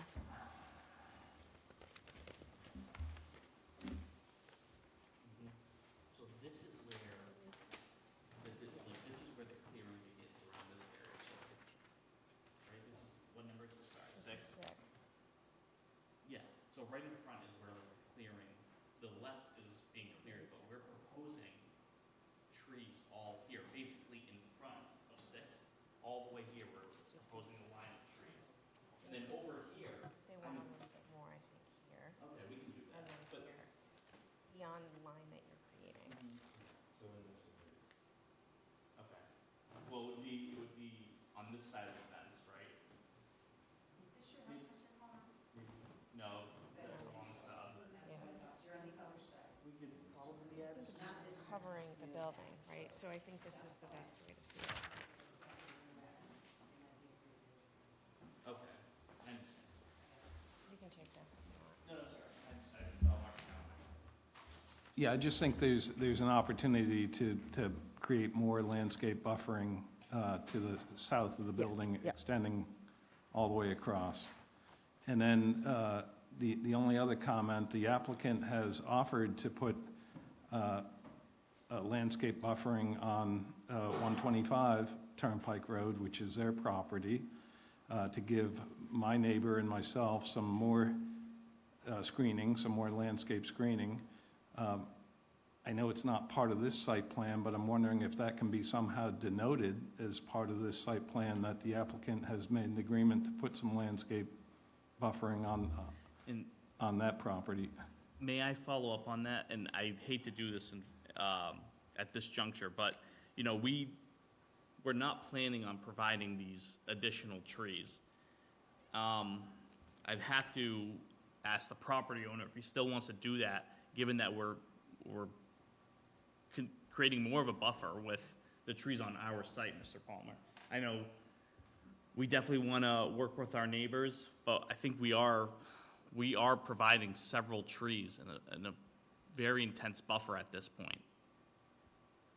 So this is where, this is where the clearing begins around this area, so, right, this is, what number is this, sorry, This is 6? 6. Yeah, so right in front is where like the clearing, the left is being cleared, but we're proposing trees all here, basically in front of 6, all the way here, we're proposing a line of trees. And then over here, They want a little bit more, I think, here, okay, we can do and that, then but, here, beyond the line that you're creating. so in this area. Okay, well, it would be on this side of the fence, right? Is this your house, Mr. Palmer? No, on the south. We could probably add This is just covering the building, right? So I think this is the best way to see it. okay, I understand. You can take this if you want. No, no, sorry, I'll mark it down. Yeah, I just think there's an opportunity to create more landscape buffering to the south of the building, yep. extending all the way across. And then the only other comment, the applicant has offered to put landscape buffering on 125 Turnpike Road, which is their property, to give my neighbor and myself some more screening, some more landscape screening. I know it's not part of this site plan, but I'm wondering if that can be somehow denoted as part of this site plan, that the applicant has made an agreement to put some landscape buffering on that property. May I follow up on that? And I hate to do this at this juncture, but, you know, we're not planning on providing these additional trees. I'd have to ask the property owner if he still wants to do that, given that we're creating more of a buffer with the trees on our site, Mr. Palmer. I know we definitely want to work with our neighbors, but I think we are providing several trees in a very intense buffer at this point.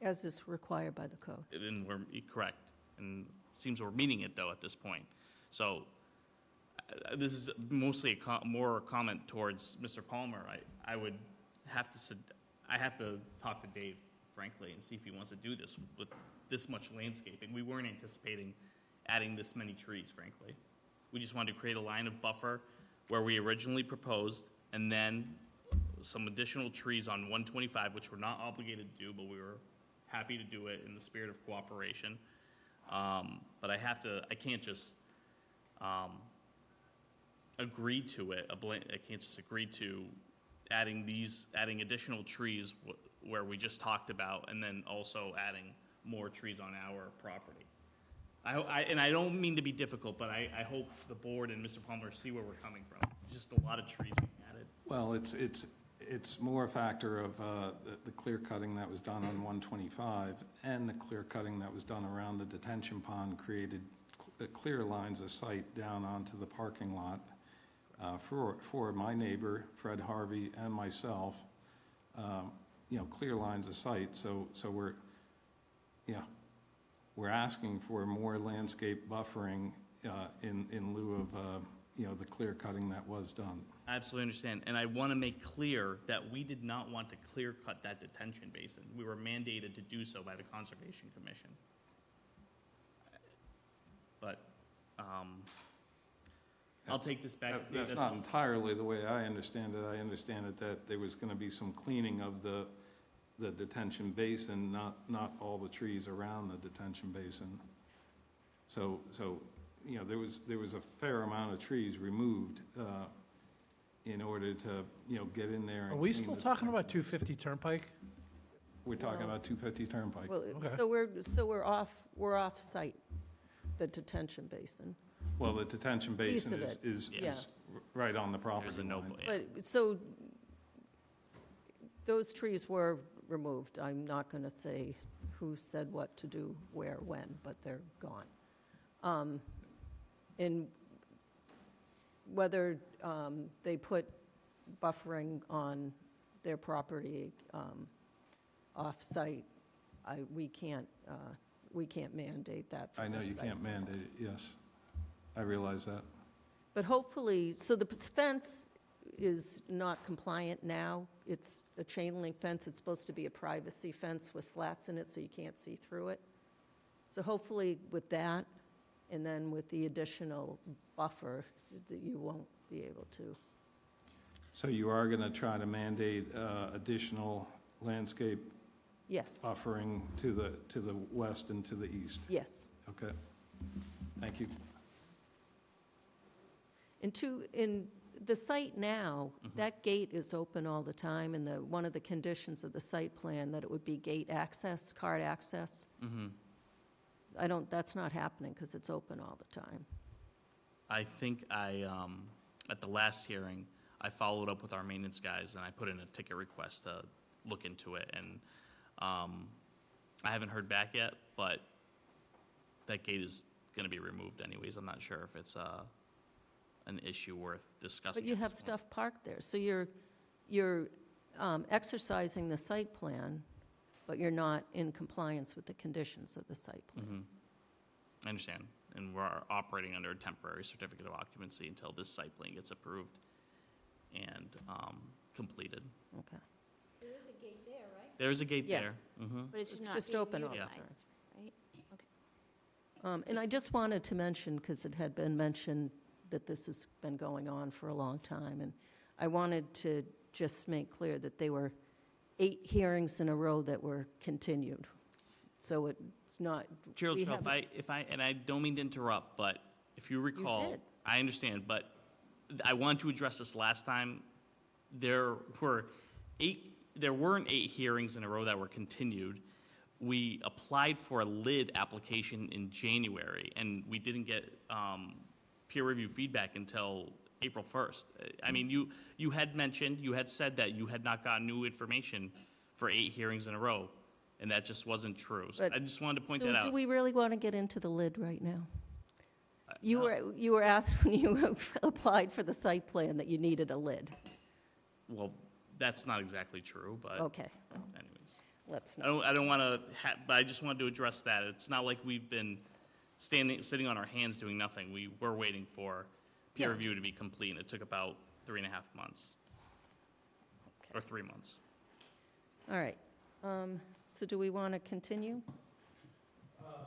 As is required by the code. And we're correct, and it seems we're meeting it though at this point. So this is mostly more a comment towards Mr. Palmer. I would have to talk to Dave, frankly, and see if he wants to do this with this much landscaping. We weren't anticipating adding this many trees, frankly. We just wanted to create a line of buffer where we originally proposed, and then some additional trees on 125, which we're not obligated to do, but we were happy to do it in the spirit of cooperation. But I can't just agree to it. I can't just agree to adding additional trees where we just talked about, and then also adding more trees on our property. And I don't mean to be difficult, but I hope the board and Mr. Palmer see where we're coming from. Just a lot of trees being added. Well, It's more a factor of the clear cutting that was done on 125 and the clear cutting that was done around the detention pond created clear lines of sight down onto the parking lot for my neighbor, Fred Harvey, and myself, clear lines of sight. So we're asking for more landscape buffering in lieu of, the clear cutting that was done. I absolutely understand, and I want to make clear that we did not want to clear cut that detention basin. We were mandated to do so by the Conservation Commission. But, I'll take this back. That's not entirely the way I understand it. I understand it that there was going to be some cleaning of the detention basin, not all the trees around the detention basin. So there was a fair amount of trees removed in order to, get in there. Are and we clean still the talking about detention. 250 Turnpike? We're talking about 250 Turnpike. Well, Okay. so we're off site, the detention basin. Well, the detention Piece basin of it, is yeah. right on the There's property a no, line. yeah. But, so, those trees were removed. I'm not going to say who said what to do, where, when, but they're gone. And whether they put buffering on their property off-site, we can't mandate that for I know this you site. can't mandate it, yes. I realize that. But hopefully, so the fence is not compliant now. It's a chain link fence. It's supposed to be a privacy fence with slats in it so you can't see through it. So hopefully with that, and then with the additional buffer, that you won't be able to. So you are going to try to mandate additional landscape Yes, buffering to the west and to the east? yes. Okay. Thank you. In the site now, that gate is open all the time, and one of the conditions of the site plan, that it would be gate access, card access. Mm-hmm. That's not happening because it's open all the time. I think at the last hearing, I followed up with our maintenance guys, and I put in a ticket request to look into it, and I haven't heard back yet, but that gate is going to be removed anyways. I'm not sure if it's an issue worth discussing. But you at have this point. stuff parked there, so you're exercising the site plan, but you're not in compliance with the conditions of the site plan. Mhm. I understand, and we're operating under a temporary certificate of occupancy until this site plan gets approved and completed. Okay. There is a gate there, right? There's a gate Yeah. there. Mhm. But It's just open all the utilized, time. right? And I just wanted to mention, because it had been mentioned that this has been going on for a long time, and I wanted to just make clear that they were 8 hearings in a row that were continued. So it's not. Gerald, we if I, and I don't mean to interrupt, but if you recall, did. I understand, but I wanted to address this last time. There weren't 8 hearings in a row that were continued. We applied for a lid application in January, and we didn't get peer review feedback until April 1st. I mean, you had said that you had not gotten new information for 8 hearings in a row, and that just wasn't true. So But- I just wanted to point So that out. do we really want to get into the lid right now? No. You were asked when you applied for the site plan that you needed a lid. Well, that's not exactly true, but Okay, anyways. let's I not. don't want to, but I just wanted to address that. It's not like we've been sitting on our hands doing nothing. We were waiting for peer Yeah. review to be complete, and it took about 3.5 months, or 3 months. All right. So do we want to continue?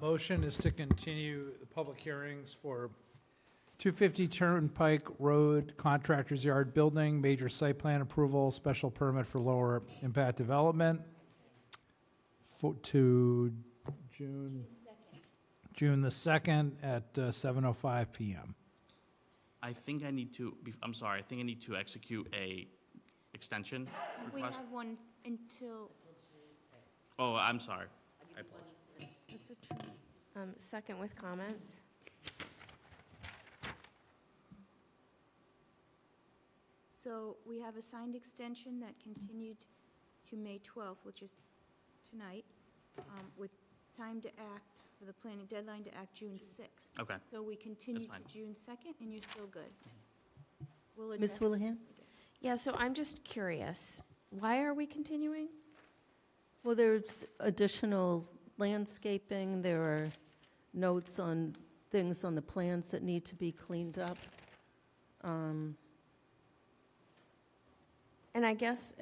Motion is to continue the public hearings for 250 Turnpike Road, Contractor's Yard Building, major site plan approval, special permit for lower impact development to June the 2nd at 7:05 PM. I think I need to, I'm sorry, I think I need to execute a extension We request. have one until, Oh, I'm sorry. I apologize. Is it true? Second with comments. So we have a signed extension that continued to May 12th, which is tonight, with time to act, for the planning deadline to act June 6th. Okay. So we continue to fine. June 2nd, and you're still good. We'll Ms. address- Houlihan? Yeah, so I'm just curious, why are we continuing? Well, there's additional landscaping, there are notes on things on the plans that need to be cleaned up. And I guess,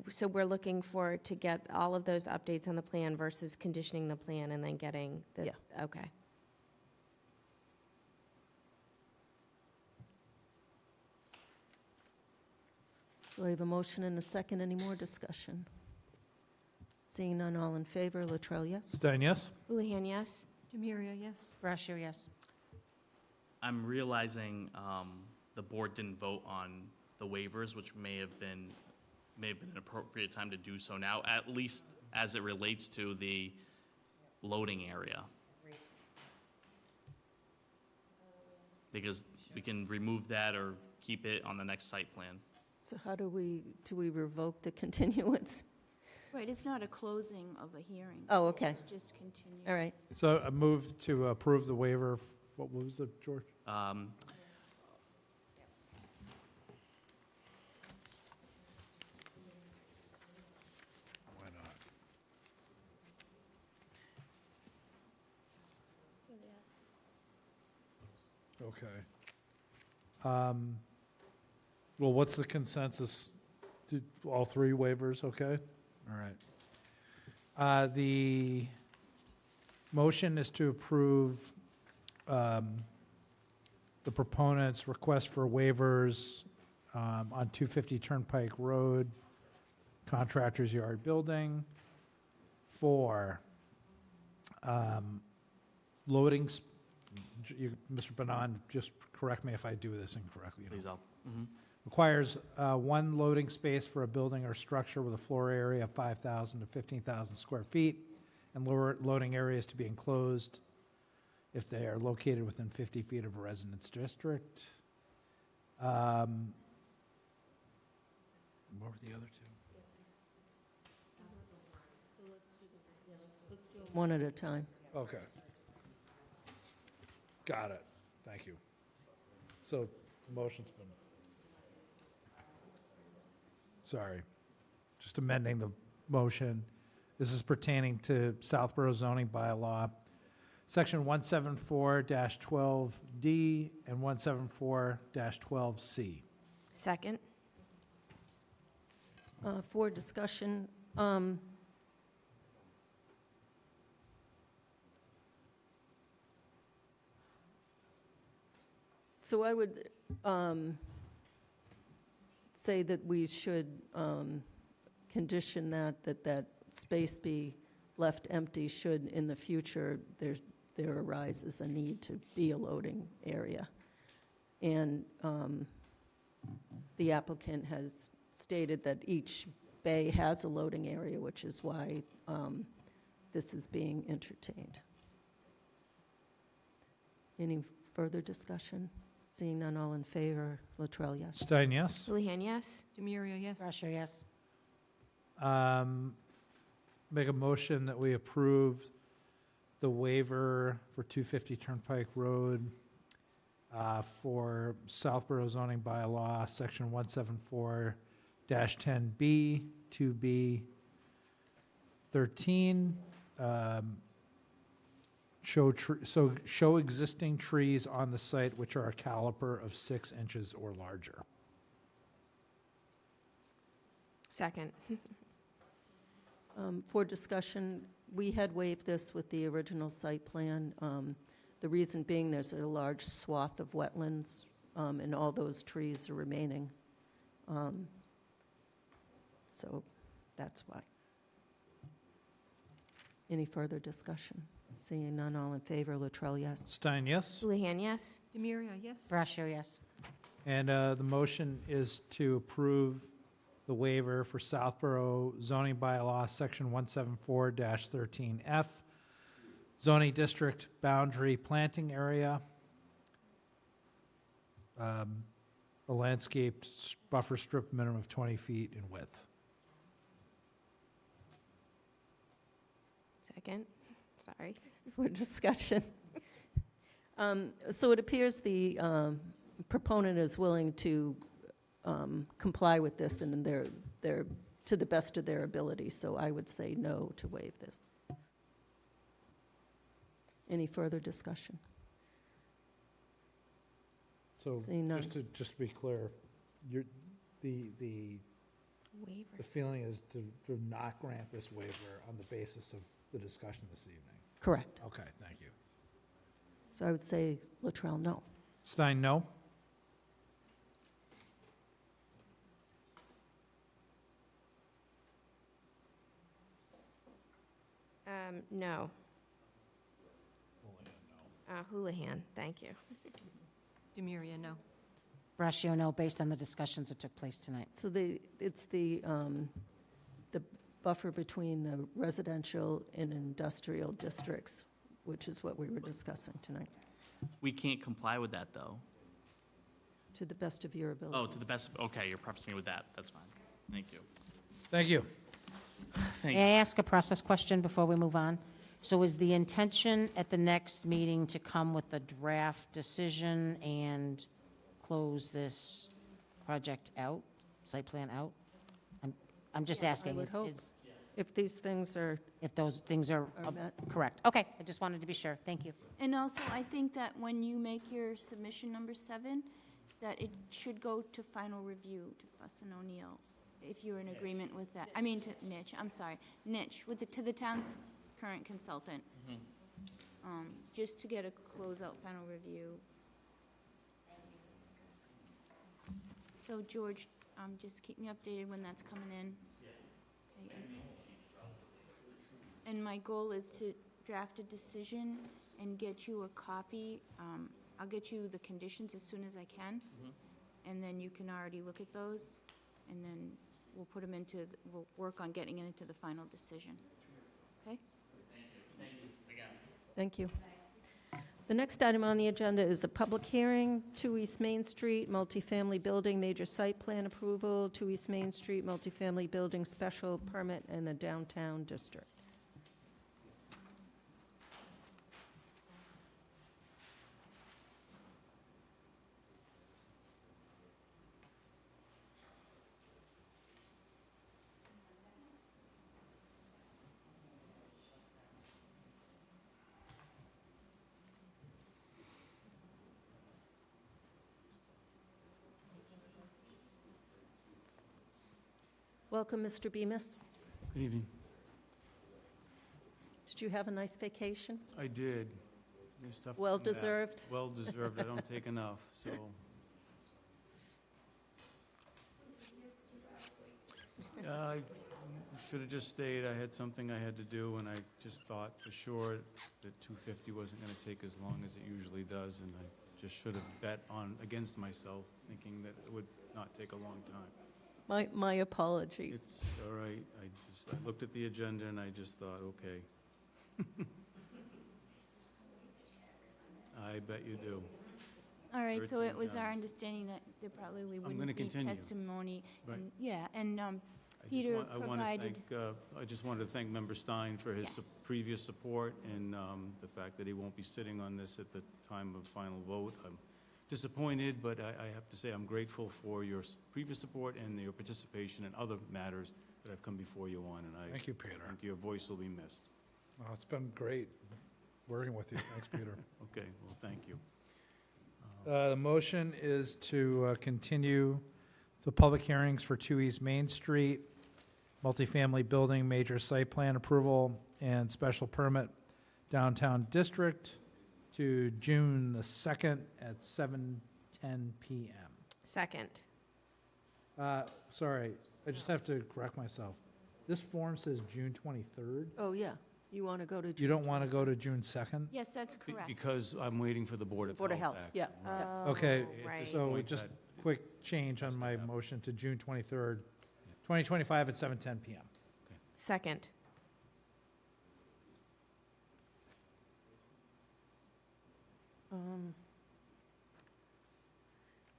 so we're looking for, to get all of those updates on the plan versus conditioning the plan and then getting the. Yeah. Okay. So I have a motion and a second. Any more discussion? Seeing none, all in favor, Latrell, yes? Stein, yes? Houlihan, yes? Demiria, yes. Brashear, yes. I'm realizing the board didn't vote on the waivers, which may have been an appropriate time to do so now, at least as it relates to the loading area. Because we can remove that or keep it on the next site plan. So how do we revoke the continuance? Right, it's not a closing of a hearing. Oh, okay. It's just continue. All right. So I move to approve the waiver. What was it, George? Why not? Okay. Well, what's the consensus? Did all three waivers, okay? All right. The motion is to approve the proponent's request for waivers on 250 Turnpike Road, Contractor's Yard Building, for loading, Mr. Bonan, just correct me if I do this incorrectly. Please, Requires one loading space for a building or structure with a floor area of 5,000 to 15,000 square feet, and lower loading areas to be enclosed if they are located within 50 feet of a residence district. What were the other two? One at a time. Okay. Got it. Thank you. So, motion's been, sorry, just amending the motion. This is pertaining to Southborough zoning bylaw, section 174-12D and 174-12C. Second? For discussion, so I would say that we should condition that space be left empty should in the future there arises a need to be a loading area. And the applicant has stated that each bay has a loading area, which is why this is being entertained. Any further discussion? Seeing none, all in favor, Latrell, yes? Stein, yes? Houlihan, yes? Demiria, yes. Brashear, yes. Make a motion that we approve the waiver for 250 Turnpike Road for Southborough zoning bylaw, section 174-10B, 2B, 13. Show existing trees on the site which are a caliper of 6 inches or larger. Second. For discussion, we had waived this with the original site plan. The reason being there's a large swath of wetlands, and all those trees are remaining. So that's why. Any further discussion? Seeing none, all in favor, Latrell, yes? Stein, yes? Houlihan, yes? Demiria, yes. Brashear, yes. And the motion is to approve the waiver for Southborough zoning bylaw, section 174-13F, zoning district boundary planting area. a landscaped buffer strip minimum of 20 feet in width. Second, sorry. For discussion. So it appears the proponent is willing to comply with this, and they're to the best of their ability, so I would say no to waive this. Any further discussion? So Seeing none. just to be clear, the Waivers. feeling is to not grant this waiver on the basis of the discussion this evening. Correct. Okay, thank you. So I would say Latrell, no. Stein, no? No. Houlihan, thank you. Demiria, no. Brashio, no, based on the discussions that took place tonight. So it's the buffer between the residential and industrial districts, which is what we were discussing tonight, We can't comply with that, though. to the best of your ability. Oh, to the best, okay, you're prefacing it with that. That's fine. Thank you. Thank you. Thank May I ask a process question before we move on? So is the intention at the next meeting to come with a draft decision and close this project out, site plan out? I'm just asking. would hope. If these things are If those things are met. correct. Okay, I just wanted to be sure. Thank you. And also, I think that when you make your submission number 7, that it should go to final review to Fuss and O'Neill, if you're in agreement with that. I mean, to Nitch, I'm sorry, Nitch, to the town's current consultant. Just to get a closeout final review. So George, just keep me updated when that's coming in. Okay. And my goal is to draft a decision and get you a copy. I'll get you the conditions as soon as I can, and then you can already look at those, and then we'll put them into, we'll work on getting it into the final decision. Okay? Thank you. The next item on the agenda is a public hearing, 2 East Main Street, multifamily building, major site plan approval, 2 East Main Street, multifamily building, special permit in the downtown district. Welcome, Mr. Bemis. Good evening. Did you have a nice vacation? I did. There's stuff to come back. Well-deserved? Well-deserved. I don't take enough, so. I should have just stayed. I had something I had to do, and I just thought for sure that 250 wasn't going to take as long as it usually does, and I just should have bet against myself, thinking that it would not take a long time. My apologies. It's all right. I looked at the agenda and I just thought, okay. I bet you do. All right, so it 13 was our times. understanding that there probably gonna wouldn't be continue. testimony. Right. And- Yeah, and I Peter just want to provided, thank, I just wanted to thank Member Stein for his Yeah. previous support and the fact that he won't be sitting on this at the time of final vote. I'm disappointed, but I have to say I'm grateful for your previous support and your participation in other matters that I've come before you on, and I Thank you, Peter. think your voice will be missed. Oh, it's been great working with you. Thanks, Peter. Okay, well, thank you. The motion is to continue the public hearings for 2 East Main Street, multifamily building, major site plan approval, and special permit downtown district to June the 2nd at 7:10 PM. Second. Sorry, I just have to correct myself. This form says June 23rd. Oh, yeah. You want to go to... You don't want to go to June 2nd? yes, that's Be- correct. Because I'm waiting for the Board of Health. Board of Health, action. yeah. Right. Okay, Oh, right. so point just that- quick change on my motion to June 23rd, 2025 at 7:10 PM. Second.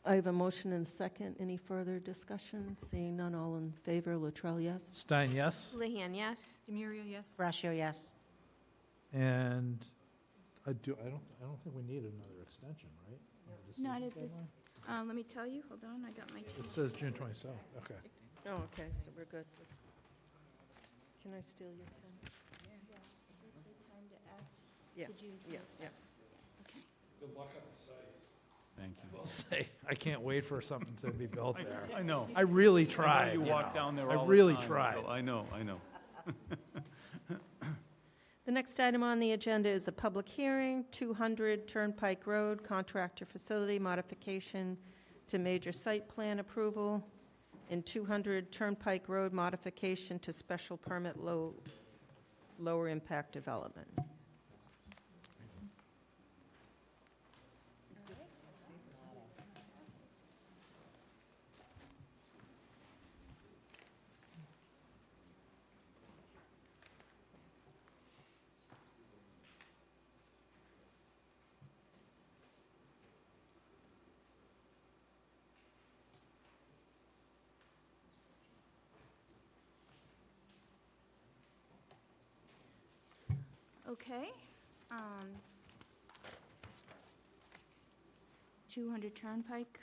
I have a motion and second. Any further discussion? Seeing none, all in favor, Latrell, yes? Stein, yes? Houlihan, yes. Demiria, yes? Brascio, yes. And I don't think we need another extension, right? Not at this, let me tell you, hold on, I got my. It says June 27th, okay. Oh, okay, so we're good. Can I steal your pen? Yeah, yeah, yeah. Good luck on the site. Thank you. I'll say, I can't wait for something to be built there. I know. I really I know tried. you you walk know. down there I all the really time, tried. so I know, I know. The next item on the agenda is a public hearing, 200 Turnpike Road, contractor facility modification to major site plan approval, and 200 Turnpike Road modification to special permit lower impact development. Okay. 200 Turnpike.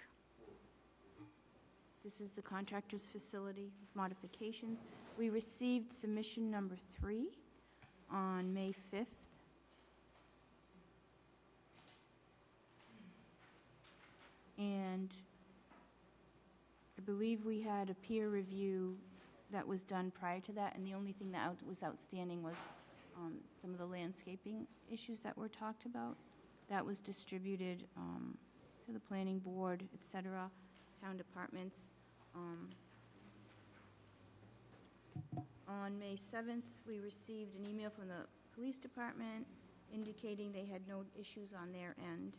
This is the contractor's facility modifications. We received submission number 3 on May 5th. And I believe we had a peer review that was done prior to that, and the only thing that was outstanding was some of the landscaping issues that were talked about. That was distributed to the planning board, et cetera, town departments. On May 7th, we received an email from the police department indicating they had no issues on their end.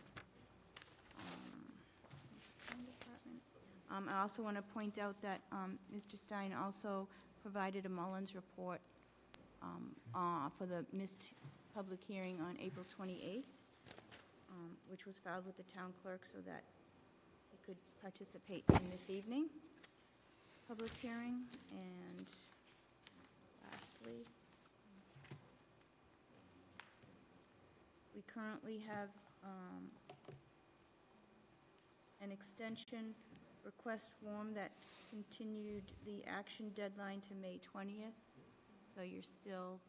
I also want to point out that Mr. Stein also provided a Mullins report for the missed public hearing on April 28th, which was filed with the town clerk so that he could participate in this evening public hearing. And lastly, we currently have an extension request form that continued the action deadline to May 20th. So you're still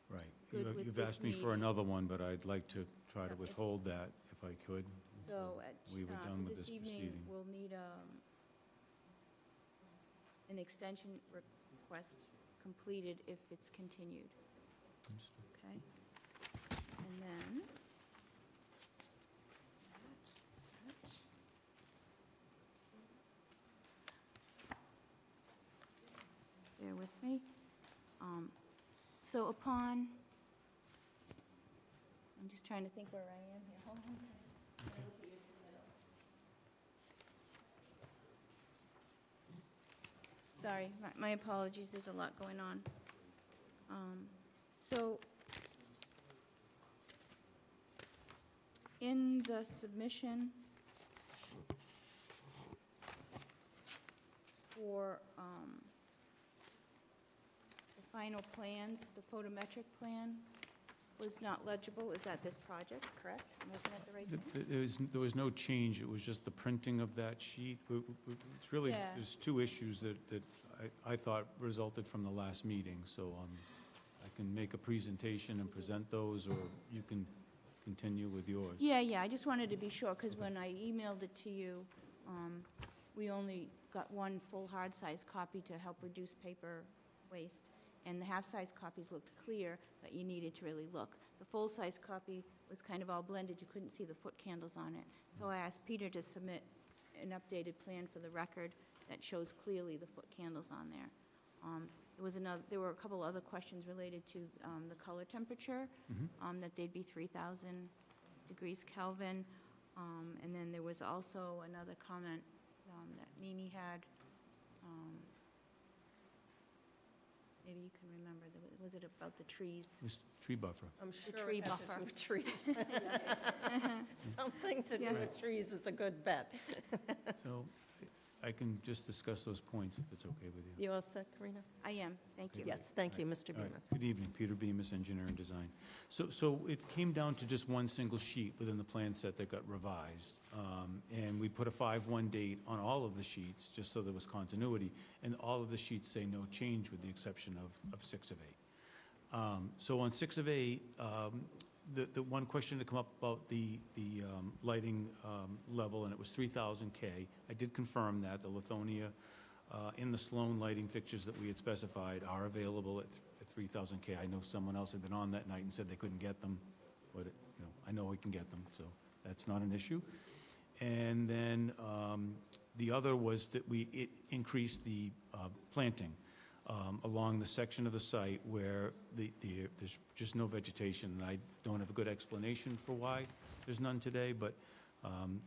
Right. Good with You've this asked me for meeting. another one, but I'd like to try to Yeah, withhold that if I could. So We were done with this this evening, proceeding. we'll need an extension request completed if it's continued, okay? And then, bear with me. So upon, I'm just trying to think where I am here. Hold on. Sorry, my apologies, there's a lot going on. So, in the submission for the final plans, the photometric plan was not legible. Is that this project, correct? I'm looking at the right thing? There was no change, it was just the printing of that sheet. It's really, Yeah. there's two issues that I thought resulted from the last meeting, so I can make a presentation and present those, or you can continue with yours. Yeah, I just wanted to be sure, because when I emailed it to you, we only got one full hard-size copy to help reduce paper waste, and the half-size copies looked clear, but you needed to really look. The full-size copy was kind of all blended, you couldn't see the foot candles on it. So I asked Peter to submit an updated plan for the record that shows clearly the foot candles on there. There were a couple other questions related to the color temperature, that they'd be 3,000 degrees Kelvin. And then there was also another comment that Mimi had maybe you can remember, was it about the trees? It was tree buffer. I'm The sure tree it had to buffer. do with trees. Something to do with trees is a good bet. So I can just discuss those points if it's okay with you. You all set, Karina? I am, thank you. Yes, thank you, Mr. All right. Bemis. Good evening, Peter Bemis, Engineer and Design. So it came down to just one single sheet within the plan set that got revised. And we put a 5/1 date on all of the sheets, just so there was continuity. And all of the sheets say no change with the exception of 6 of 8. So on 6 of 8, the one question that come up about the lighting level, and it was 3,000 K. I did confirm that the Lithonia in the Sloan lighting fixtures that we had specified are available at 3,000 K. I know someone else had been on that night and said they couldn't get them, but I know we can get them, so that's not an issue. And then the other was that it increased the planting along the section of the site where there's just no vegetation, and I don't have a good explanation for why there's none today, but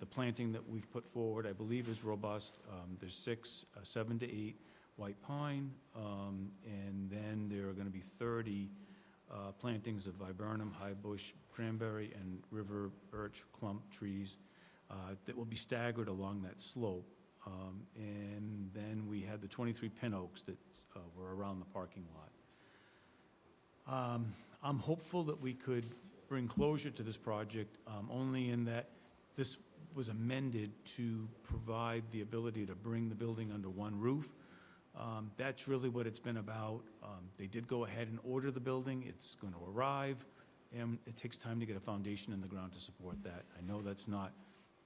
the planting that we've put forward, I believe, is robust. There's 7 to 8 white pine, and then there are going to be 30 plantings of viburnum, high bush, cranberry, and river birch clump trees that will be staggered along that slope. And then we had the 23 pin oaks that were around the parking lot. I'm hopeful that we could bring closure to this project, only in that this was amended to provide the ability to bring the building under one roof. That's really what it's been about. They did go ahead and order the building. It's going to arrive, and it takes time to get a foundation in the ground to support that. I know that's not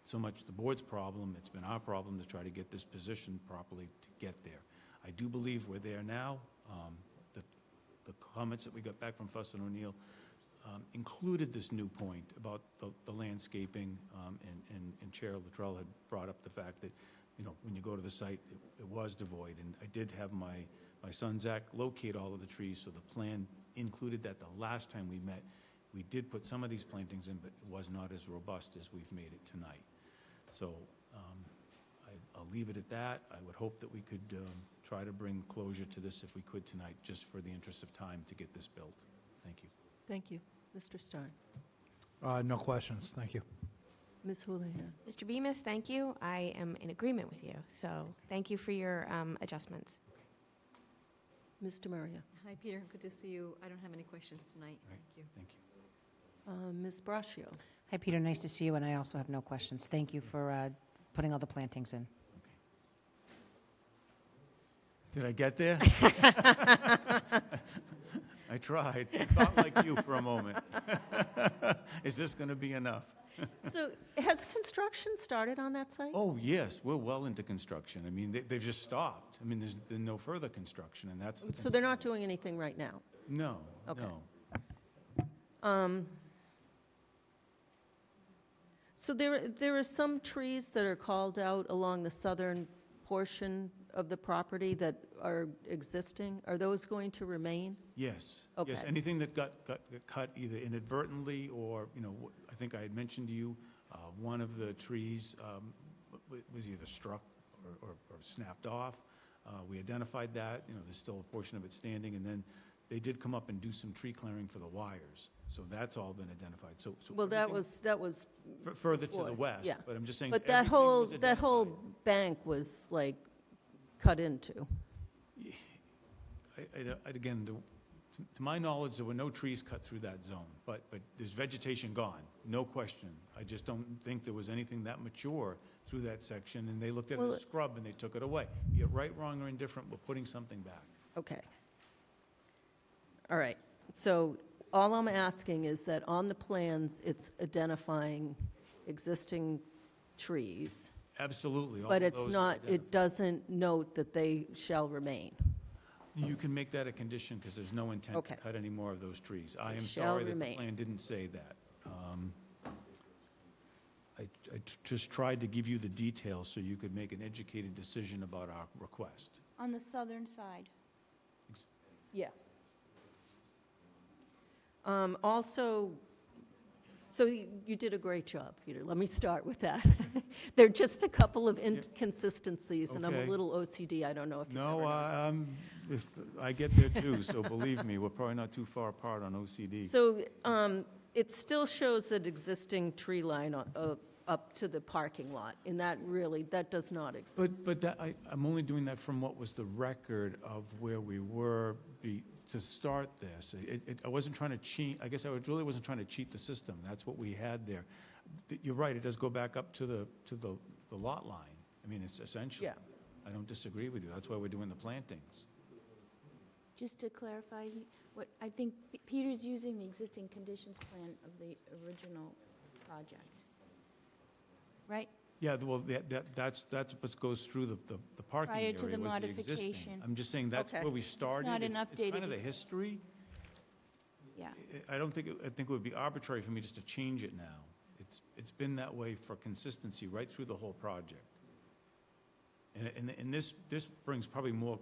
so much the board's problem, it's been our problem to try to get this positioned properly to get there. I do believe we're there now. The comments that we got back from Fuss and O'Neill included this new point about the landscaping, and Chair Luttrell had brought up the fact that, when you go to the site, it was devoid. And I did have my son Zach locate all of the trees, so the plan included that. The last time we met, we did put some of these plantings in, but it was not as robust as we've made it tonight. So I'll leave it at that. I would hope that we could try to bring closure to this if we could tonight, just for the interest of time to get this built. Thank you. Thank you. Mr. Stein. No questions, thank you. Ms. Houlihan. Mr. Bemis, thank you. I am in agreement with you, so thank you for your adjustments. Mr. Maria. Hi, Peter, good to see you. I don't have any questions tonight. Right. Thank you. Thank you. Ms. Braccio. Hi, Peter, nice to see you, and I also have no questions. Thank you for putting all the plantings in. Did I get there? I tried. I thought like you for a moment. Is this going to be enough? So has construction started on that site? Oh, yes, we're well into construction. I mean, they've just stopped. I mean, there's been no further construction, and that's... So they're not doing anything right now? No, Okay. no. So there are some trees that are called out along the southern portion of the property that are existing. Are those going to remain? Yes. Okay. Yes, anything that got cut either inadvertently or, I think I had mentioned to you, one of the trees was either struck or snapped off. We identified that, there's still a portion of it standing, and then they did come up and do some tree clearing for the wires. So that's all been identified. So Well, that everything was further to the before, west, yeah. but I'm just saying. But that whole bank was like cut into. Again, to my knowledge, there were no trees cut through that zone, but there's vegetation gone, no question. I just don't think there was anything that mature through that section, and they looked at it as scrub and they took it away. Be it right, wrong, or indifferent, we're putting something back. Okay. All right. So all I'm asking is that on the plans, it's identifying existing trees, Absolutely. all but of it's those are not, identified. it doesn't note that they shall remain. You can make that a condition because there's no intent to Okay. cut any more of those trees. I am shall sorry that the remain. plan didn't say that. I just tried to give you the details so you could make an educated decision about our request. On the southern side. Yeah. Also, So you did a great job, Peter. Let me start with that. There are just a couple of inconsistencies, and I'm a Okay. little OCD. I don't know if you've ever No, noticed. if, I get there too, so believe me, we're probably not too far apart on OCD. So it still shows that existing tree line up to the parking lot, and that does not exist. But that, I'm only doing that from what was the record of where we were to start this. I wasn't trying to cheat, I guess really wasn't trying to cheat the system. That's what we had there. You're right, it does go back up to the lot line. I mean, it's essentially. Yeah. I don't disagree with you. That's why we're doing the plantings. Just to clarify, what, I think Peter's using the existing conditions plan of the original project, right? Yeah, well, that's what goes through the parking Prior area. to the was existing. modification. I'm just saying that's Okay. where we started. not an It's kind updated- of the history. Yeah. I think it would be arbitrary for me just to change it now. It's been that way for consistency right through the whole project. And this brings probably more,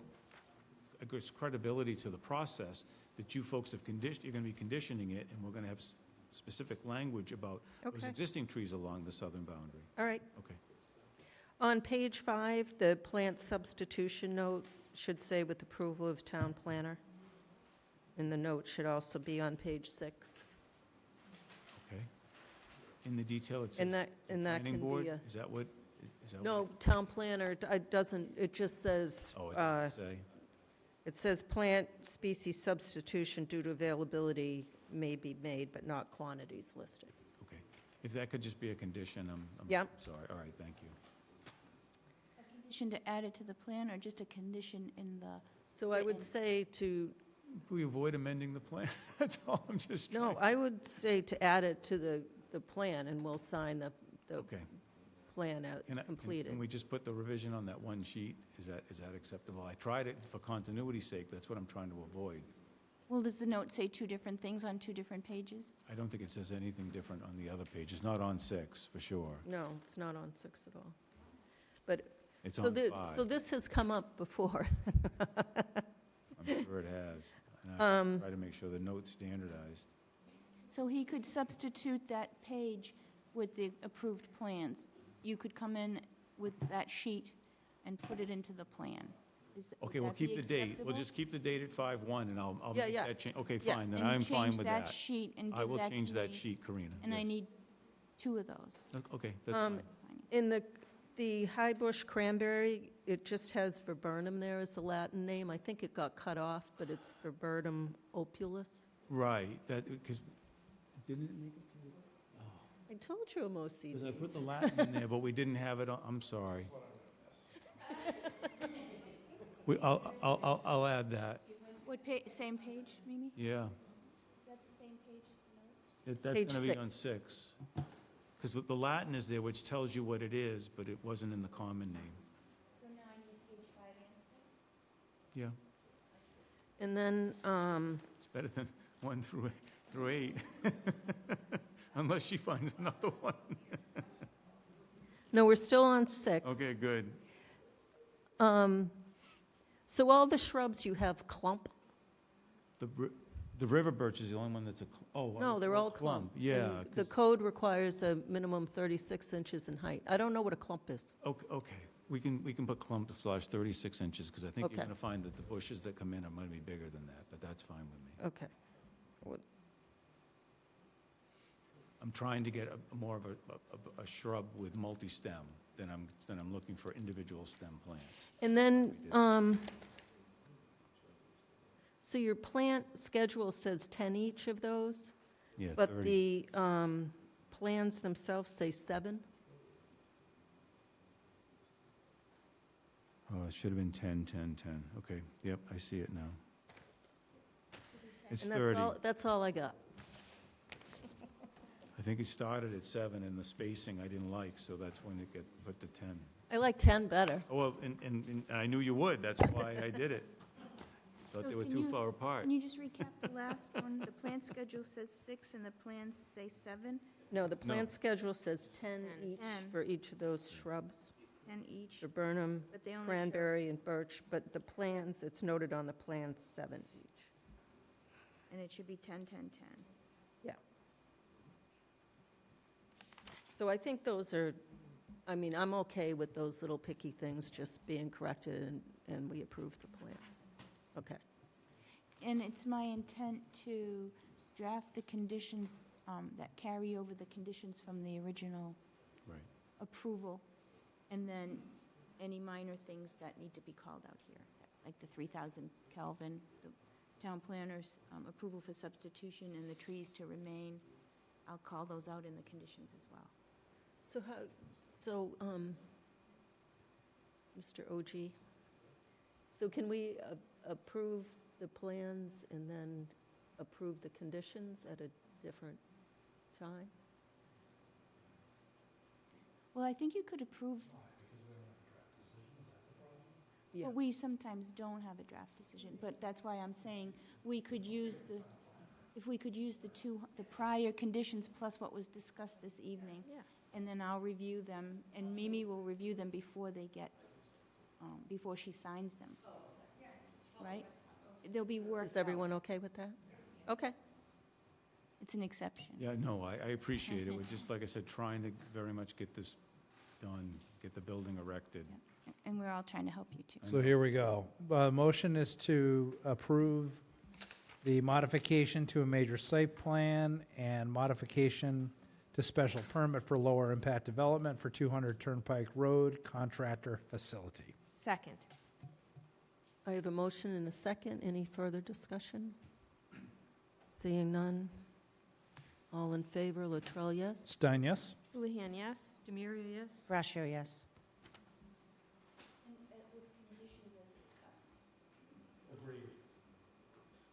I guess, credibility to the process that you folks have you're going to be conditioning it, and we're going to have specific language about those Okay. existing trees along the southern boundary. All right. Okay. On page 5, the plant substitution note should say with approval of town planner. And the note should also be on page 6. Okay. In the detail, it says And that planning can board? be a... Is that what? No, town planner, it doesn't, it just says... Oh, it doesn't say. It says plant species substitution due to availability may be made, but not quantities listed. Okay. If that could just be a condition, I'm Yeah. sorry. All right, thank you. Condition to add it to the plan, or just a condition in the, So I would Written. say to, We avoid amending the plan. That's all I'm just trying. no, I would say to add it to the plan, and we'll sign the Okay. plan out Can completed. we just put the revision on that one sheet? Is that acceptable? I tried it for continuity's sake. That's what I'm trying to avoid. well, does the note say two different things on two different pages? I don't think it says anything different on the other page. It's not on 6, for sure. No, it's not on 6 at all. But, It's so on 5. so this has come up before. I'm sure it has. And I try to make sure the note's standardized. So he could substitute that page with the approved plans. You could come in with that sheet and put it into the plan. Would Okay, we'll that be keep the date. We'll acceptable? just keep the date at 5/1, and I'll Yeah, make yeah. that change. Okay, Yeah. fine, then And I'm fine with change that that. sheet and I give will that to change that me. sheet, Karina. And I yes. need 2 of those. Okay, that's Um, fine. Signing. In the high bush cranberry, it just has viburnum there as the Latin name. I think it got cut off, but it's viburnum opulus. Right, because, didn't it make it? I told you I'm Because I OCD. put the Latin in there, but we didn't have it on, I'm sorry. I'll add that, What same page, Mimi? yeah. Is that the same page as the note? That's Page going to be on 6. 6. Because the Latin is there, which tells you what it is, but it wasn't in the common name. So now I need page 5 and 6. Yeah, And then, it's better than 1 through 8. Unless she finds another one. no, we're still on 6. Okay, good. So all the shrubs you have clump? The river birch is the only one that's No, they're all clump. Yeah. And the 'cause- code requires a minimum 36 inches in height. I don't know what a clump is. Okay, we can put clump / 36 inches, because I think Okay. you're going to find that the bushes that come in are going to be bigger than that, but that's fine with me. Okay. I'm trying to get more of a shrub with multi-stem than I'm looking for individual stem plants. And then, so your plant schedule says 10 each of those? Yeah, But 30. the plans themselves say 7? Oh, it should have been 10, 10, 10. Okay, yep, I see it now. It's And 30. that's all I got. I think it started at 7, and the spacing I didn't like, so that's when it got put to 10. I like 10 better. Oh, well, and I knew you would, that's why I did it. Thought So they were can too you- far apart. Can you just recap the last one? The plan schedule says 6 and the plans say 7, No, the plant schedule says 10 10. each 10. for each of those shrubs, and each, viburnum, but they only show, cranberry, and birch, but the plans, it's noted on the plans, 7 each. and it should be 10, 10, 10. Yeah. So I think those are, I mean, I'm okay with those little picky things just being corrected and we approve the plans. Okay. And it's my intent to draft the conditions that carry over the conditions from the original Right. approval, and then any minor things that need to be called out here, like the 3,000 Kelvin, the town planner's approval for substitution, and the trees to remain. I'll call those out in the conditions as well. So Mr. OG, so can we approve the plans and then approve the conditions at a different time? Well, I think you could approve. Yeah. But we sometimes don't have a draft decision, but that's why I'm saying we could use if we could use the prior conditions plus what was discussed this evening. Yeah. And then I'll review them, and Mimi will review them before before she signs them. Right? There'll be work. Is everyone okay with that? Okay. It's an exception. Yeah, no, I appreciate it. We're just, like I said, trying to very much get this done, get the building erected. And we're all trying to help you too. So here we go. Motion is to approve the modification to a major site plan and modification to special permit for lower impact development for 200 Turnpike Road contractor facility. Second. I have a motion and a second. Any further discussion? Seeing none. All in favor, Latrell, yes? Stein, yes? Houlihan, yes. Demiria, yes? Brascio, yes.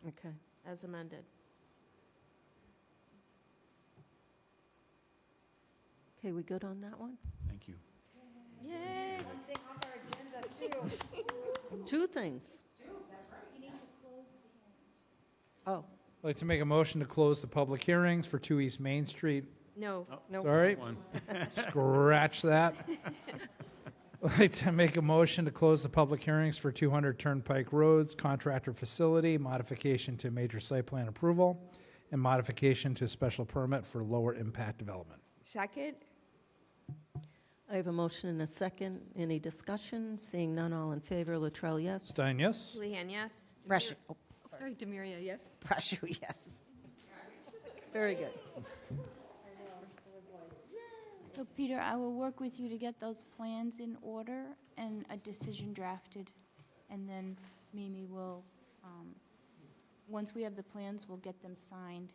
Okay. As amended. Okay, we good on that one? Thank you. Yay. Two things. Oh, I'd like to make a motion to close the public hearings for 2 East Main Street. No. no. Sorry, One. scratch that. I'd like to make a motion to close the public hearings for 200 Turnpike Roads contractor facility, modification to major site plan approval, and modification to special permit for lower impact development. Second. I have a motion and a second. Any discussion? Seeing none, all in favor, Latrell, yes? Stein, yes? Houlihan, yes. Brascio, oh, Sorry, Demiria, yes? Brascio, yes. Very good. So Peter, I will work with you to get those plans in order and a decision drafted. And then Mimi will, once we have the plans, we'll get them signed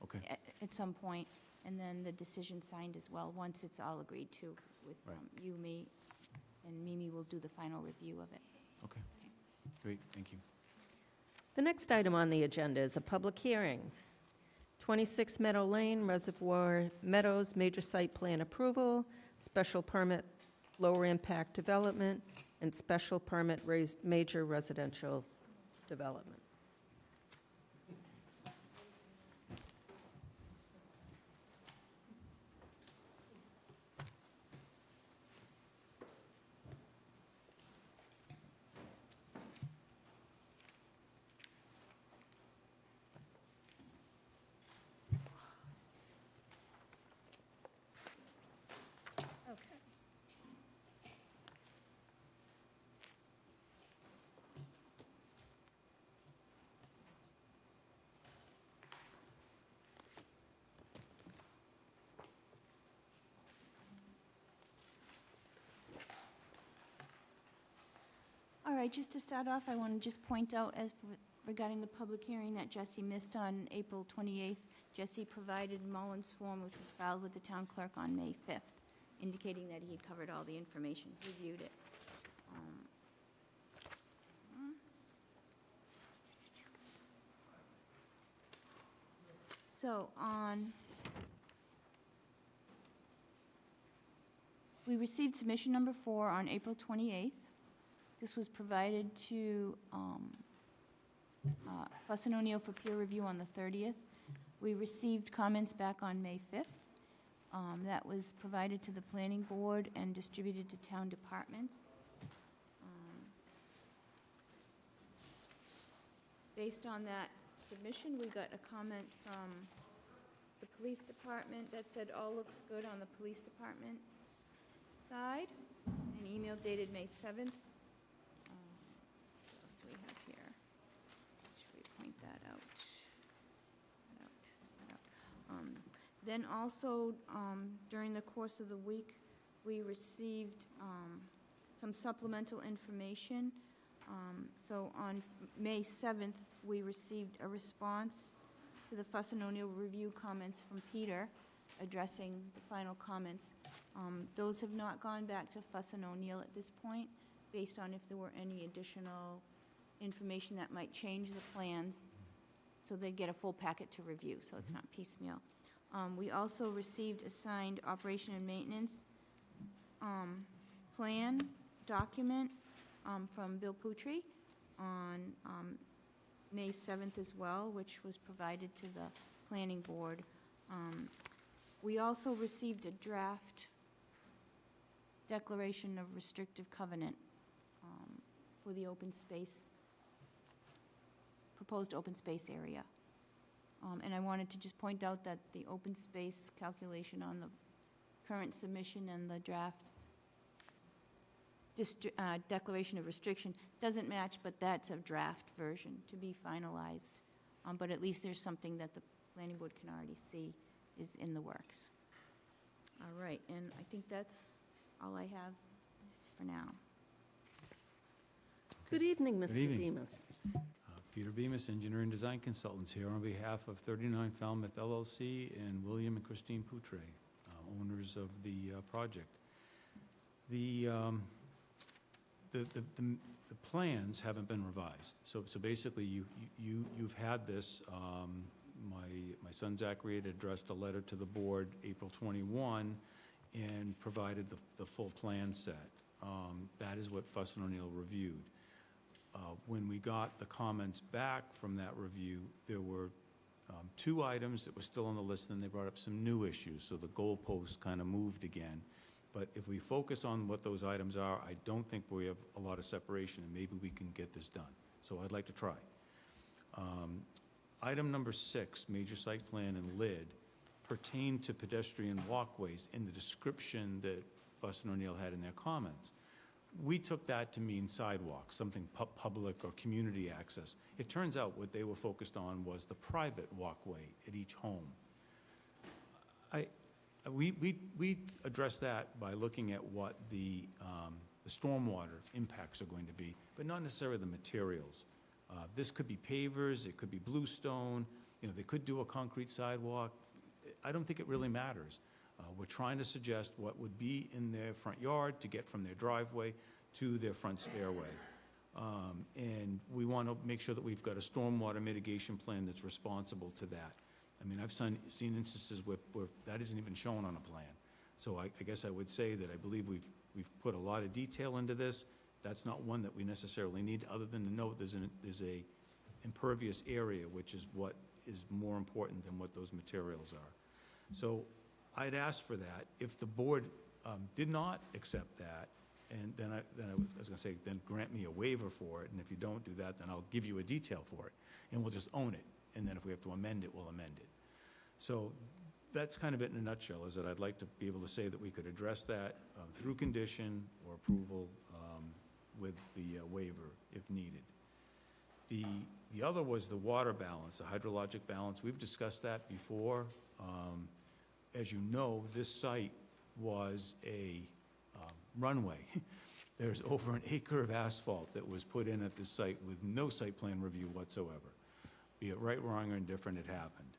Okay, at some point, and then the decision signed as well, once it's all agreed to with Right. you, me, and Mimi will do the final review of it. okay. Great, thank you. The next item on the agenda is a public hearing. 26 Meadow Lane, Reservoir Meadows, major site plan approval, special permit, lower impact development, and special permit major residential development. All right, just to start off, I want to just point out regarding the public hearing that Jesse missed on April 28th. Jesse provided Mullins form, which was filed with the town clerk on May 5th, indicating that he had covered all the information, reviewed it. So we received submission number 4 on April 28th. This was provided to Fuss and O'Neill for peer review on the 30th. We received comments back on May 5th. That was provided to the planning board and distributed to town departments. Based on that submission, we got a comment from the police department, that said all looks good on the police department's side. An email dated May 7th. What else do we have here? Should we point that out? Then also, during the course of the week, we received some supplemental information. So on May 7th, we received a response to the Fuss and O'Neill review comments from Peter, addressing the final comments. Those have not gone back to Fuss and O'Neill at this point, based on if there were any additional information that might change the plans, so they get a full packet to review, so it's not piecemeal. We also received a signed operation and maintenance plan document from Bill Putri on May 7th as well, which was provided to the planning board. We also received a draft declaration of restrictive covenant for the open space, proposed open space area. And I wanted to just point out that the open space calculation on the current submission and the draft declaration of restriction doesn't match, but that's a draft version to be finalized. But at least there's something that the planning board can already see is in the works. All right, and I think that's all I have for now. Good evening, Mr. Good evening. Bemis. Peter Bemis, Engineering Design Consultants, here on behalf of 39 Falmouth LLC and William and Christine Poutre, owners of the project. The plans haven't been revised. So basically, you've had this. My son Zachary had addressed a letter to the board April 21 and provided the full plan set. That is what Fuss and O'Neill reviewed. When we got the comments back from that review, there were 2 items that were still on the list, and they brought up some new issues, so the goalposts kind of moved again. But if we focus on what those items are, I don't think we have a lot of separation, and maybe we can get this done. So I'd like to try. Item number 6, major site plan and lid, pertain to pedestrian walkways in the description that Fuss and O'Neill had in their comments. We took that to mean sidewalks, something public or community access. It turns out what they were focused on was the private walkway at each home. We address that by looking at what the stormwater impacts are going to be, but not necessarily the materials. This could be pavers, it could be bluestone, they could do a concrete sidewalk. I don't think it really matters. We're trying to suggest what would be in their front yard to get from their driveway to their front stairway. And we want to make sure that we've got a stormwater mitigation plan that's responsible to that. I mean, I've seen instances where that isn't even shown on a plan. So I guess I would say that I believe we've put a lot of detail into this. That's not one that we necessarily need, other than to note there's a impervious area, which is what is more important than what those materials are. So I'd ask for that. If the board did not accept that, and then I was going to say, then grant me a waiver for it, and if you don't do that, then I'll give you a detail for it, and we'll just own it. And then if we have to amend it, we'll amend it. So that's kind of it in a nutshell, is that I'd like to be able to say that we could address that through condition or approval with the waiver if needed. The other was the water balance, the hydrologic balance. We've discussed that before. As you know, this site was a runway. There's over an acre of asphalt that was put in at this site with no site plan review whatsoever. Be it right, wrong, or indifferent, it happened.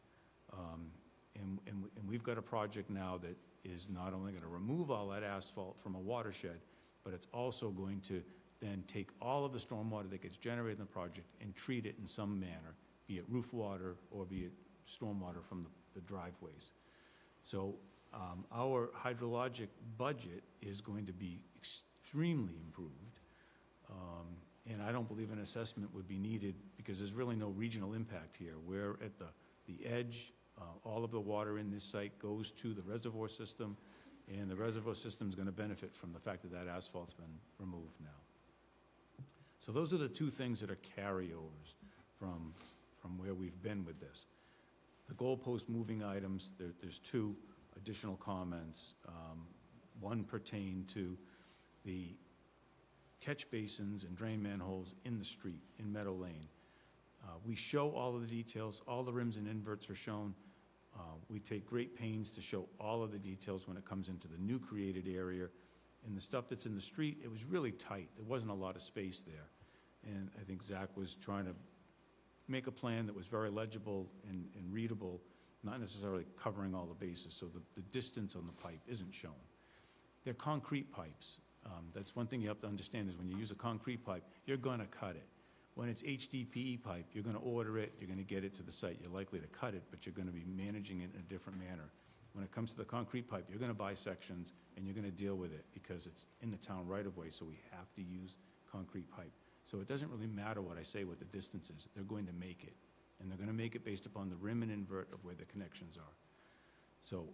And we've got a project now that is not only going to remove all that asphalt from a watershed, but it's also going to then take all of the stormwater that gets generated in the project and treat it in some manner, be it roof water or be it stormwater from the driveways. So our hydrologic budget is going to be extremely improved. And I don't believe an assessment would be needed because there's really no regional impact here. We're at the edge. All of the water in this site goes to the reservoir system, and the reservoir system is going to benefit from the fact that that asphalt's been removed now. So those are the 2 things that are carryovers from where we've been with this. The goalpost moving items, there's two additional comments. One pertained to the catch basins and drain manholes in the street, in Meadow Lane. We show all of the details, all the rims and inverts are shown. We take great pains to show all of the details when it comes into the new created area. And the stuff that's in the street, it was really tight. There wasn't a lot of space there. And I think Zach was trying to make a plan that was very legible and readable, not necessarily covering all the bases. So the distance on the pipe isn't shown. They're concrete pipes. That's one thing you have to understand is when you use a concrete pipe, you're going to cut it. When it's HDPE pipe, you're going to order it, you're going to get it to the site. You're likely to cut it, but you're going to be managing it in a different manner. When it comes to the concrete pipe, you're going to buy sections and you're going to deal with it because it's in the town right of way, so we have to use concrete pipe. So it doesn't really matter what I say, what the distance is. They're going to make it. And they're going to make it based upon the rim and invert of where the connections are. So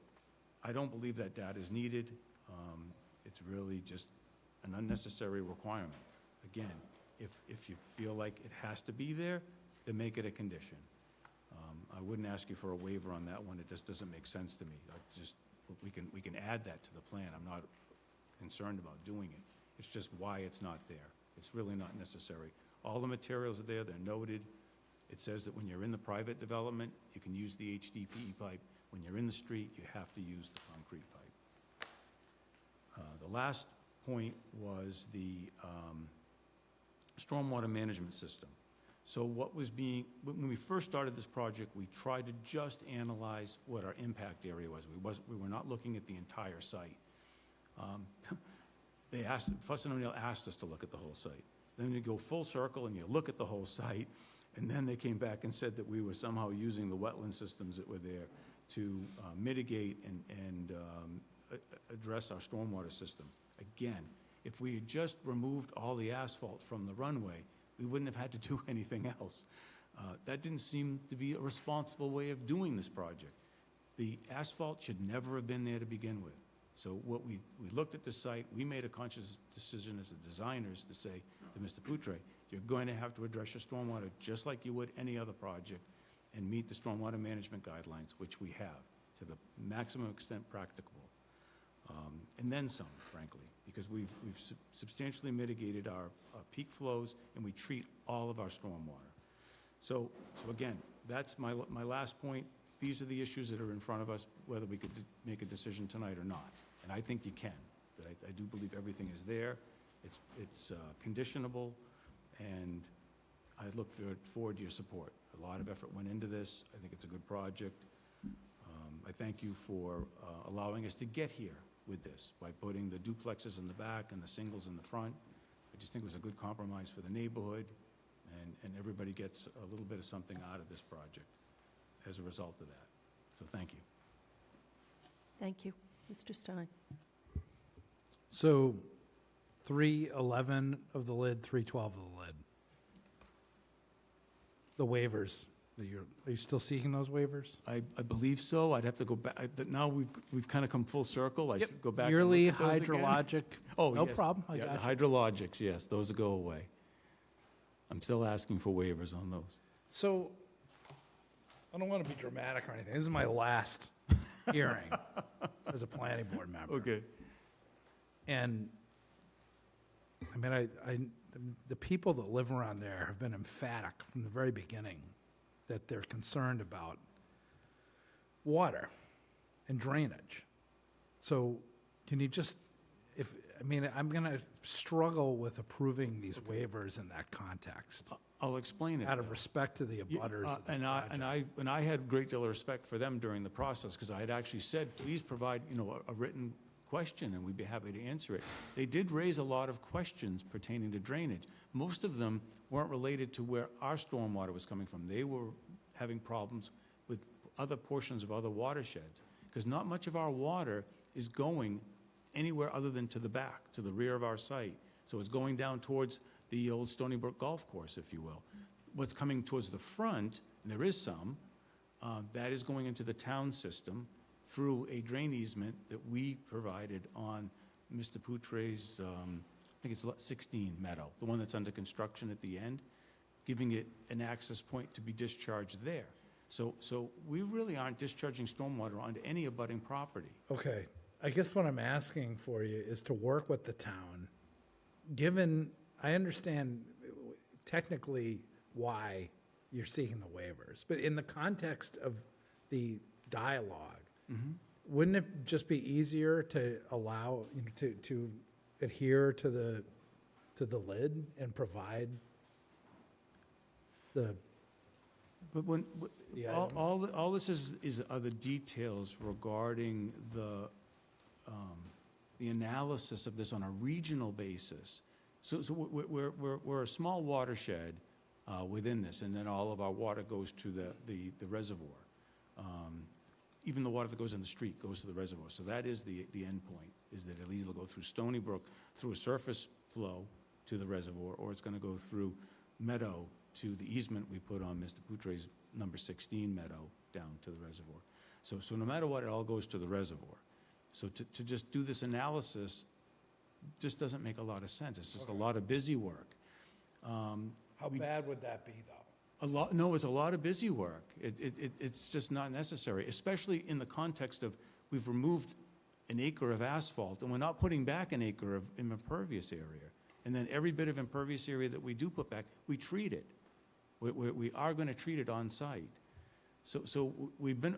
I don't believe that data is needed. It's really just an unnecessary requirement. Again, if you feel like it has to be there, then make it a condition. I wouldn't ask you for a waiver on that one. It just doesn't make sense to me. We can add that to the plan. I'm not concerned about doing it. It's just why it's not there. It's really not necessary. All the materials are there. They're noted. It says that when you're in the private development, you can use the HDPE pipe. When you're in the street, you have to use the concrete pipe. The last point was the stormwater management system. So what was being, when we first started this project, we tried to just analyze what our impact area was. We were not looking at the entire site. Fuss and O'Neill asked us to look at the whole site. Then you go full circle and you look at the whole site, and then they came back and said that we were somehow using the wetland systems that were there to mitigate and address our stormwater system. Again, if we had just removed all the asphalt from the runway, we wouldn't have had to do anything else. That didn't seem to be a responsible way of doing this project. The asphalt should never have been there to begin with. So what we looked at the site, we made a conscious decision as the designers to say to Mr. Poutre, you're going to have to address your stormwater just like you would any other project and meet the stormwater management guidelines, which we have to the maximum extent practicable. And then some, frankly, because we've substantially mitigated our peak flows and we treat all of our stormwater. So again, that's my last point. These are the issues that are in front of us, whether we could make a decision tonight or not. And I think you can. But I do believe everything is there. It's conditionable, and I look forward to your support. A lot of effort went into this. I think it's a good project. I thank you for allowing us to get here with this by putting the duplexes in the back and the singles in the front. I just think it was a good compromise for the neighborhood, and everybody gets a little bit of something out of this project as a result of that. So thank you. Thank you. Mr. Stein. So 311 of the lid, 312 of the lid. The waivers, are you still seeking those waivers? I believe so. I'd have to go back. Now we've kind of come full circle. I should go back. and Yearly look at those again. hydrologic. Oh, No yes. problem, I Yeah, got the you. hydrologics, yes, those will go away. I'm still asking for waivers on those. So, I don't want to be dramatic or anything. This is my last hearing as a planning board member. Okay. And, I mean, the people that live around there have been emphatic from the very beginning that they're concerned about water and drainage. So, can you just, I'm going to struggle with approving these waivers in that context, I'll explain it. out of respect to the abutters of this project. And I had a great deal of respect for them during the process, because I had actually said, please provide, a written question, and we'd be happy to answer it. They did raise a lot of questions pertaining to drainage. Most of them weren't related to where our stormwater was coming from. They were having problems with other portions of other watersheds, because not much of our water is going anywhere other than to the back, to the rear of our site. So it's going down towards the old Stony Brook Golf Course, if you will. What's coming towards the front, and there is some, that is going into the town system through a drain easement that we provided on Mr. Poutre's, I think it's lot 16 Meadow, the one that's under construction at the end, giving it an access point to be discharged there. So we really aren't discharging stormwater onto any abutting property. Okay, I guess what I'm asking for you is to work with the town, given, I understand technically why you're seeking the waivers, but in the context of the dialogue, wouldn't it just be easier to allow, to adhere to the lid and provide the But when, The all this are the details regarding the analysis of this on a regional basis. So we're a small watershed within this, and then all of our water goes to the reservoir. Even the water that goes in the street goes to the reservoir. So that is the end point, is that it'll either go through Stony Brook, through a surface flow to the reservoir, or it's going to go through Meadow to the easement we put on Mr. Poutre's number 16 Meadow down to the reservoir. So no matter what, it all goes to the reservoir. So to just do this analysis just doesn't make a lot of sense. It's just a lot of busy work. How bad would that be, though? No, it's a lot of busy work. It's just not necessary, especially in the context of we've removed an acre of asphalt, and we're not putting back an acre of impervious area. And then every bit of impervious area that we do put back, we treat it. We are going to treat it on site. So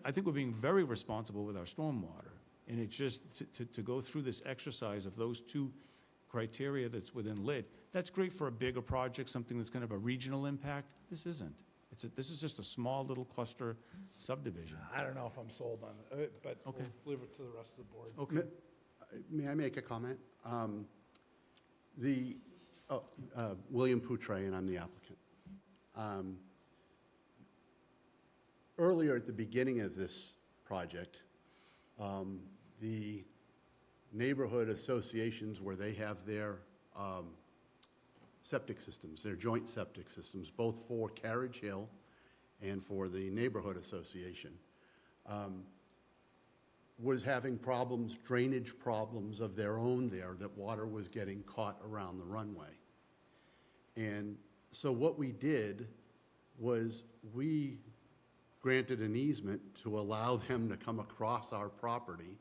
I think we're being very responsible with our stormwater. And it's just to go through this exercise of those two criteria that's within LID, that's great for a bigger project, something that's going to have a regional impact. This isn't. This is just a small little cluster subdivision. I don't know if I'm sold on it, but Okay. we'll leave it to the rest of the board. Okay. May I make a comment? William Poutre, and I'm the applicant. Earlier at the beginning of this project, the neighborhood associations where they have their septic systems, their joint septic systems, both for Carriage Hill and for the neighborhood association, was having problems, drainage problems of their own there, that water was getting caught around the runway. And so what we did was we granted an easement to allow them to come across our property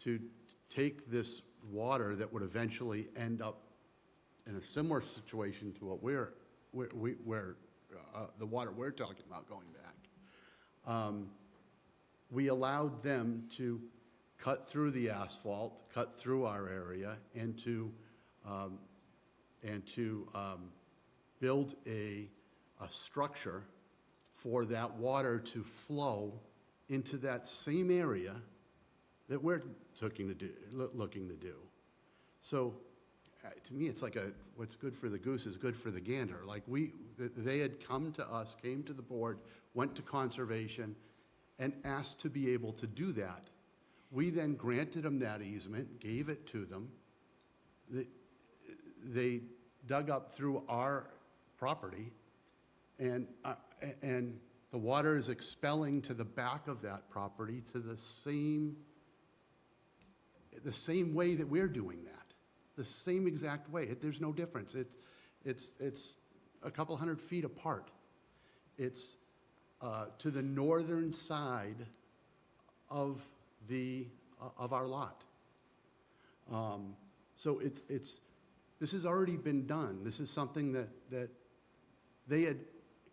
to take this water that would eventually end up in a similar situation to what where the water we're talking about going back. We allowed them to cut through the asphalt, cut through our area, and to build a structure for that water to flow into that same area that we're looking to do. So to me, it's like what's good for the goose is good for the gander. Like they had come to us, came to the board, went to conservation, and asked to be able to do that. We then granted them that easement, gave it to them. They dug up through our property, and the water is expelling to the back of that property to the same way that we're doing that, the same exact way. There's no difference. It's a couple hundred feet apart. It's to the northern side of our lot. So this has already been done. This is something that they had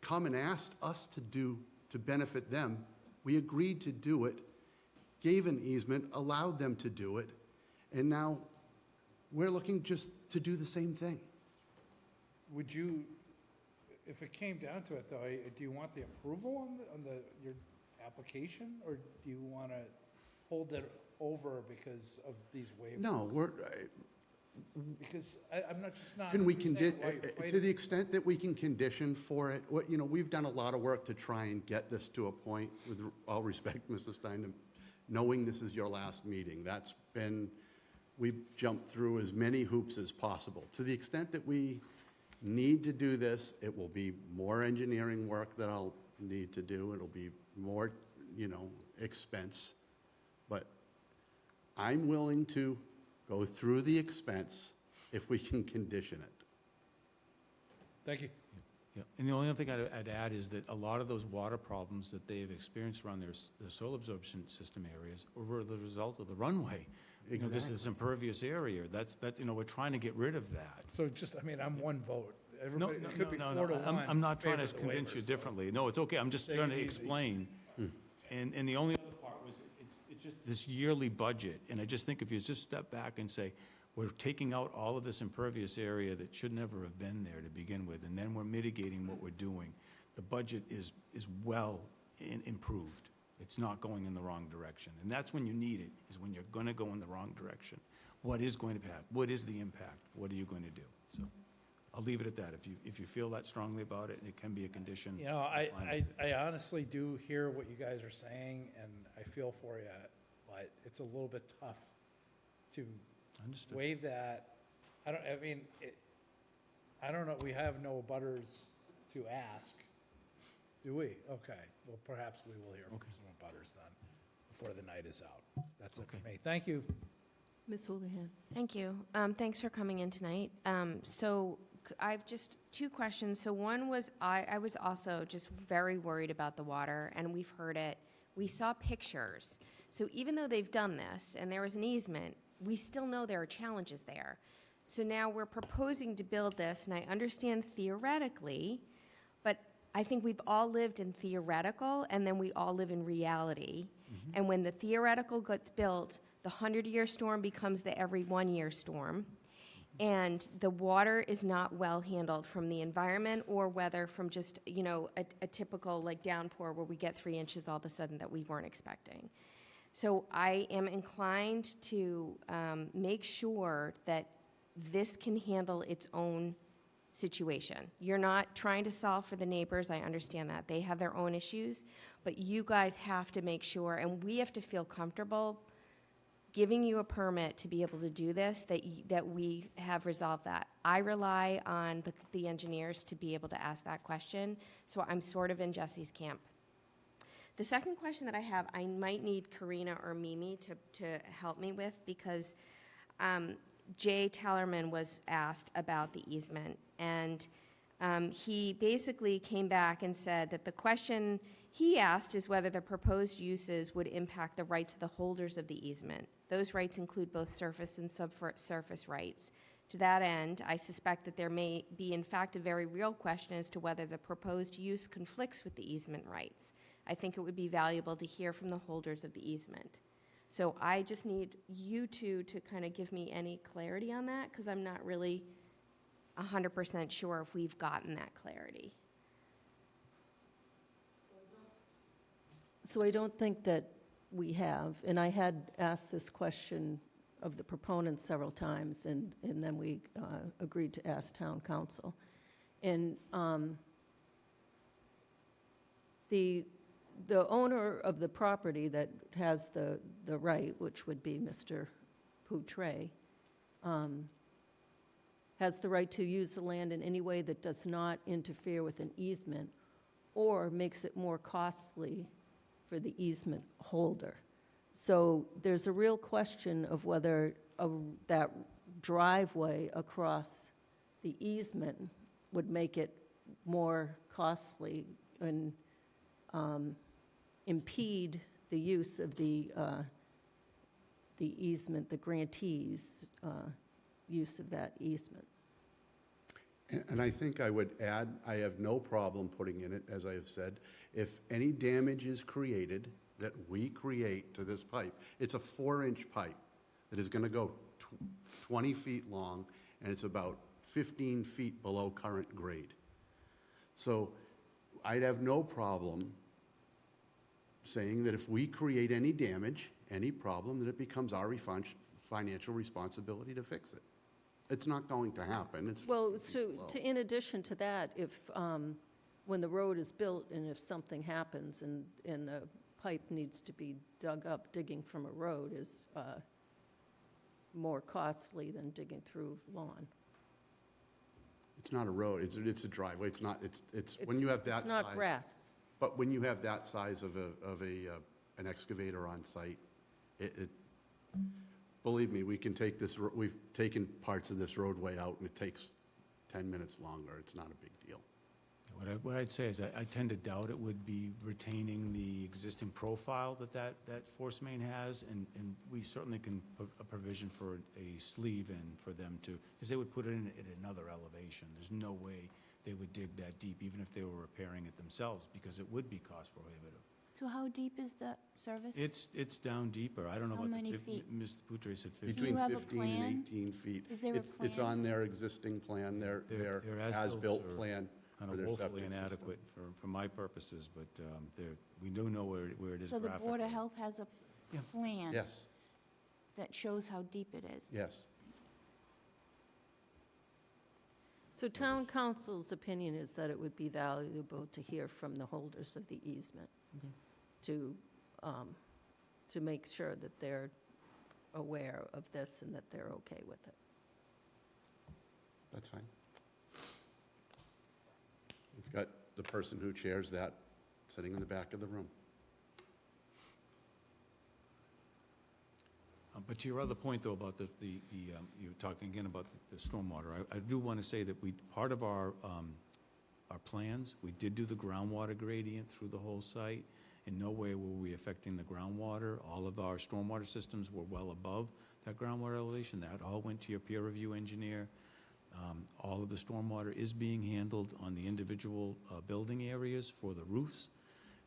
come and asked us to do to benefit them. We agreed to do it, gave an easement, allowed them to do it, and now we're looking just to do the same thing. Would you, if it came down to it, though, do you want the approval on your application, or do you want to hold it over because of these waivers? No, Because I'm not just not. Can we understanding why you're fighting. to the extent that we can condition for it, we've done a lot of work to try and get this to a point, with all respect, Mrs. Stein, knowing this is your last meeting. We've jumped through as many hoops as possible. To the extent that we need to do this, it will be more engineering work that I'll need to do. It'll be more, expense. But I'm willing to go through the expense if we can condition it. Thank you. Yeah, and the only other thing I'd add is that a lot of those water problems that they've experienced around their soil absorption system areas were the result of the runway. You know, this is impervious area. That's, you know, we're trying to get rid of that. So just, I mean, I'm one vote. No, Everybody, no, it could be no, 4 to no, 1. I'm not trying to favors the convince you waivers, so- differently. No, it's okay, I'm just Take trying it to easy. explain. And the only other part was, it's just this yearly budget, and I just think if you just step back and say, we're taking out all of this impervious area that should never have been there to begin with, and then we're mitigating what we're doing, the budget is well improved. It's not going in the wrong direction, and that's when you need it, is when you're gonna go in the wrong direction. What is going to happen? What is the impact? What are you going to do? So I'll leave it at that. If you feel that strongly about it, it can be a condition. You know, I honestly do hear what you guys are saying, and I feel for you, but it's a little bit tough to Understood. waive that. I don't know, we have no butters to ask, do we? Okay, well, perhaps we will hear from some butters then, before the night is out. That's it for me. Thank you. Ms. Houlihan? Thank you. Thanks for coming in tonight. I've just two questions. So one was, I was also just very worried about the water, and we've heard it. We saw pictures. So even though they've done this, and there was an easement, we still know there are challenges there. So now we're proposing to build this, and I understand theoretically, but I think we've all lived in theoretical, and then we all live in reality. And when the theoretical gets built, the 100-year storm becomes the every 1-year storm. And the water is not well handled from the environment or weather from just, you know, a typical like downpour where we get 3 inches all of a sudden that we weren't expecting. So I am inclined to make sure that this can handle its own situation. You're not trying to solve for the neighbors, I understand that. They have their own issues, but you guys have to make sure, and we have to feel comfortable giving you a permit to be able to do this, that we have resolved that. I rely on the engineers to be able to ask that question, so I'm sort of in Jesse's camp. The second question that I have, I might need Karina or Mimi to help me with, because Jay Tellerman was asked about the easement, and he basically came back and said that the question he asked is whether the proposed uses would impact the rights of the holders of the easement. Those rights include both surface and subsurface rights. To that end, I suspect that there may be, in fact, a very real question as to whether the proposed use conflicts with the easement rights. I think it would be valuable to hear from the holders of the easement. So I just need you two to kind of give me any clarity on that, because I'm not really 100% sure if we've gotten that clarity. So I don't think that we have, and I had asked this question of the proponents several times, and then we agreed to ask town council. And the owner of the property that has the right, which would be Mr. Poutre, has the right to use the land in any way that does not interfere with an easement or makes it more costly for the easement holder. So there's a real question of whether that driveway across the easement would make it more costly and impede the use of the easement, the grantee's use of that easement. And I think I would add, I have no problem putting in it, as I have said, if any damage is created that we create to this pipe, it's a 4-inch pipe that is going to go 20 feet long, and it's about 15 feet below current grade. So I'd have no problem saying that if we create any damage, any problem, that it becomes our financial responsibility to fix it. It's not going to happen. It's Well, 50 feet below. in addition to that, if, when the road is built and if something happens and the pipe needs to be dug up, digging from a road is more costly than digging through lawn. It's not a road, it's a driveway, it's not, it's when you have that size. It's not grass. But when you have that size of an excavator on site, believe me, we can take this, we've taken parts of this roadway out and it takes 10 minutes longer, it's not a big deal. What I'd say is I tend to doubt it would be retaining the existing profile that force main has, and we certainly can put a provision for a sleeve in for them to, because they would put it in at another elevation. There's no way they would dig that deep, even if they were repairing it themselves, because it would be cost prohibitive. So how deep is the service? It's down deeper. I don't know How what many the, feet? Mr. Poutre said 15. Between have a 15 plan? and 18 feet. Is there a It's plan? on their existing plan, their Their as-built as-bills are plan Kind for of their woefully septic system. inadequate for my purposes, but we do know where it is So the graphically. Board of Health has a Yeah. plan Yes, that shows how deep it is? yes. So town council's opinion is that it would be valuable to hear from the holders of the easement Okay. to make sure that they're aware of this and that they're okay with it. That's fine. We've got the person who chairs that sitting in the back of the room. But to your other point, though, about you're talking again about the stormwater, I do want to say that part of our plans, we did do the groundwater gradient through the whole site. In no way were we affecting the groundwater. All of our stormwater systems were well above that groundwater elevation. That all went to your peer review engineer. All of the stormwater is being handled on the individual building areas for the roofs,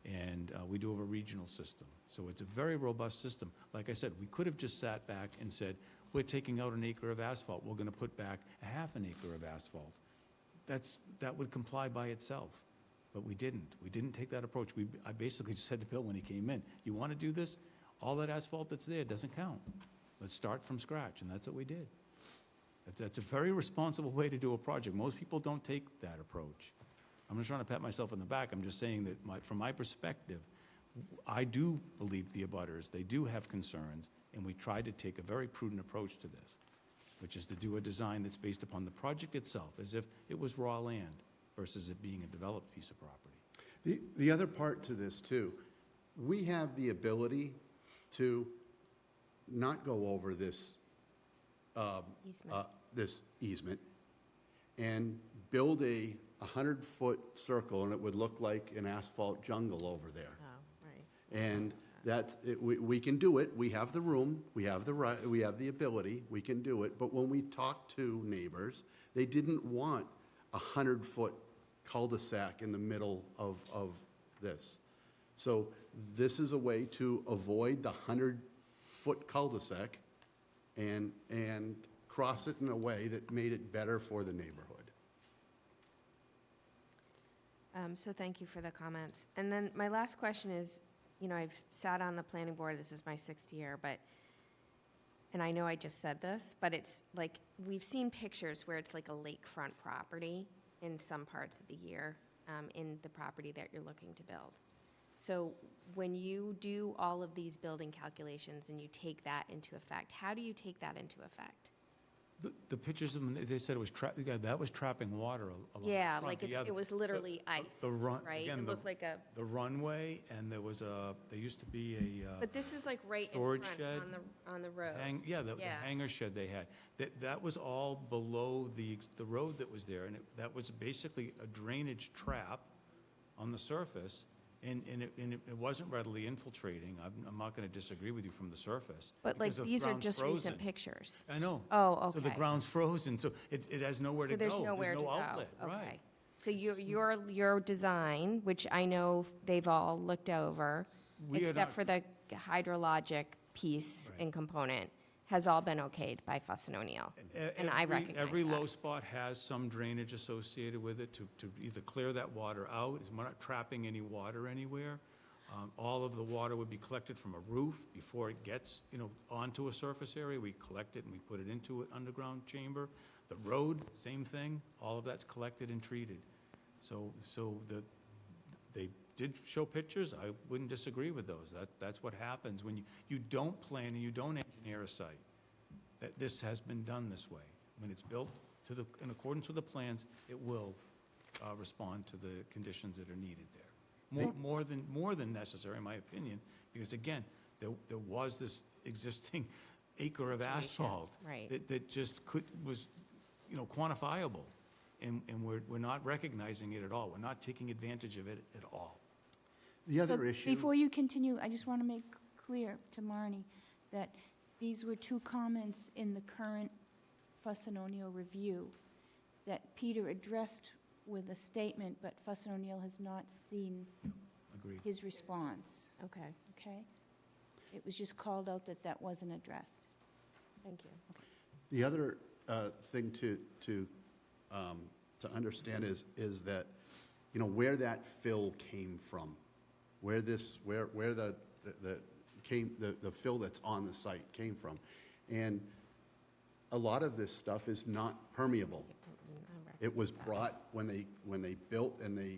and we do have a regional system. So it's a very robust system. Like I said, we could have just sat back and said, we're taking out an acre of asphalt, we're going to put back a half an acre of asphalt. That would comply by itself, but we didn't. We didn't take that approach. I basically just said to Bill when he came in, you want to do this? All that asphalt that's there doesn't count. Let's start from scratch, and that's what we did. That's a very responsible way to do a project. Most people don't take that approach. I'm not trying to pat myself on the back. I'm just saying that from my perspective, I do believe the abutters, they do have concerns, and we tried to take a very prudent approach to this, which is to do a design that's based upon the project itself, as if it was raw land versus it being a developed piece of property. The other part to this, too, we have the ability to not go over this easement and build a 100-foot circle, and it would look like an asphalt jungle over there. Oh, right. And we can do it. We have the room. We have the right. We have the ability. We can do it. But when we talked to neighbors, they didn't want a 100-foot cul-de-sac in the middle of this. So this is a way to avoid the 100-foot cul-de-sac and cross it in a way that made it better for the neighborhood. So thank you for the comments. And then my last question is, I've sat on the planning board, this is my 6th year, and I know I just said this, but it's like, we've seen pictures where it's like a lakefront property in some parts of the year, in the property that you're looking to build. So when you do all of these building calculations and you take that into effect, how do you take that into effect? The pictures, they said it was that was trapping water along Yeah, the front. like it was literally ice, right? Again, It looked like a, the runway, and there used to be a but this is like right in storage front shed. on the road. The hangar shed they had. That was all below the road that was there, and that was basically a drainage trap on the surface, and it wasn't readily infiltrating. I'm not going to disagree with you from the surface. But like, because the these are ground's just frozen. recent pictures. I know. Oh, okay. So the ground's frozen, so it has nowhere to go. So there's nowhere to go. outlet, Okay. right. So your design, which I know they've all looked over, We are except not- for the hydrologic piece Right. and component, has all been okayed by Fuss and O'Neill. And I recognize Every that. low spot has some drainage associated with it to either clear that water out. We're not trapping any water anywhere. All of the water would be collected from a roof before it gets, onto a surface area. We collect it and we put it into an underground chamber. The road, same thing. All of that's collected and treated. So they did show pictures. I wouldn't disagree with those. That's what happens when you don't plan and you don't engineer a site. That this has been done this way. When it's built in accordance with the plans, it will respond to the conditions that are needed there. More than necessary, in my opinion, because again, there was this existing acre of Situation, asphalt right. that just was quantifiable. and we're not recognizing it at all. We're not taking advantage of it at all. The other So issue. Before you continue, I just want to make clear to Marnie that these were two comments in the current Fuss and O'Neill review that Peter addressed with a statement, but Fuss and O'Neill has not seen Agreed. his response, Okay, okay? It was just called out that that wasn't addressed. thank you. The other thing to understand is that, you know, where that fill came from, where the fill that's on the site came from, and a lot of this stuff is not permeable. It was brought when they built in the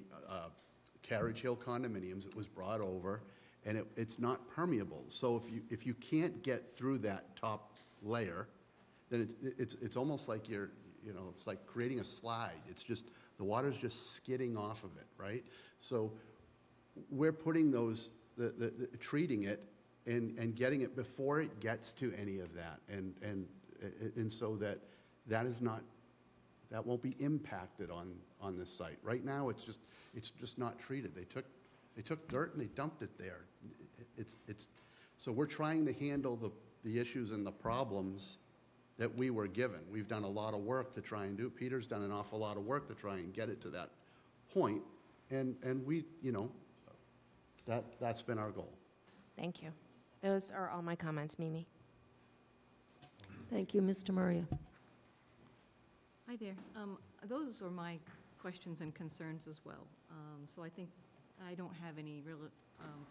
Carriage Hill condominiums. It was brought over, and it's not permeable. So if you can't get through that top layer, then it's almost like it's like creating a slide. It's just, the water's just skidding off of it, right? So we're putting treating it and getting it before it gets to any of that, and so that won't be impacted on this site. Right now, it's just not treated. They took dirt and they dumped it there. So we're trying to handle the issues and the problems that we were given. We've done a lot of work to try and do. Peter's done an awful lot of work to try and get it to that point, and we, that's been our goal. Thank you. Those are all my comments, Mimi. Thank you, Mr. Maria. Hi there. Those are my questions and concerns as well. So I think I don't have any real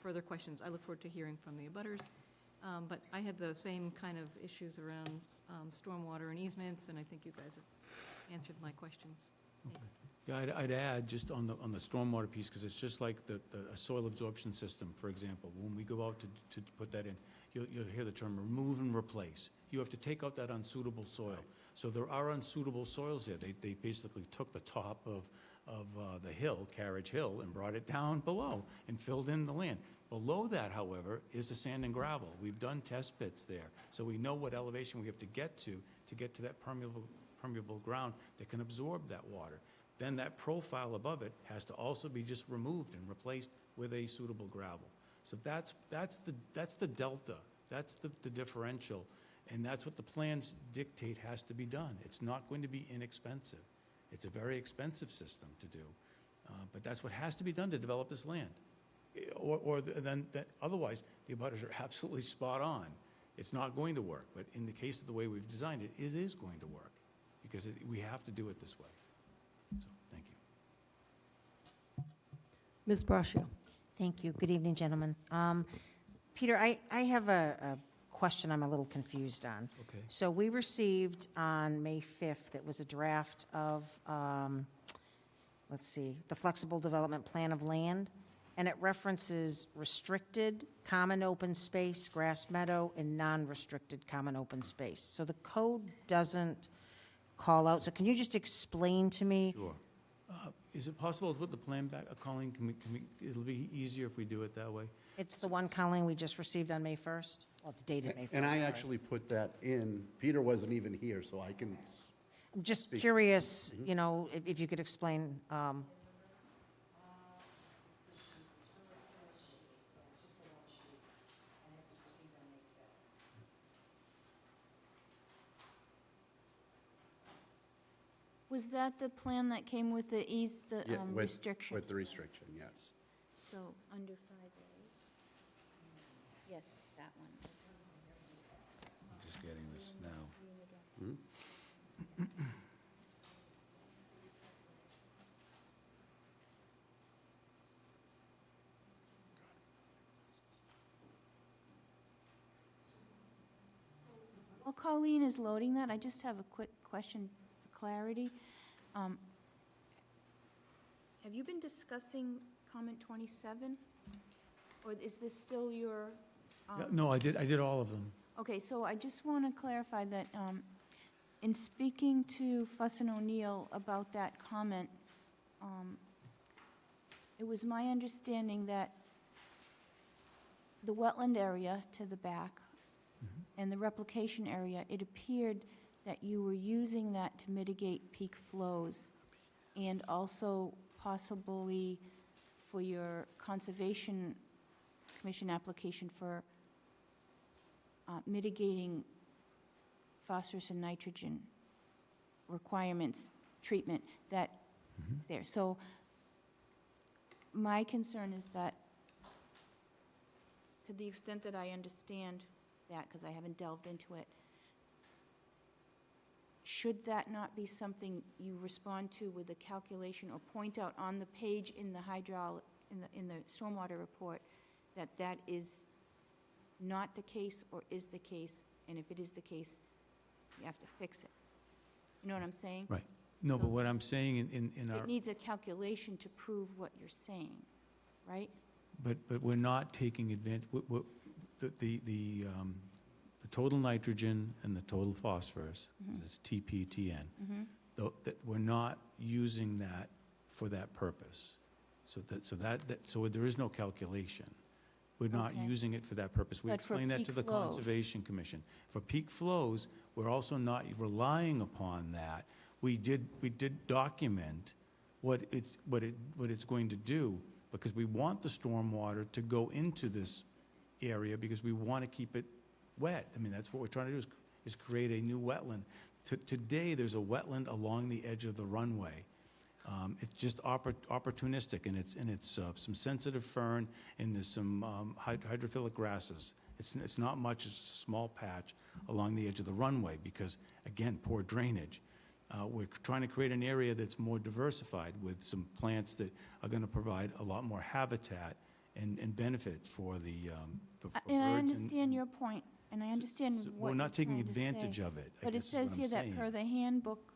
further questions. I look forward to hearing from the abutters. But I had the same kind of issues around stormwater and easements, and I think you guys have answered my questions. Thanks. Yeah, I'd add just on the stormwater piece, because it's just like a soil absorption system, for example. When we go out to put that in, you'll hear the term remove and replace. You have to take out that unsuitable soil. So there are unsuitable soils there. They basically took the top of the hill, Carriage Hill, and brought it down below and filled in the land. Below that, however, is the sand and gravel. We've done test pits there, so we know what elevation we have to get to that permeable ground that can absorb that water. Then that profile above it has to also be just removed and replaced with a suitable gravel. So that's the delta, that's the differential, and that's what the plans dictate has to be done. It's not going to be inexpensive. It's a very expensive system to do, but that's what has to be done to develop this land. Otherwise, the abutters are absolutely spot on. It's not going to work, but in the case of the way we've designed it, it is going to work, because we have to do it this way. So, thank you. Ms. Braccio. Thank you. Good evening, gentlemen. Peter, I have a question I'm a little confused on. Okay. So we received on May 5th, it was a draft of, the Flexible Development Plan of Land, and it references restricted, common open space, grass meadow, and non-restricted common open space. So the code doesn't call out, so can you just explain to me? Sure. Is it possible to put the plan back, Colleen? It'll be easier if we do it that way. It's the one, Colleen, we just received on May 1st? Well, it's dated May 1st. And I sorry. actually put that in. Peter wasn't even here, so I can. I'm just curious, if you could explain. Was that the plan that came with the Yeah, restriction? With the restriction, yes. So, under 5A? Yes, that one. I'm just getting this now. While Colleen is loading that, I just have a quick question for clarity. Have you been discussing comment 27? Or is this still your? No, I did all of them. Okay, so I just want to clarify that in speaking to Fuss and O'Neill about that comment, it was my understanding that the wetland area to the back and the replication area, it appeared that you were using that to mitigate peak flows and also possibly for your Conservation Commission application for mitigating phosphorus and nitrogen requirements, treatment, that is there. So my concern is that, to the extent that I understand that, because I haven't delved into it, should that not be something you respond to with a calculation or point out on the page in the in the stormwater report that that is not the case or is the case, and if it is the case, you have to fix it? You know what I'm saying? Right. No, but So what I'm saying in our, it needs a calculation to prove what you're saying, right? but we're not taking advantage, the total nitrogen and the total phosphorus, is TPTN, that we're not using that for that purpose. So there is no calculation. We're not Okay. using it for that purpose. We But for explained that peak to the flows. Conservation Commission. For peak flows, we're also not relying upon that. We did document what it's going to do, because we want the stormwater to go into this area, because we want to keep it wet. I mean, that's what we're trying to do, is create a new wetland. Today, there's a wetland along the edge of the runway. It's just opportunistic, and it's some sensitive fern, and there's some hydrophilic grasses. It's not much, it's a small patch along the edge of the runway, because, again, poor drainage. We're trying to create an area that's more diversified with some plants that are going to provide a lot more habitat and benefit for the for And I birds understand your point, and I understand what we're not you're taking trying to say. advantage of it, I But it guess is what says I'm here that saying. per the handbook,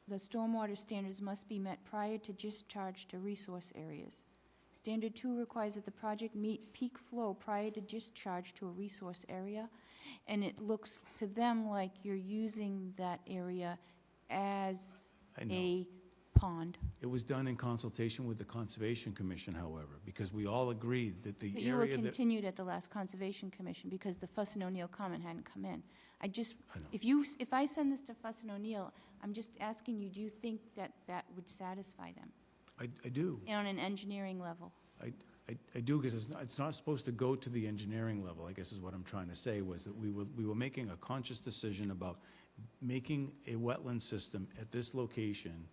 the stormwater standards must be met prior to discharge to resource areas. Standard 2 requires that the project meet peak flow prior to discharge to a resource area, and it looks to them like you're using that area as I know. a pond. It was done in consultation with the Conservation Commission, however, because we all agreed that the But you were area that... continued at the last Conservation Commission because the Fuss and O'Neill comment hadn't come in. I know. If I send this to Fuss and O'Neill, I'm just asking you, do you think that that would satisfy them I do. on an engineering level? I do, because it's not supposed to go to the engineering level, I guess is what I'm trying to say, was that we were making a conscious decision about making a wetland system at this location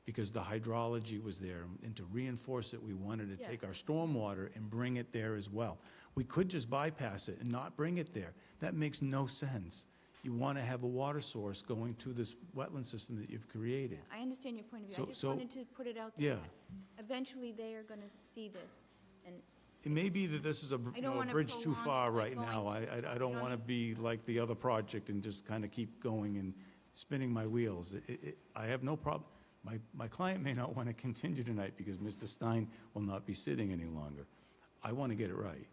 because the hydrology was there, and to reinforce it, we wanted to Yeah. take our stormwater and bring it there as well. We could just bypass it and not bring it there. That makes no sense. You want to have a water source going to this wetland system that you've created. I understand your point of view. So- I just so- wanted to put it out there. Yeah. that Eventually, they are going to see this, and It may be that this is a, I you don't know, a wanna bridge too prolong it far by right going now. too I far, don't you know want to what I be like the other project and just kind of keep going and spinning my wheels. I have no problem. My client may not want to continue tonight because Mr. Stein will not be sitting any longer. I want to get it right.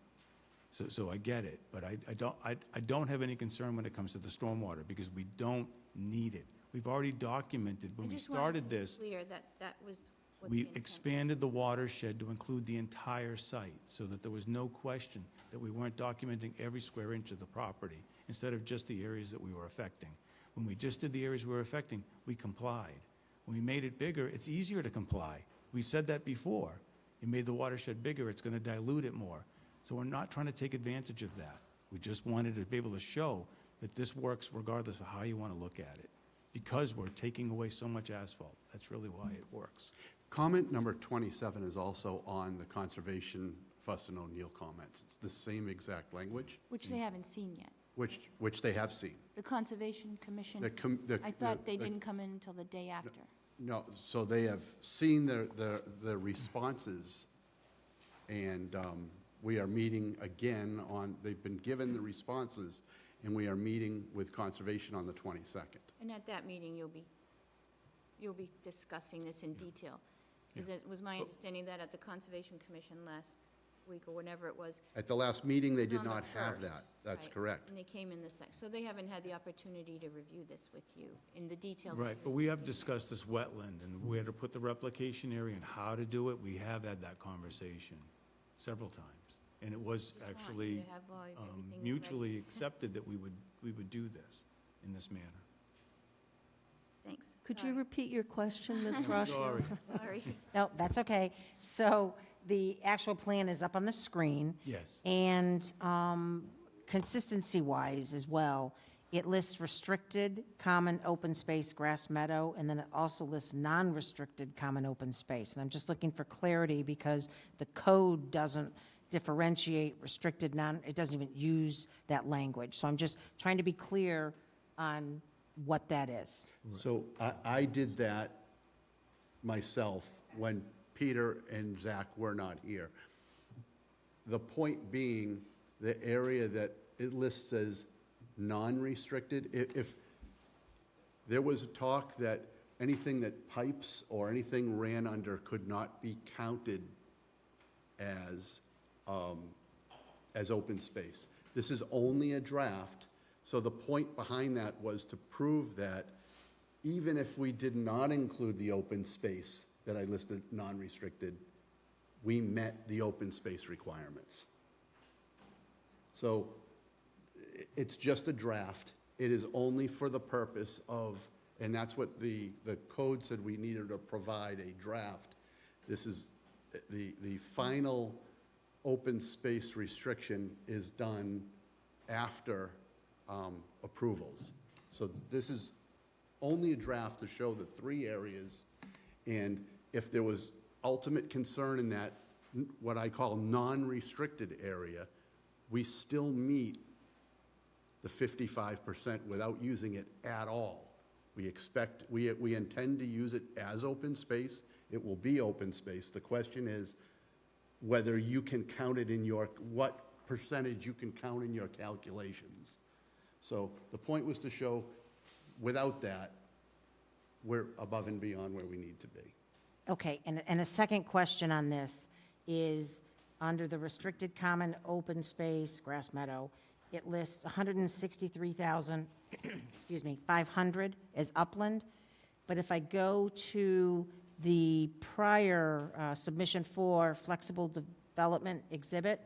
So I get it, but I don't have any concern when it comes to the stormwater because we don't need it. We've already documented when we started this. Clear that that was what the We intent. expanded the watershed to include the entire site, so that there was no question that we weren't documenting every square inch of the property, instead of just the areas that we were affecting. When we just did the areas we were affecting, we complied. When we made it bigger, it's easier to comply. We've said that before. You made the watershed bigger, it's going to dilute it more. So we're not trying to take advantage of that. We just wanted to be able to show that this works regardless of how you want to look at it, because we're taking away so much asphalt. That's really why it works. Comment number 27 is also on the Conservation Fuss and O'Neill comments. It's the same exact language, Which they haven't seen yet. which they have seen. The Conservation Commission, The I thought they didn't come in until the day after. No, so they have seen the responses, and we are meeting again on, they've been given the responses, and we are meeting with Conservation on the 22nd. And at that meeting, you'll be discussing this in detail. Is it, was my understanding that at the Conservation Commission last week, or whenever it was, At the last meeting, they It's did on the not have 1st, that. That's right, correct. and they came in the so they haven't had the opportunity to review this with you in the detail. that Right, but you're we have seeking. discussed this wetland and where to put the replication area and how to do it. We have had that conversation several times. And it was Just want you actually to have, everything ready. mutually accepted that we would do this in this manner. Thanks. Could you repeat your question, Ms. Braccio? Sorry. Sorry. No, that's okay. So the actual plan is up on the screen. Yes. And consistency-wise as well, it lists restricted, common, open space, grass meadow, and then it also lists non-restricted, common, open space. And I'm just looking for clarity because the code doesn't differentiate restricted, it doesn't even use that language. So I'm just trying to be clear on what that is. So I did that myself when Peter and Zach were not here. The point being, the area that it lists as non-restricted, if there was talk that anything that pipes or anything ran under could not be counted as open space. This is only a draft, so the point behind that was to prove that even if we did not include the open space that I listed non-restricted, we met the open space requirements. So it's just a draft. It is only for the purpose of, and that's what the code said we needed to provide a draft. This is, the final open space restriction is done after approvals. So this is only a draft to show the 3 areas, and if there was ultimate concern in that, what I call non-restricted area, we still meet the 55% without using it at all. We intend to use it as open space. It will be open space. The question is whether you can count it in what percentage you can count in your calculations. So the point was to show without that, we're above and beyond where we need to be. Okay, and a second question on this is, under the restricted common open space, grass meadow, it lists 163,000, excuse me, 500 as upland. But if I go to the prior submission for flexible development exhibit,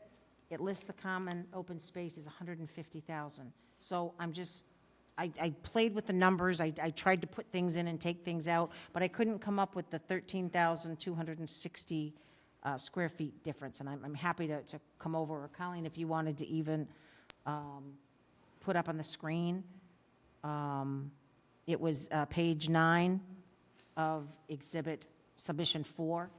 it lists the common open space as 150,000. So I played with the numbers, I tried to put things in and take things out, but I couldn't come up with the 13,260 square feet difference, and I'm happy to come over, or Colleen, if you wanted to even put up on the screen. It was page 9 of exhibit submission 4.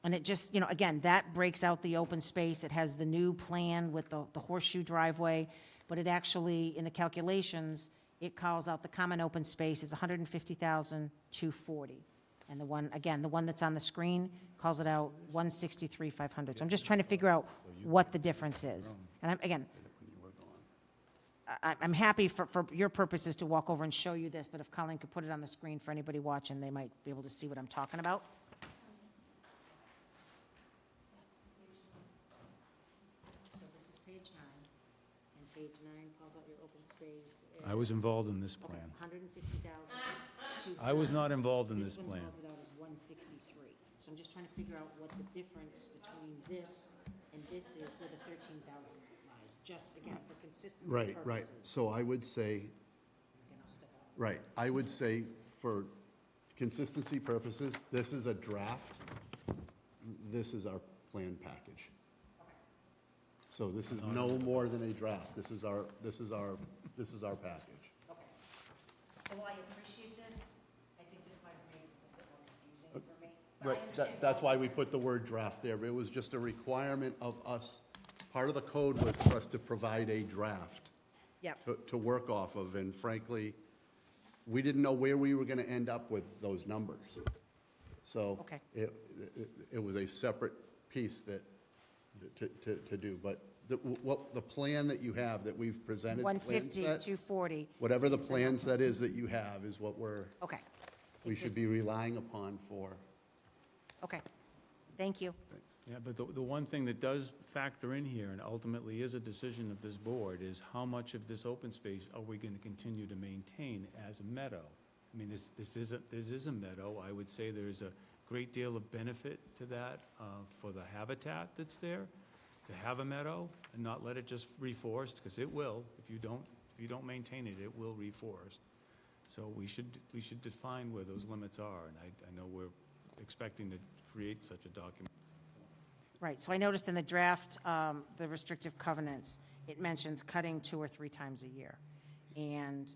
And it just, again, that breaks out the open space. It has the new plan with the horseshoe driveway, but it actually, in the calculations, it calls out the common open space is 150,240. And the one that's on the screen calls it out 163,500. So I'm just trying to figure out what the difference is. And I'm happy for your purposes to walk over and show you this, but if Colleen could put it on the screen for anybody watching, they might be able to see what I'm talking about. So this is page 9, and page 9 calls out your open space. I was involved in this plan. 150,000. I was not involved in this plan. This one calls it out as 163. So I'm just trying to figure out what the difference between this and this is where the 13,000 lies, just again, for consistency purposes. Right. So I would say, for consistency purposes, this is a draft. This is our plan package. So this is no more than a draft. This is our package. Okay. So while I appreciate this, I think this might have made it a bit more confusing for me. But I Right, understand that's why- why we put the word draft there. It was just a requirement of us. Part of the code was for us to provide a draft Yep. to work off of, and frankly, we didn't know where we were going to end up with those numbers. So Okay. it was a separate piece to do. But the plan that you have that we've presented, the plan 150, set, 240. whatever the plan set is that you have is what Okay. we should be relying upon for. Okay. Thank you. Yeah, but the one thing that does factor in here, and ultimately is a decision of this board, is how much of this open space are we going to continue to maintain as a meadow? I mean, this is a meadow. I would say there's a great deal of benefit to that for the habitat that's there, to have a meadow and not let it just reforest, because it will. If you don't maintain it, it will reforest. So we should define where those limits are, and I know we're expecting to create such a document. Right, so I noticed in the draft, the restrictive covenants, it mentions cutting 2 or 3 times a year. And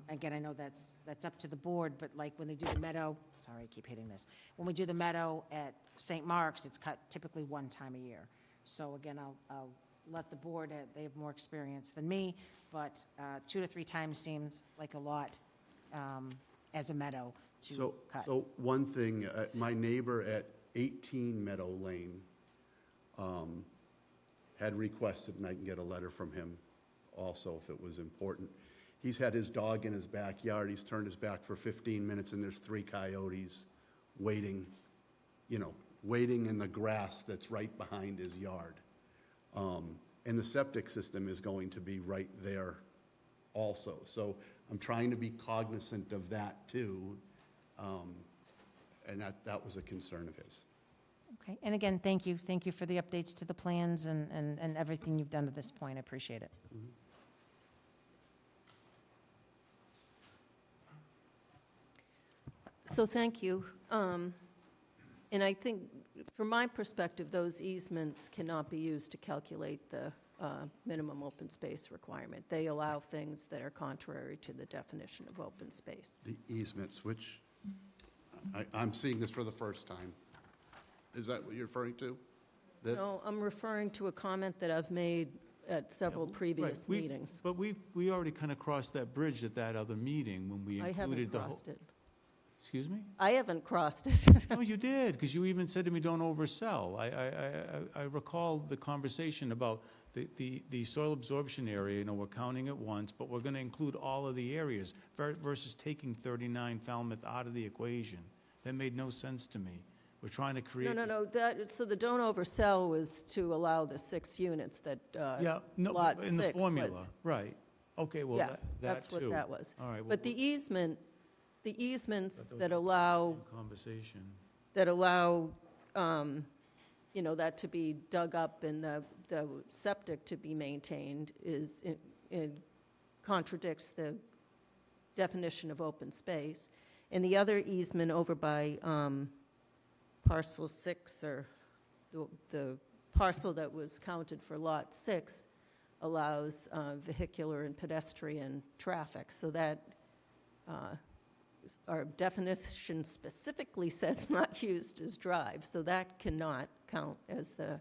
again, I know that's up to the board, but like when they do the meadow, sorry, I keep hitting this. When we do the meadow at St. Mark's, it's cut typically 1 time a year. So again, I'll let the board, they have more experience than me, but 2 to 3 times seems like a lot as a meadow to cut. So one thing, my neighbor at 18 Meadow Lane had requested, and I can get a letter from him also if it was important. He's had his dog in his backyard. He's turned his back for 15 minutes, and there's 3 coyotes waiting, waiting in the grass that's right behind his yard. And the septic system is going to be right there also. So I'm trying to be cognizant of that too. And that was a concern of his. Okay, and again, thank you. Thank you for the updates to the plans and everything you've done to this point. I appreciate it. So thank you. And I think, from my perspective, those easements cannot be used to calculate the minimum open space requirement. They allow things that are contrary to the definition of open space. The easements, which I'm seeing this for the first time. Is that what you're referring to? This? No, I'm referring to a comment that I've made at several previous Right, meetings. But we already kind of crossed that bridge at that other meeting when we I included haven't the whole. crossed it. Excuse me? I haven't crossed it. No, you did, because you even said to me, don't oversell. I recall the conversation about the soil absorption area, we're counting it once, but we're going to include all of the areas versus taking 39 Falmouth out of the equation. That made no sense to me. We're trying to create. No, so the don't oversell was to allow the 6 units that Yeah, no, lot 6 in the formula, was. right. Okay, well, Yeah, that that's too. what that was. All right. But the easements but those that are allow, same conversation. that to be dug up and the septic to be maintained it contradicts the definition of open space. And the other easement over by parcel 6, or the parcel that was counted for lot 6, allows vehicular and pedestrian traffic. So that our definition specifically says not used as drive, so that cannot count as the,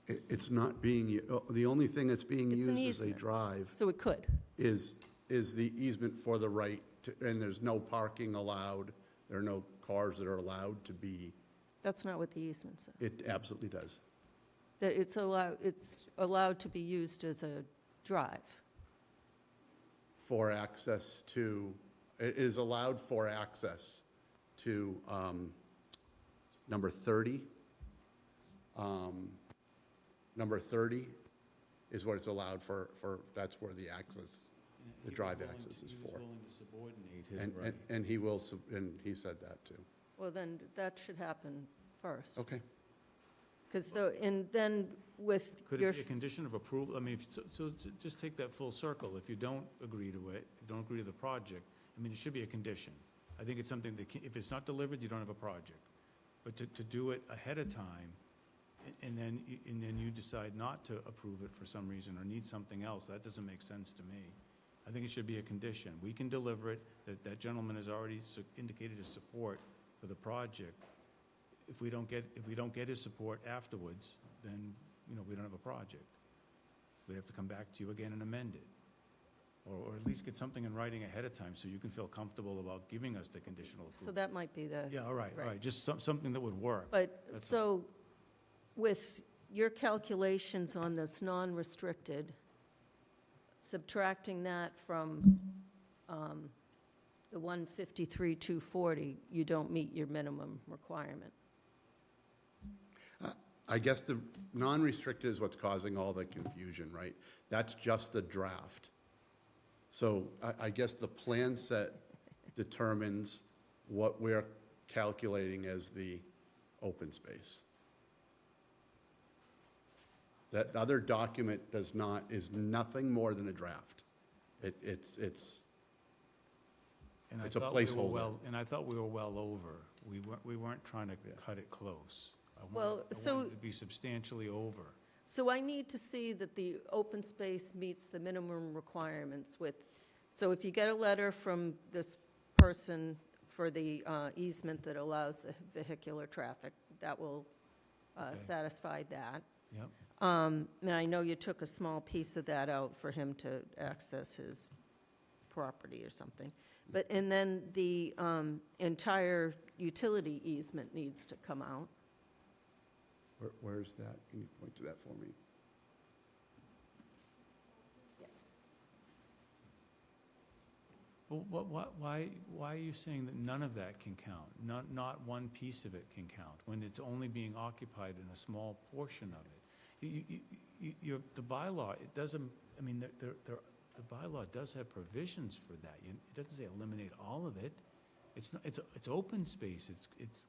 It's not being, the only thing that's being It's an used as a easement. drive so it could. is the easement for the right, and there's no parking allowed. There are no cars that are allowed to be, That's not what the easement says. it absolutely does. That it's allowed to be used as a drive. For access to, it is allowed for access to number 30. Number 30 is what it's allowed for, that's where the access, the drive access is for. He was willing to subordinate his right. And he will, and he said that too. Well, then that should happen first. Okay. Because and then with Could your, it be a condition of approval? I mean, just take that full circle. If you don't agree to it, you don't agree to the project, it should be a condition. I think it's something that, if it's not delivered, you don't have a project. But to do it ahead of time, and then you decide not to approve it for some reason or need something else, that doesn't make sense to me. I think it should be a condition. We can deliver it, that gentleman has already indicated his support for the project. If we don't get his support afterwards, then, we don't have a project. We'd have to come back to you again and amend it. Or at least get something in writing ahead of time so you can feel comfortable about giving us the conditional approval. so that might be the. Yeah, all right, just something that would work. But, That's so, with your calculations on this non-restricted, subtracting that from the 153,240, you don't meet your minimum requirement. I guess the non-restricted is what's causing all the confusion, right? That's just the draft. So I guess the plan set determines what we're calculating as the open space. That other document is nothing more than a draft. And I It's a thought we were placeholder. well- And I thought we were well over. We weren't trying to cut it close. I Well, so- wanted it to be substantially over. So I need to see that the open space meets the minimum requirements with, so if you get a letter from this person for the easement that allows the vehicular traffic, that will Okay. satisfy that. Yep. And I know you took a small piece of that out for him to access his property or something. But, and then the entire utility easement needs to come out. Where's that? Can you point to that for me? Well, why are you saying that none of that can count? Not one piece of it can count, when it's only being occupied in a small portion of it? The bylaw, it doesn't, I mean, the bylaw does have provisions for that. It doesn't say eliminate all of it. It's not, it's open space, it's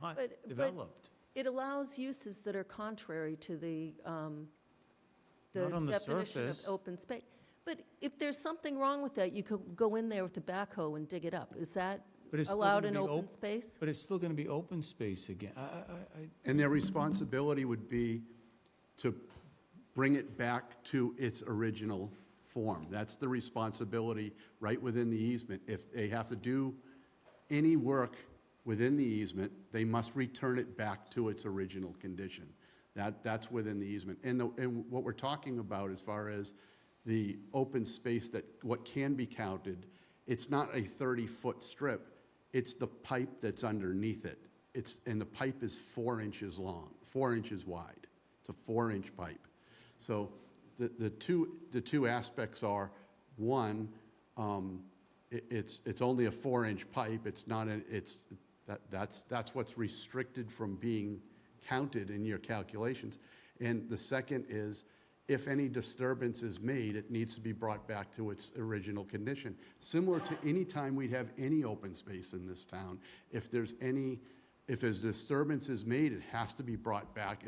not But developed. it allows uses that are contrary to the Not on the definition of surface. open space. But if there's something wrong with that, you could go in there with a backhoe and dig it up. Is that But it's still allowed gonna in be open op- space? But it's still gonna be open space again. And their responsibility would be to bring it back to its original form. That's the responsibility right within the easement. If they have to do any work within the easement, they must return it back to its original condition. That's within the easement. And what we're talking about as far as the open space, that what can be counted, it's not a 30-foot strip, it's the pipe that's underneath it. And the pipe is 4 inches long, 4 inches wide. It's a 4-inch pipe. So the two aspects are, one, it's only a 4-inch pipe. It's not that's what's restricted from being counted in your calculations. And the second is, if any disturbance is made, it needs to be brought back to its original condition. Similar to any time we'd have any open space in this town, if there's disturbance is made, it has to be brought back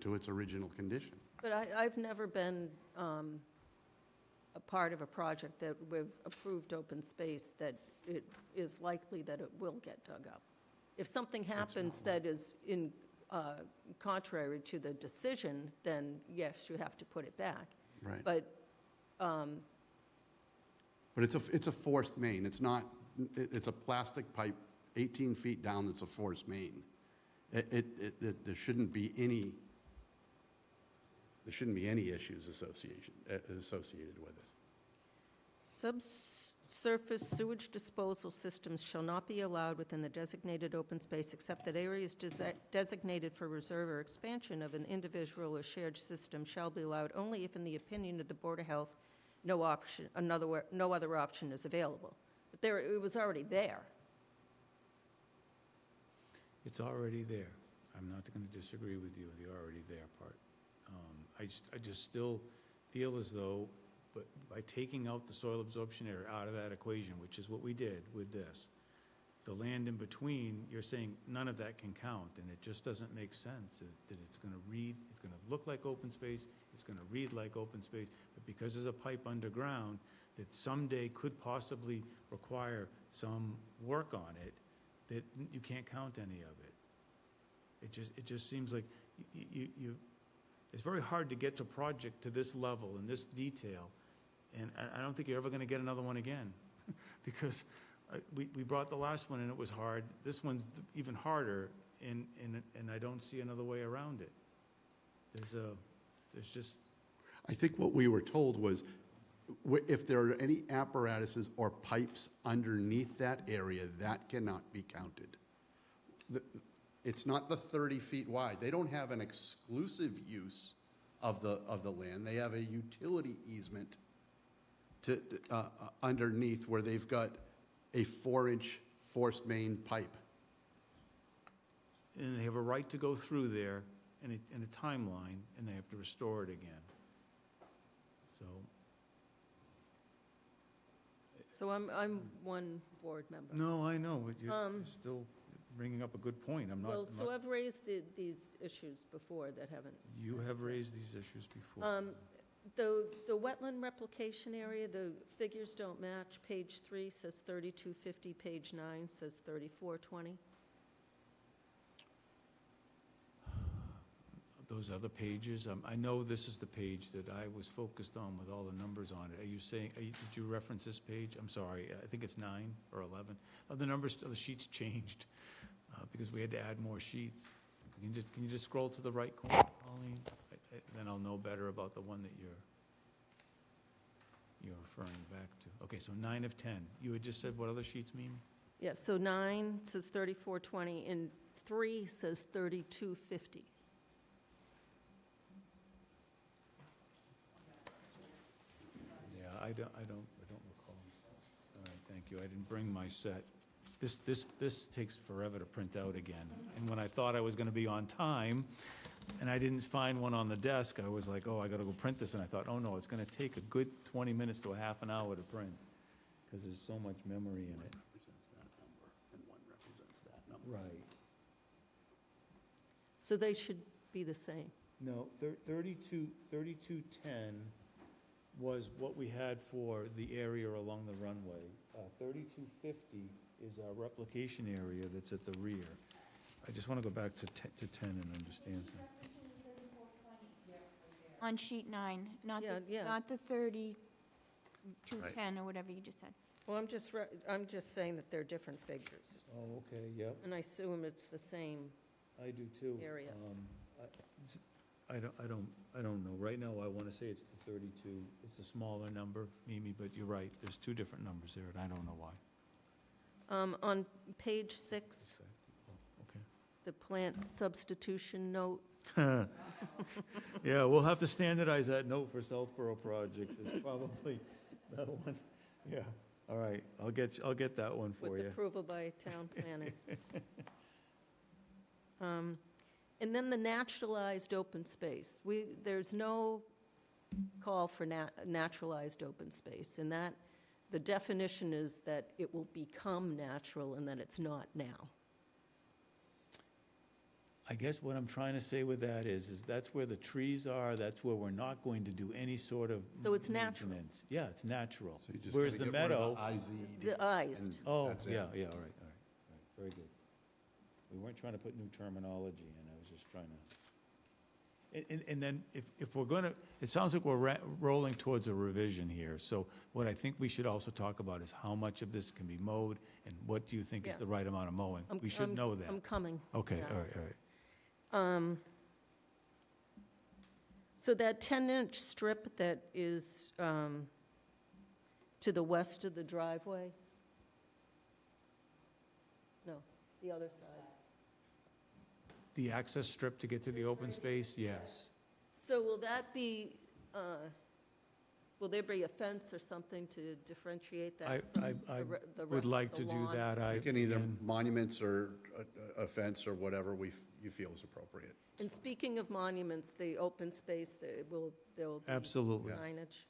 to its original condition. But I've never been a part of a project that we've approved open space that it is likely that it will get dug up. If something happens that is in contrary to the decision, then yes, you have to put it back. Right. But it's a forced main. It's a plastic pipe 18 feet down that's a forced main. There shouldn't be any issues associated with it. Subsurface sewage disposal systems shall not be allowed within the designated open space except that areas designated for reserve or expansion of an individual or shared system shall be allowed only if, in the opinion of the Board of Health, no other option is available. But it was already there. It's already there. I'm not going to disagree with you, the already there part. I just still feel as though, but by taking out the soil absorption area out of that equation, which is what we did with this, the land in between, you're saying none of that can count, and it just doesn't make sense that it's going to look like open space, it's going to read like open space, but because there's a pipe underground that someday could possibly require some work on it, that you can't count any of it. It just seems like it's very hard to get to project to this level and this detail, and I don't think you're ever going to get another one again, because we brought the last one and it was hard. This one's even harder, and I don't see another way around it. There's just. I think what we were told was, if there are any apparatuses or pipes underneath that area, that cannot be counted. It's not the 30 feet wide. They don't have an exclusive use of the land. They have a utility easement to underneath where they've got a 4-inch forced main pipe. And they have a right to go through there in a timeline, and they have to restore it again. So I'm one board member. No, I know, but you're still bringing up a good point. Well, so I've raised these issues before that haven't. You have raised these issues before. The wetland replication area, the figures don't match. Page 3 says 3250, page 9 says 3420. Those other pages, I know this is the page that I was focused on with all the numbers on it. Are you saying, did you reference this page? I'm sorry, I think it's 9 or 11. The numbers, the sheets changed because we had to add more sheets. Can you just scroll to the right corner, Colleen? Then I'll know better about the one that you're referring back to. Okay, so 9 of 10. You had just said what other sheets, Mimi? Yeah, so 9 says 3420, and 3 says 3250. Yeah, I don't recall. All right, thank you. I didn't bring my set. This takes forever to print out again. And when I thought I was going to be on time, and I didn't find one on the desk, I was like, oh, I got to go print this. And I thought, oh, no, it's going to take a good 20 minutes to a half an hour to print because there's so much memory in it. Represents that number, and one represents that number. Right. So they should be the same. No, 3210 was what we had for the area along the runway. 3250 is our replication area that's at the rear. I just want to go back to 10 and understand something. On sheet 9, not Yeah. not the 3210 or whatever you just said. Well, I'm just saying that they're different figures, Oh, okay, yep, and I assume it's the same. I do too. Area. I don't know. Right now, I want to say it's the 32. It's a smaller number, Mimi, but you're right. There's two different numbers there, and I don't know why. On page 6, Okay. the plant substitution note, Yeah, we'll have to standardize that note for Southborough projects. It's probably that one. Yeah, all right, I'll get that one for with you. approval by town planner. And then the naturalized open space. There's no call for naturalized open space, and that, the definition is that it will become natural and that it's not now. I guess what I'm trying to say with that is that's where the trees are, that's where we're not going to do any sort of So it's natural. maintenance. Yeah, it's natural. So you just Whereas gotta the get rid meadow. of the IZ. The eyes. and Oh, that's it. yeah, all right, very good. We weren't trying to put new terminology in, I was just trying to. And then if we're going to, it sounds like we're rolling towards a revision here. So what I think we should also talk about is how much of this can be mowed, and what do you think is Yeah. the right amount of mowing? We should know that. I'm coming. Okay, yeah. all right. So that 10-inch strip that is to the west of the driveway? No, the other side. The access strip to get to the open space, yes. So will that be, will there be a fence or something to differentiate that? I from the would rest of like the to do lawn? that. You can either and- monuments or a fence or whatever you feel is appropriate. And speaking of monuments, the open space, there'll be Absolutely. signage.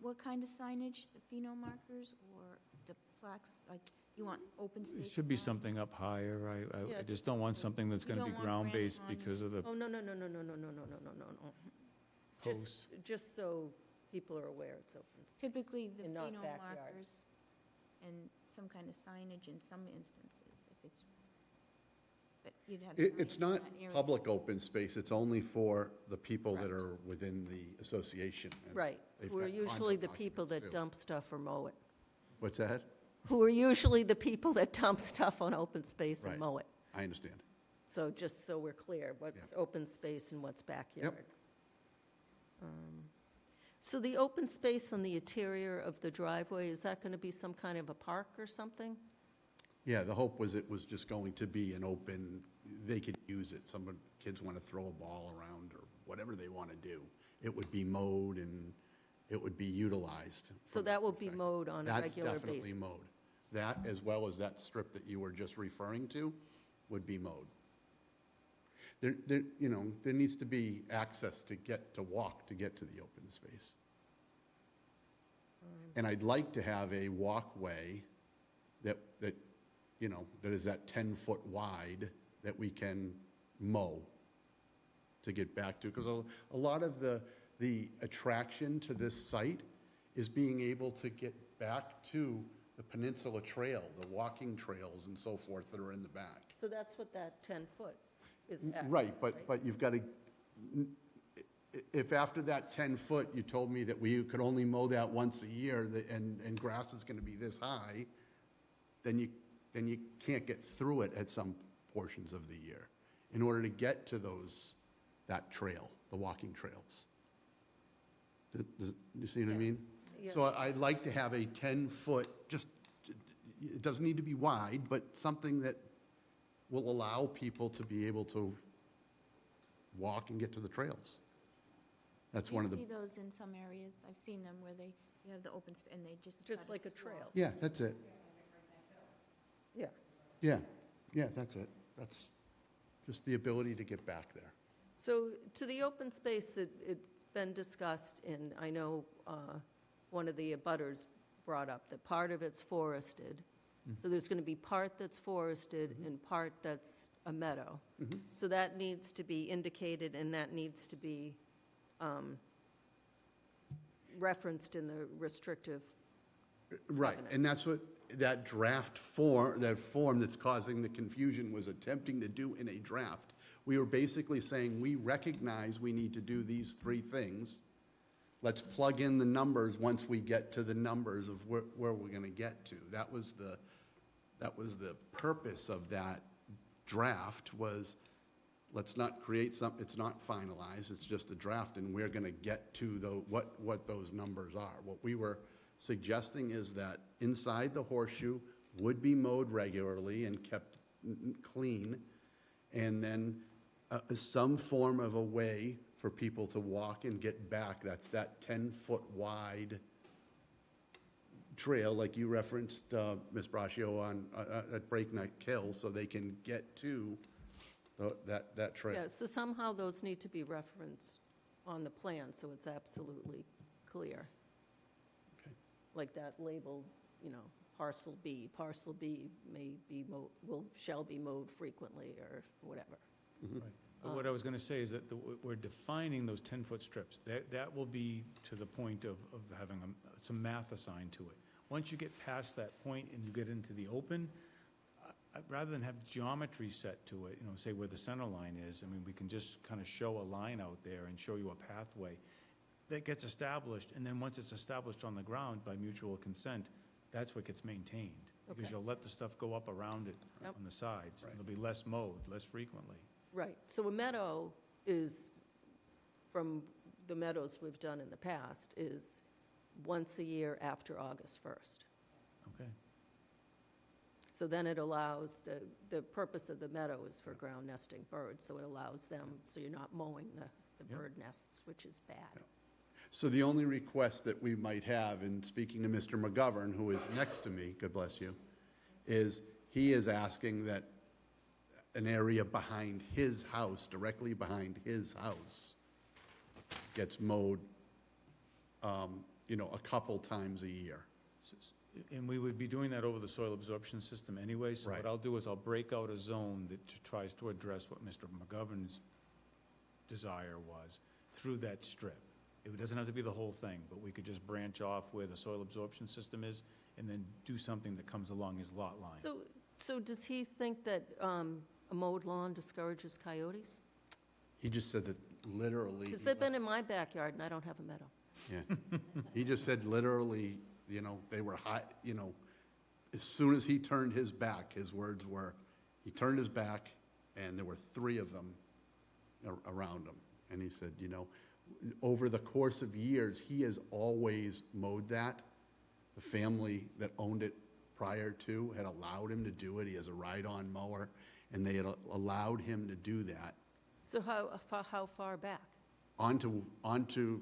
What kind of signage? The pheno markers or the plaques? Like, you want open space? It should be signs? something up higher. I Yeah, just just don't want something that's You going to be don't want granite ground-based because of the Oh, no. posts. Just so people are aware it's open. Typically, the And not pheno backyard. markers and some kind of signage in some instances, if it's, but you'd have. It's signage in not that area. public open space, it's only for the people that are within the association. and Right, they've who are got usually the conduct people that documents, too. dump stuff or mow it. What's that? Who are usually the people that dump stuff on open space and Right. mow it. I understand. So just so we're clear, what's open space and what's backyard. So the open space on the interior of the driveway, is that going to be some kind of a park or something? Yeah, the hope was it was just going to be an open, they could use it. Kids want to throw a ball around or whatever they want to do. It would be mowed and it would be utilized. So from that will be perspective. mowed on a regular That's basis? definitely mowed. That, as well as that strip that you were just referring to, would be mowed. There needs to be access to walk to get to the open space. And I'd like to have a walkway that is that 10-foot wide that we can mow to get back to, because a lot of the attraction to this site is being able to get back to the Peninsula Trail, the walking trails and so forth that are in the back. So that's what that 10-foot is access, Right, but you've got to, if after that 10-foot, you told me that we could only mow that once a year, and grass is going to be this high, then you can't get through it at some portions of the year in order to get to that trail, the walking trails. Do you see what I mean? Yeah. So I'd like to have a 10-foot, just, it doesn't need to be wide, but something that will allow people to be able to walk and get to the trails. That's one of the, I see those in some areas. I've seen them where you have the open space and they just. Just cut like a straw. trail. yeah, that's it. Yeah. Yeah, that's it. That's just the ability to get back there. So to the open space that it's been discussed, and I know one of the abutters brought up that part of it's forested. So there's going to be part that's forested and part that's a meadow. So that needs to be indicated, and that needs to be referenced in the restrictive. Right, and that's what that draft form, that form that's causing the confusion was attempting to do in a draft. We were basically saying, we recognize we need to do these three things. Let's plug in the numbers once we get to the numbers of where we're going to get to. That was the purpose of that draft, was let's not create something, it's not finalized, it's just a draft, and we're going to get to what those numbers are. What we were suggesting is that inside the horseshoe would be mowed regularly and kept clean, and then some form of a way for people to walk and get back. That's that 10-foot wide trail, like you referenced, Ms. Braccio, at Breakneck Hill, so they can get to that trail. Yeah, so somehow those need to be referenced on the plan, so it's absolutely clear. Okay. Like that labeled, parcel B may be shall be mowed frequently, or whatever. Right. But what I was going to say is that we're defining those 10-foot strips. That will be to the point of having some math assigned to it. Once you get past that point and you get into the open, rather than have geometry set to it, say where the center line is, we can just kind of show a line out there and show you a pathway that gets established, and then once it's established on the ground by mutual consent, that's what gets maintained. Because Okay. you'll let the stuff go up around it Yep. on the sides. Right. It'll be less mowed, less frequently. Right, so a meadow is, from the meadows we've done in the past, is once a year after August 1st. Okay. So then it allows, the purpose of the meadow is for ground nesting birds, so it allows them, so you're not mowing the Yep. bird nests, which is bad. So the only request that we might have, in speaking to Mr. McGovern, who is next to me, God bless you, is he is asking that an area behind his house, directly behind his house, gets mowed, a couple times a year. And we would be doing that over the soil absorption system anyway, so Right. what I'll do is I'll break out a zone that tries to address what Mr. McGovern's desire was through that strip. It doesn't have to be the whole thing, but we could just branch off where the soil absorption system is and then do something that comes along his lot line. So does he think that a mowed lawn discourages coyotes? He just said that literally. Because they've been in my backyard and I don't have a meadow. Yeah. He just said literally, they were high, as soon as he turned his back, his words were, he turned his back and there were 3 of them around him. And he said, over the course of years, he has always mowed that. The family that owned it prior to had allowed him to do it. He has a ride-on mower, and they had allowed him to do that So how far back? onto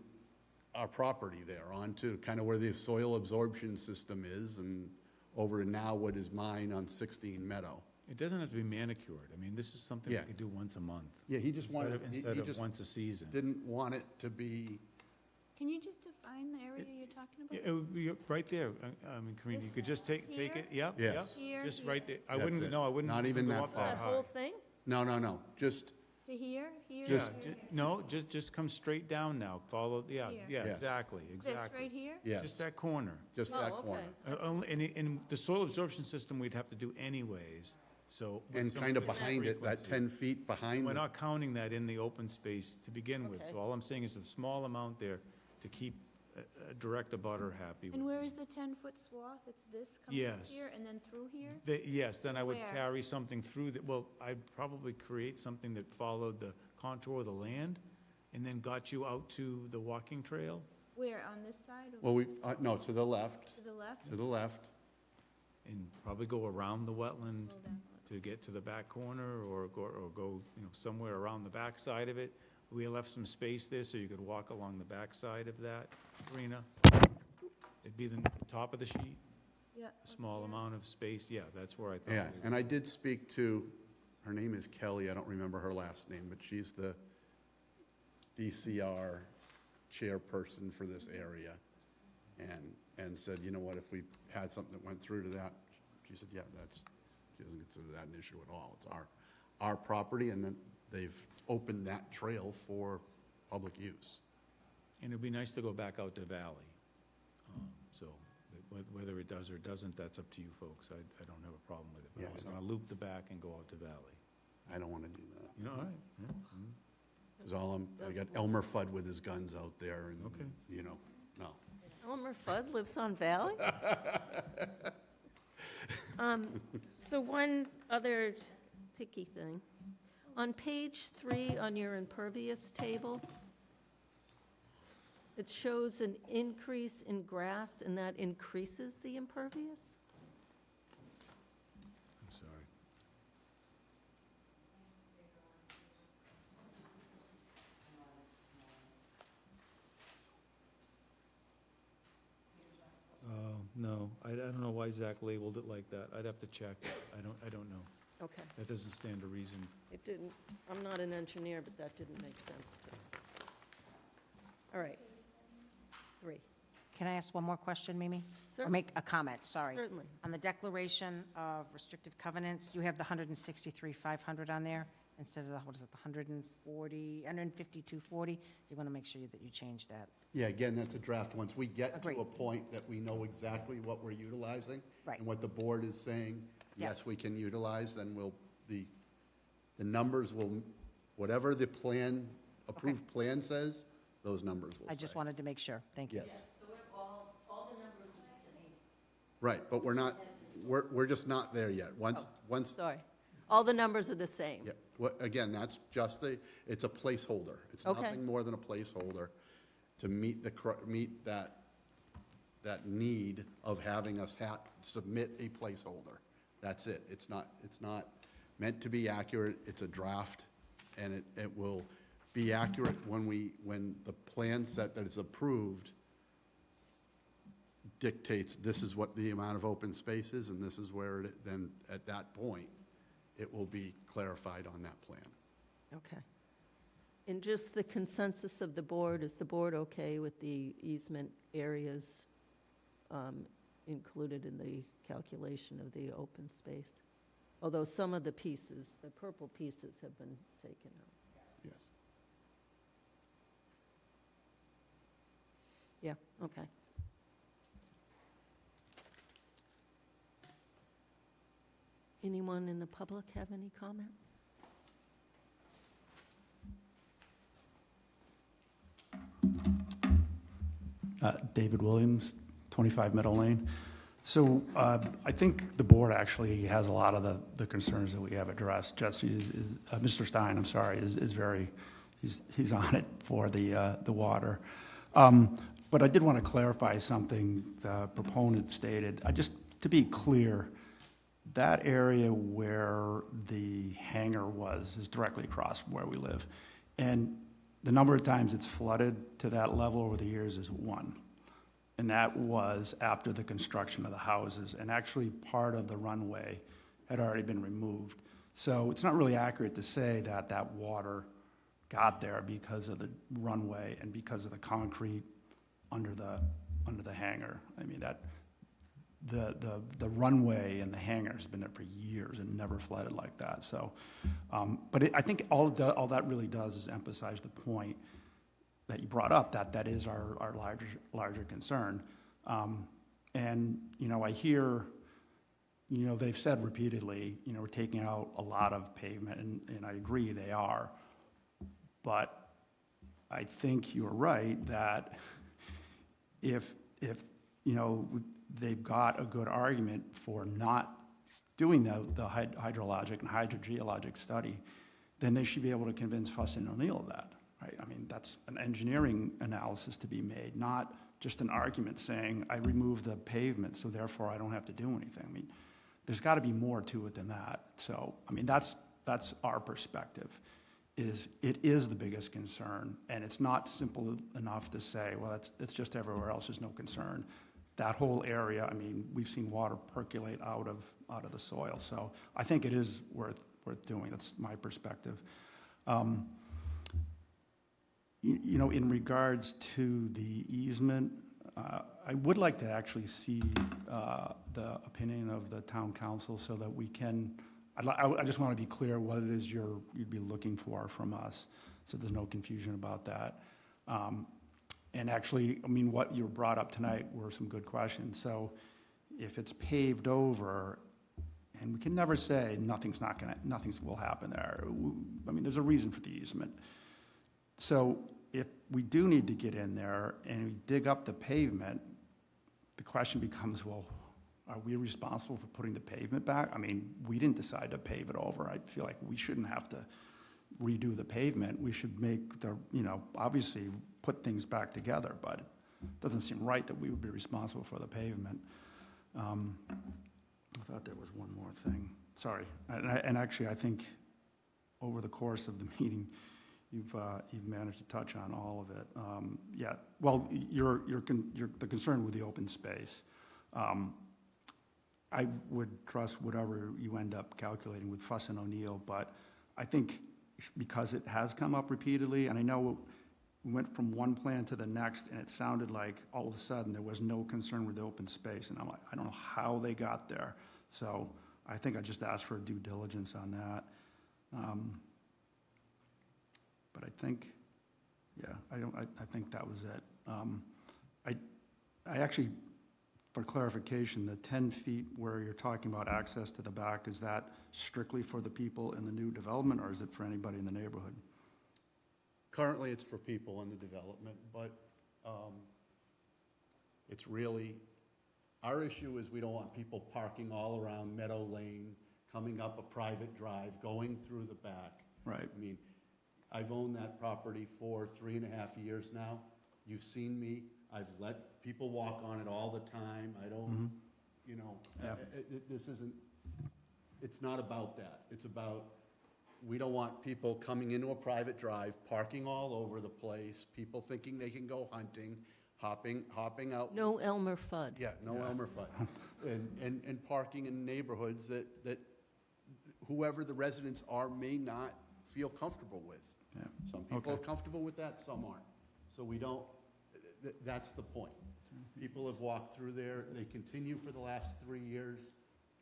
our property there, onto kind of where the soil absorption system is, and over to now what is mine on 16 Meadow. It doesn't have to be manicured. This is something we Yeah. could do once a month. Yeah, he just wanted, Instead he of just once a season. didn't want it to be, Can you just define the area you're talking about? It would be right there. Karina, you could just take it, yep, Yes. Here, just here. right there. I That's wouldn't, it. no, I wouldn't. Not even go that up far. That high. whole thing? no, just To here? Here? Yeah, Just- here? no, just come straight down now, follow, yeah, Here. yeah, Yes. exactly, This exactly. right here? Yes, Just that corner. just Oh, that okay. corner. And the soil absorption system we'd have to do anyways, so. with And some kind of this behind it, that frequency. 10 feet behind We're it. not counting that in the open space to begin with, Okay. so all I'm saying is a small amount there to keep a direct abutter happy. And where is the 10-foot swath? It's this coming Yes. here and then through here? Yes, then I would Where? carry something through that, well, I'd probably create something that followed the contour of the land and then got you out to the walking trail. Where, on this side or Well, no, to the left, to the left? to the left. And probably go around the wetland Go down. to get to the back corner or go, somewhere around the back side of it. We left some space there so you could walk along the back side of that, Karina. It'd be the top of the sheet, Yeah. a small amount of space, yeah, that's where I thought. Yeah, we- and I did speak to, her name is Kelly, I don't remember her last name, but she's the DCR chairperson for this area. And said, you know what, if we had something that went through to that, she said, yeah, she doesn't consider that an issue at all. It's our property, and then they've opened that trail for public use. And it'd be nice to go back out to Valley. So whether it does or doesn't, that's up to you folks. I don't have a problem with it. But Yeah, I was I gonna loop the back and go out to Valley. I don't want to do that. You know, all right, yeah, Because I got Elmer Fudd with his guns out there, and, Okay. No. Elmer Fudd lives on Valley? So one other picky thing. On page 3 on your impervious table, it shows an increase in grass, and that increases the impervious? I'm sorry. No, I don't know why Zach labeled it like that. I'd have to check. I don't know. Okay, That doesn't stand to reason. it didn't, I'm not an engineer, but that didn't make sense to me. All right. 3, Can I ask one more question, Mimi? Or Certainly. make a comment, sorry. Certainly. On the declaration of restrictive covenants, you have the 163,500 on there instead of the, what is it, the 152,40? You want to make sure that you change that. Yeah, again, that's a draft. Once we get to Agreed. a point that we know exactly what we're utilizing. Right. And what the board is saying, Yep. yes, we can utilize, then the numbers will, whatever the plan, approved plan says, those numbers will say. I just wanted to make sure, thank you. Yes, So all the numbers are the same? right, but we're just not there yet. Once, Sorry. All the numbers are the same? yeah, again, that's just it's a placeholder. It's Okay. nothing more than a placeholder to meet that need of having us submit a placeholder. That's it. It's not meant to be accurate. It's a draft, and it will be accurate when the plan set that is approved dictates this is what the amount of open space is, and this is where then at that point, it will be clarified on that plan. Okay. And just the consensus of the board, is the board okay with the easement areas included in the calculation of the open space? Although some of the pieces, the purple pieces have been taken out. Yes. Yeah, okay. Anyone in the public have any comment? David Williams, 25 Meadow Lane. So I think the board actually has a lot of the concerns that we have addressed. Jesse Mr. Stein, I'm sorry, is very, he's on it for the water. But I did want to clarify something the proponent stated. Just to be clear, that area where the hangar was is directly across from where we live. And the number of times it's flooded to that level over the years is 1. And that was after the construction of the houses. And actually, part of the runway had already been removed. So it's not really accurate to say that that water got there because of the runway and because of the concrete under the hangar. I mean, the runway and the hangar has been there for years and never flooded like that. So, but I think all that really does is emphasize the point that you brought up, that is our larger concern. And, I hear, they've said repeatedly, we're taking out a lot of pavement, and I agree they are. But I think you're right that if they've got a good argument for not doing the hydrologic and hydrogeologic study, then they should be able to convince Fuss and O'Neill of that, right? I mean, that's an engineering analysis to be made, not just an argument saying, I removed the pavement, so therefore I don't have to do anything. I mean, there's got to be more to it than that. So, I mean, that's our perspective, it is the biggest concern, and it's not simple enough to say, well, it's just everywhere else, there's no concern. That whole area, I mean, we've seen water percolate out of the soil. So I think it is worth doing. That's my perspective. In regards to the easement, I would like to actually see the opinion of the town council so that we can, I just want to be clear what it is you'd be looking for from us, so there's no confusion about that. And actually, I mean, what you brought up tonight were some good questions. So if it's paved over, and we can never say nothing will happen there. I mean, there's a reason for the easement. So if we do need to get in there and we dig up the pavement, the question becomes, well, are we responsible for putting the pavement back? I mean, we didn't decide to pave it over. I feel like we shouldn't have to redo the pavement. We should make obviously put things back together, but it doesn't seem right that we would be responsible for the pavement. I thought there was one more thing. Sorry. And actually, I think over the course of the meeting, you've managed to touch on all of it. Yeah. Well, the concern with the open space. I would trust whatever you end up calculating with Fuss and O'Neill, but I think because it has come up repeatedly, and I know we went from one plan to the next, and it sounded like all of a sudden there was no concern with the open space, and I'm like, I don't know how they got there. So I think I just asked for due diligence on that. But I think, yeah, I think that was it. I actually, for clarification, the 10 feet where you're talking about access to the back, is that strictly for the people in the new development, or is it for anybody in the neighborhood? Currently, it's for people in the development, but it's really, our issue is we don't want people parking all around Meadow Lane, coming up a private drive, going through the back. Right. I mean, I've owned that property for 3.5 years now. You've seen me. I've let people walk on it all the time. I don't, this isn't, it's not about that. It's about, we don't want people coming into a private drive, parking all over the place, people thinking they can go hunting, hopping out. No Elmer Fudd. Yeah, no Elmer Fudd. And parking in neighborhoods that whoever the residents are may not feel comfortable with. Yeah. Some people are comfortable with that, some aren't. So we don't, that's the point. People have walked through there. They continue for the last 3 years.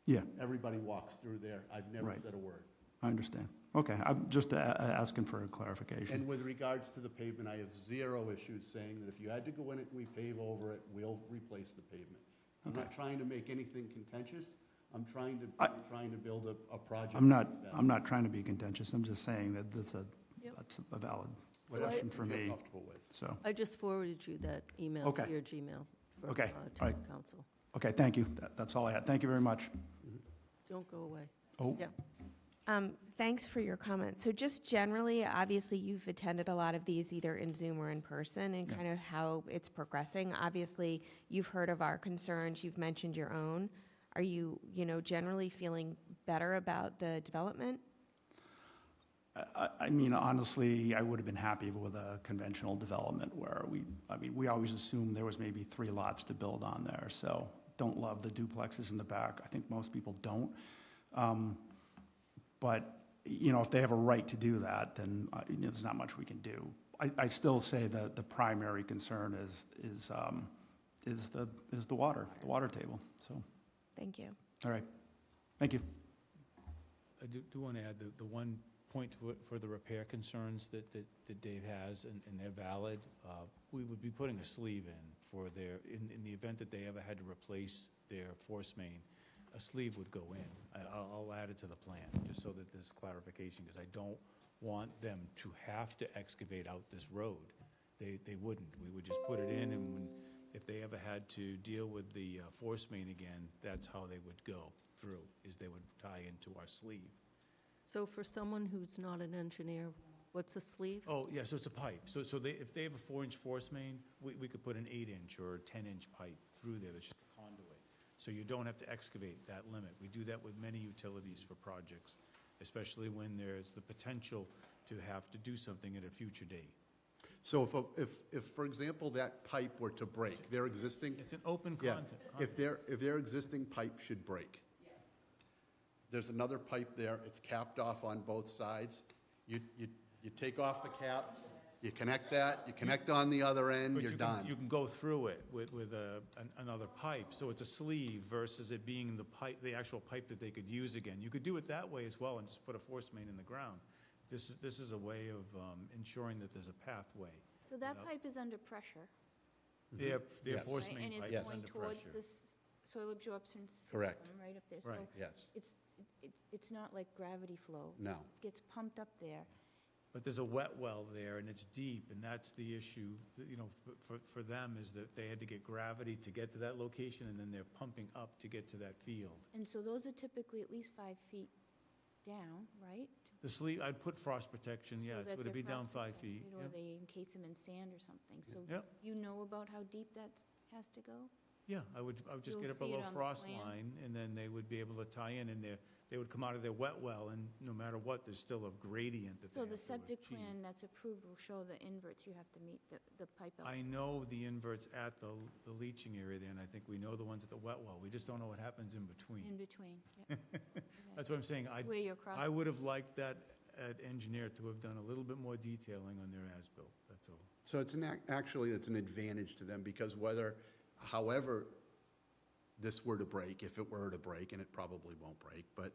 Yeah. Everybody walks through there. I've never said a word. I understand. Okay, I'm just asking for a clarification. And with regards to the pavement, I have zero issues saying that if you had to go in it and we pave over it, we'll replace the pavement. I'm not trying to make anything contentious. I'm trying to build a project. I'm not trying to be contentious. I'm just saying that that's a valid question for me. Comfortable with. So. I just forwarded you that email to your Gmail from town council. Okay, thank you. That's all I had. Thank you very much. Don't go away. Oh. Yeah. Thanks for your comments. So just generally, obviously, you've attended a lot of these either in Zoom or in person, and kind of how it's progressing. Obviously, you've heard of our concerns. You've mentioned your own. Are you, generally feeling better about the development? I mean, honestly, I would have been happy with a conventional development where we always assumed there was maybe 3 lots to build on there. So don't love the duplexes in the back. I think most people don't. But, if they have a right to do that, then there's not much we can do. I still say that the primary concern is the water table, so, Thank you. all right. Thank you. I do want to add the one point for the repair concerns that Dave has, and they're valid. We would be putting a sleeve in for their, in the event that they ever had to replace their force main, a sleeve would go in. I'll add it to the plan, just so that there's clarification, because I don't want them to have to excavate out this road. They wouldn't. We would just put it in, and if they ever had to deal with the force main again, that's how they would go through, is they would tie into our sleeve. So for someone who's not an engineer, what's a sleeve? Oh, yeah, so it's a pipe. So if they have a 4-inch force main, we could put an 8-inch or a 10-inch pipe through there, that's just a conduit. So you don't have to excavate that limit. We do that with many utilities for projects, especially when there's the potential to have to do something at a future date. So if, for example, that pipe were to break, their existing, It's an open yeah, content. if their existing pipe should break, there's another pipe there, it's capped off on both sides. You take off the cap, you connect that, you connect on the other end, But you're done. You can go through it with another pipe, so it's a sleeve versus it being the pipe, the actual pipe that they could use again. You could do it that way as well and just put a force main in the ground. This is a way of ensuring that there's a pathway. So that pipe is under pressure, Their Yes. force right? main And pipe is is going under towards pressure. this soil absorption Correct. system right up there. So Right. Yes, it's not like gravity flow. no. It gets pumped up there. But there's a wet well there, and it's deep, and that's the issue, for them, is that they had to get gravity to get to that location, and then they're pumping up to get to that field. And so those are typically at least 5 feet down, right? The sleeve, I'd put frost protection, So yes, that would it they're be down frost 5 feet? protected, Or Yep. they encase them in sand or something. So Yep. you know about how deep that has to go? Yeah, I would just You'll get it see it below on the frost plan? line, and then they would be able to tie in, and they would come out of their wet well, and no matter what, there's still a gradient that they So have the to septic achieve. plan that's approved will show the inverts you have to meet, the pipe out. I know the inverts at the leaching area there, and I think we know the ones at the wet well. We just don't know what happens in between. In between, yeah. That's what I'm saying. Where you're crossing. I would have liked that engineer to have done a little bit more detailing on their as-built, that's all. So it's actually, it's an advantage to them, because however this were to break, if it were to break, and it probably won't break, but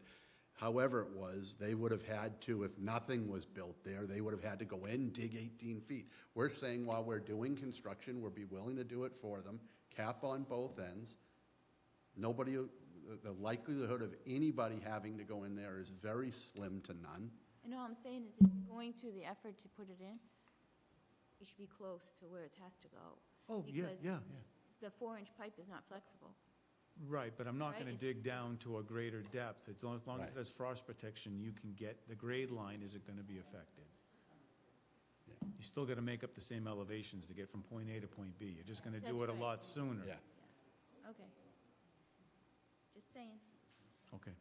however it was, they would have had to, if nothing was built there, they would have had to go in, dig 18 feet. We're saying while we're doing construction, we'll be willing to do it for them, cap on both ends. The likelihood of anybody having to go in there is very slim to none. And all I'm saying is if you're going through the effort to put it in, you should be close to where it has to go. Oh, yeah, Because yeah. the 4-inch pipe is not flexible. Right, but I'm not Right, going to it's- dig down to a greater depth. As long as Right. it has frost protection, you can get, the grade line isn't going to be affected. Yeah. You still got to make up the same elevations to get from point A to point B. You're just going to do That's it a right. lot sooner. Yeah. Okay. Just saying. Okay.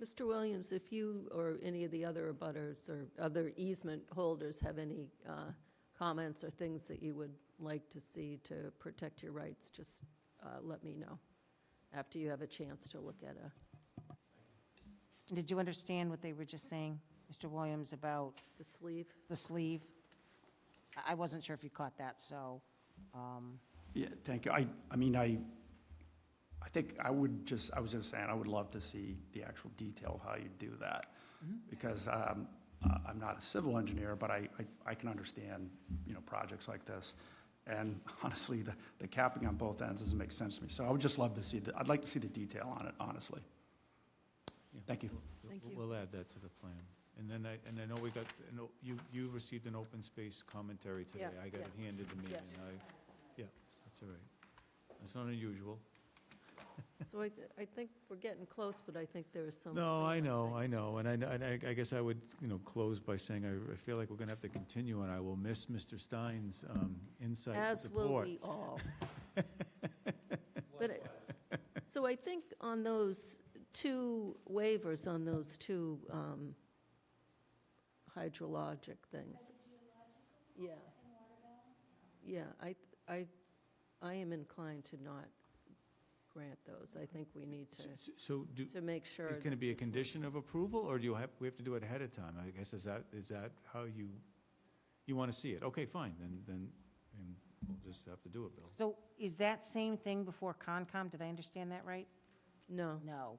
Mr. Williams, if you or any of the other abutters or other easement holders have any comments or things that you would like to see to protect your rights, just let me know after you have a chance to look at Did you understand what they were just saying, Mr. Williams, about the sleeve. the sleeve? I wasn't sure if you caught that, so, Yeah, thank you. I think I was just saying, I would love to see the actual detail of how you do that. Because I'm not a civil engineer, but I can understand, projects like this. And honestly, the capping on both ends doesn't make sense to me. So I would just love to see, I'd like to see the detail on it, honestly. Yeah. Thank you. Thank you. We'll add that to the plan. And then I know we got, you received an open space commentary today. Yeah, I got it handed to me, Yeah. and yeah, that's all right. That's not unusual. So I think we're getting close, but I think there is some. No, I know, cleanup and things. I guess I would, close by saying I feel like we're going to have to continue, and I will miss Mr. Stein's insight and As will support. we all. But, so I think on those 2 waivers, on those 2 hydrologic things. Yeah. Yeah, I am inclined to not grant those. I think we need So to make sure. is it going to be a this condition of approval, or we have to do it ahead of time? I guess, is that how you want to see it? Okay, fine, then we'll just have to do it, Bill. So is that same thing before Concom? Did I understand that right? No. No.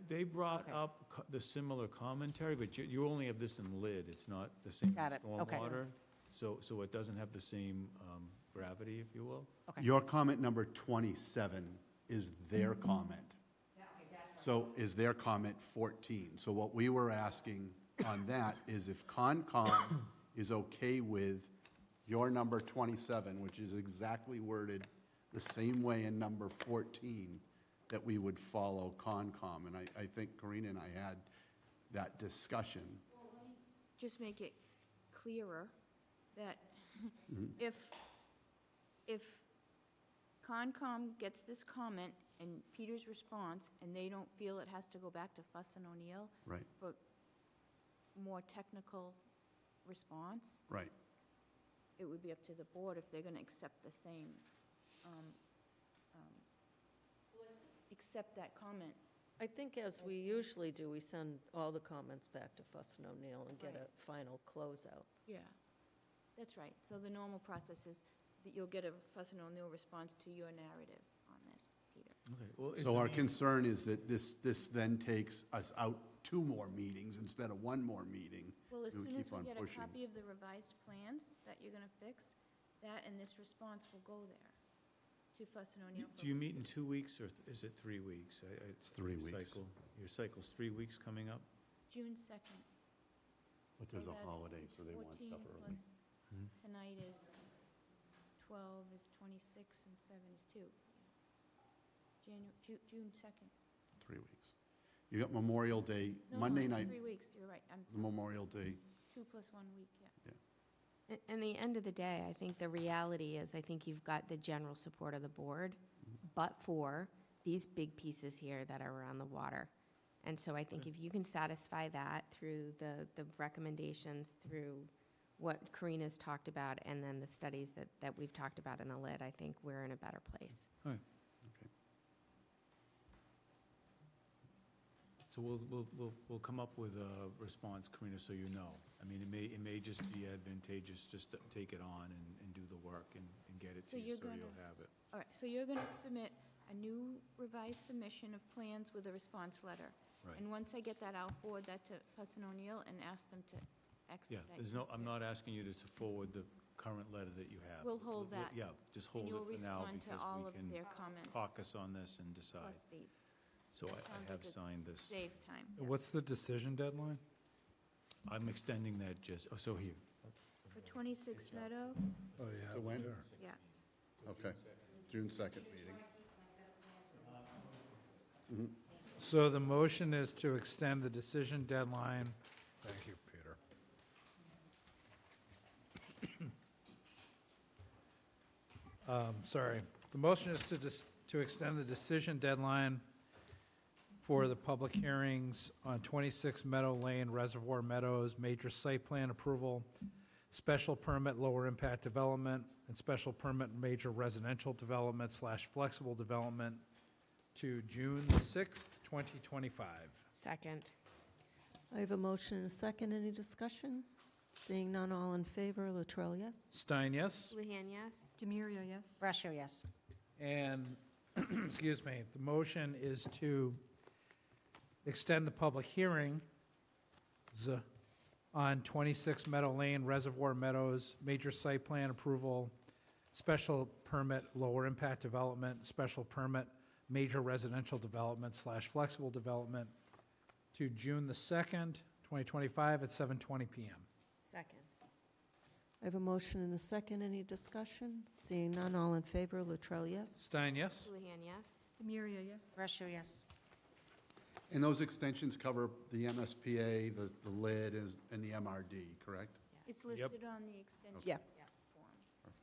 They brought Okay. up the similar commentary, but you only have this in lid, it's not the same Got it. Okay. stormwater. So it doesn't have the same gravity, if you will. Okay. Your comment number 27 is their comment. So is their comment 14. So what we were asking on that is if Concom is okay with your number 27, which is exactly worded the same way in number 14, that we would follow Concom. And I think Karina and I had that discussion. Just make it clearer that if Concom gets this comment and Peter's response, and they don't feel it has to go back to Fuss and O'Neill Right, for more technical response, right. it would be up to the board if they're going to accept the same, accept that comment. I think as we usually do, we send all the comments back to Fuss and O'Neill and get a final closeout. Yeah, that's right. So the normal process is that you'll get a Fuss and O'Neill response to your narrative on this, Peter. Okay, well, So our concern is that this then takes us out 2 more meetings instead of 1 more meeting. Well, as We soon as keep we on get pushing. a copy of the revised plans that you're going to fix, that and this response will go there to Fuss and O'Neill. Do you meet in 2 weeks, or is it 3 weeks? It's 3 weeks. Your cycle's 3 weeks coming up? June 2nd. But there's So a that's- holiday, it's so they want 14 stuff early. plus Tonight is 12 is 26 and 7 is 2. June 2nd. 3 weeks. You got Memorial Day, No, Monday it's night, 3 weeks, you're right. I'm Memorial Day. 2 plus 1 week, yeah. In the end of the day, I think the reality is, I think you've got the general support of the board, but for these big pieces here that are around the water. And so I think if you can satisfy that through the recommendations, through what Karina's talked about, and then the studies that we've talked about in the lid, I think we're in a better place. All right. Okay. So we'll come up with a response, Karina, so you know. I mean, it may just be advantageous just to take it on and do the work and get it So to you, you're so gonna, you'll have it. all right, so you're going to submit a new revised submission of plans with a response letter. Right. And once I get that, I'll forward that to Fuss and O'Neill and ask them to Yeah, expedite. I'm not asking you to forward the current letter that you have. We'll hold that. Yeah, just hold And it you'll for now respond to because all we of can their comments, caucus on this and decide. plus these. So That I sounds have like it signed this. Saves time. yeah. What's the decision deadline? I'm extending that so here. For 26 Meadow, Oh, yeah. To when? yeah. Okay, June 2nd meeting. So the motion is to extend the decision deadline. Thank you, Peter. Sorry. The motion is to extend the decision deadline for the public hearings on 26 Meadow Lane, Reservoir Meadows, major site plan approval, special permit lower impact development, and special permit major residential development / flexible development to June 6th, 2025. Second. I have a motion and a second. Any discussion? Seeing none, all in favor. Latrell, yes? Stein, yes? Luhan, yes? Demiria, yes? Brascio, yes. And, excuse me, the motion is to extend the public hearing on 26 Meadow Lane, Reservoir Meadows, major site plan approval, special permit lower impact development, special permit major residential development / flexible development to June the 2nd, 2025 at 7:20 PM. Second. I have a motion and a second. Any discussion? Seeing none, all in favor. Latrell, yes? Stein, yes? Luhan, yes? Demiria, yes? Brascio, yes. And those extensions cover the MSPA, the lid, and the MRD, correct? It's listed on the extension. Yeah. Form.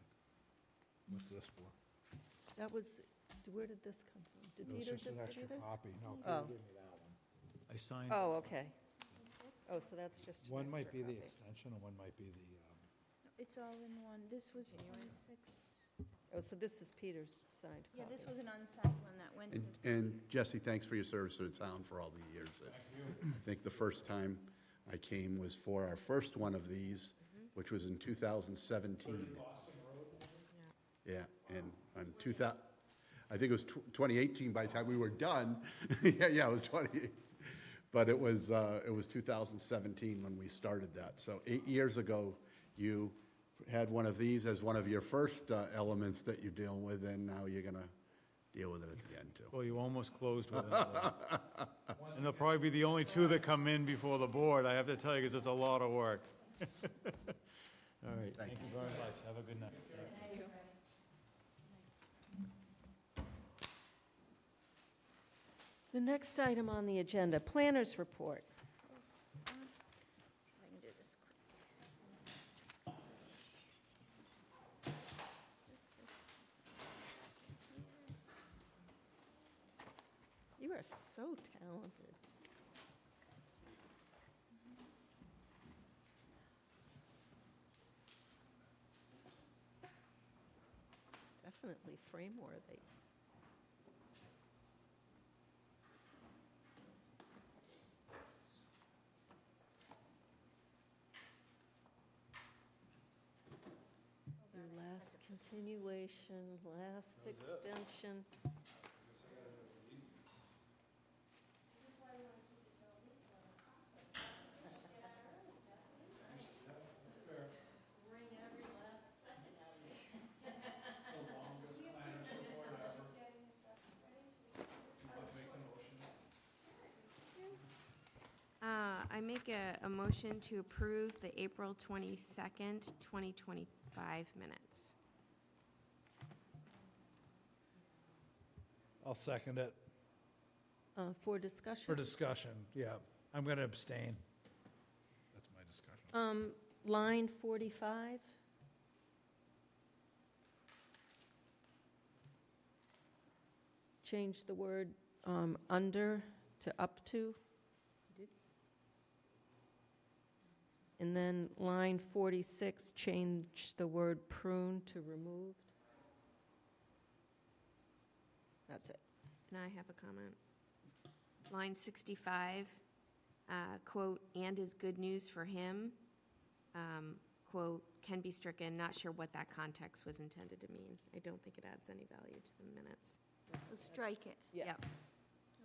What's this for? That was, where did this come from? Did Peter just give you this? copy. No, Oh. Peter gave me that one. I signed. Oh, okay. Oh, so that's just an One might extra be the copy. extension, and one might be the, It's all in one. This was 26. Oh, so this is Peter's signed copy. Yeah, this was an unsigned one that went to. And Jesse, thanks for your service to the town for all the years. I think the first time I came was for our first one of these, which was in 2017. Yeah, and in 2000, I think it was 2018 by the time we were done. Yeah, it was 20. But it was 2017 when we started that. So 8 years ago, you had one of these as one of your first elements that you deal with, and now you're going to deal with it at the end, too. Well, you almost closed with another one. And they'll probably be the only two that come in before the board, I have to tell you, because it's a lot of work. All right, thank you very much. Have a good night. The next item on the agenda, planners report. I can do this quick. You are so talented. It's definitely frame-worthy. Your last continuation, last extension. I make a motion to approve the April 22nd, 2025 minutes. I'll second it. For discussion? For discussion, yeah. I'm going to abstain. That's my discussion. Line 45. Change the word under to up to. And then line 46, change the word prune to removed. That's it. And I have a comment. Line 65, quote, "and is good news for him," quote, "can be stricken." Not sure what that context was intended to mean. I don't think it adds any value to the minutes. So strike it. Yep.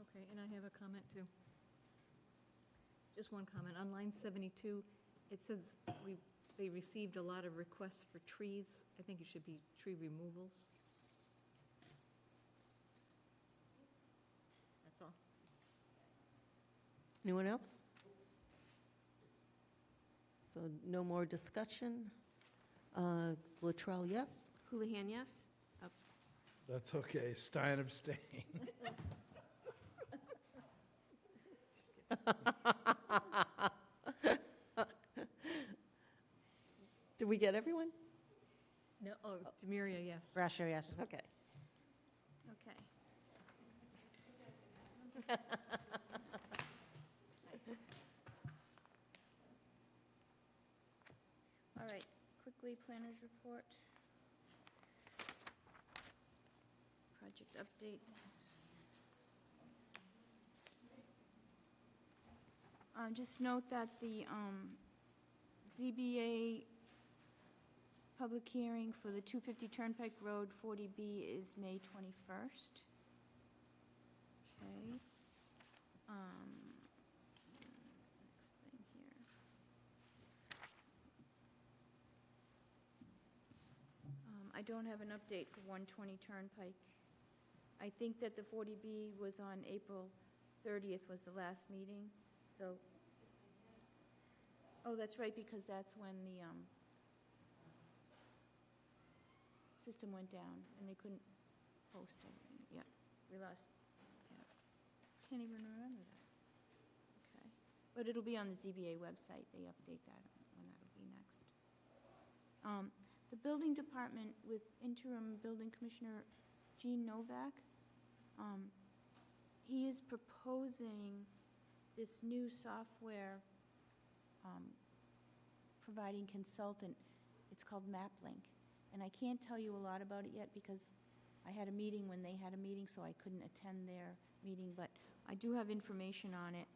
Okay, and I have a comment too. Just one comment. On line 72, it says they received a lot of requests for trees. I think it should be tree removals. That's all. Anyone else? So no more discussion. Latrell, yes? Houlihan, yes? That's okay. Stein abstain. Did we get everyone? No, oh, Demiria, yes. Brasher, yes. Okay. Okay. All right, quickly, planners report. Project updates. Just note that the ZBA public hearing for the 250 Turnpike Road 40B is May 21st. Okay. Next thing here. I don't have an update for 120 Turnpike. I think that the 40B was on April 30th was the last meeting, so. Oh, that's right, because that's when the system went down and they couldn't post anything. Yeah, we lost, yeah. Can't even remember that. Okay. But it'll be on the ZBA website. They update that when that'll be next. The building department with interim building commissioner Gene Novak, he is proposing this new software providing consultant. It's called MapLink. And I can't tell you a lot about it yet because I had a meeting when they had a meeting, so I couldn't attend their meeting, but I do have information on it.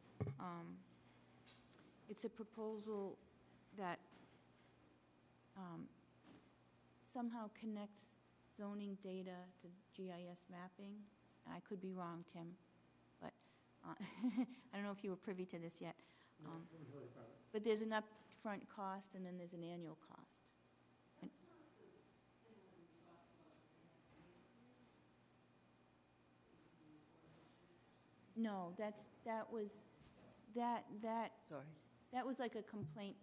It's a proposal that somehow connects zoning data to GIS mapping. And I could be wrong, Tim, but I don't know if you were privy to this yet. But there's an upfront cost, and then there's an annual cost. And- No, that Sorry. was like a complaint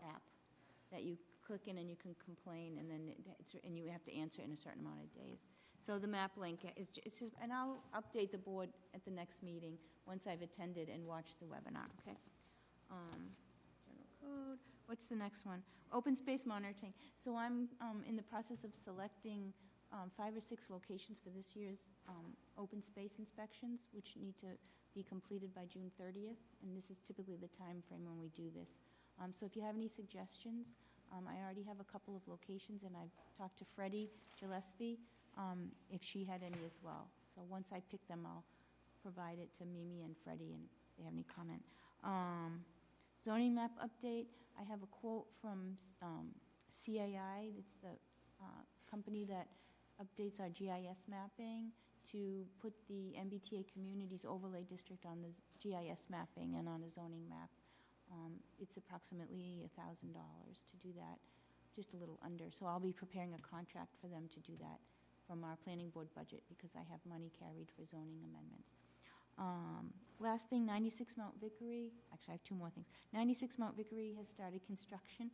app that you click in and you can complain, and then and you have to answer in a certain amount of days. So the map link it's just, and I'll update the board at the next meeting once I've attended and watched the webinar, okay? General code, what's the next one? Open space monitoring. So I'm in the process of selecting 5 or 6 locations for this year's open space inspections, which need to be completed by June 30th, and this is typically the time frame when we do this. So if you have any suggestions, I already have a couple of locations, and I've talked to Freddie Gillespie if she had any as well. So once I pick them, I'll provide it to Mimi and Freddie, and if they have any comment. Zoning map update, I have a quote from CAI, it's the company that updates our GIS mapping, to put the MBTA Communities Overlay District on the GIS mapping and on a zoning map. It's approximately $1,000 to do that, just a little under. So I'll be preparing a contract for them to do that from our planning board budget, because I have money carried for zoning amendments. Last thing, 96 Mount Vickery, actually I have 2 more things. 96 Mount Vickery has started construction.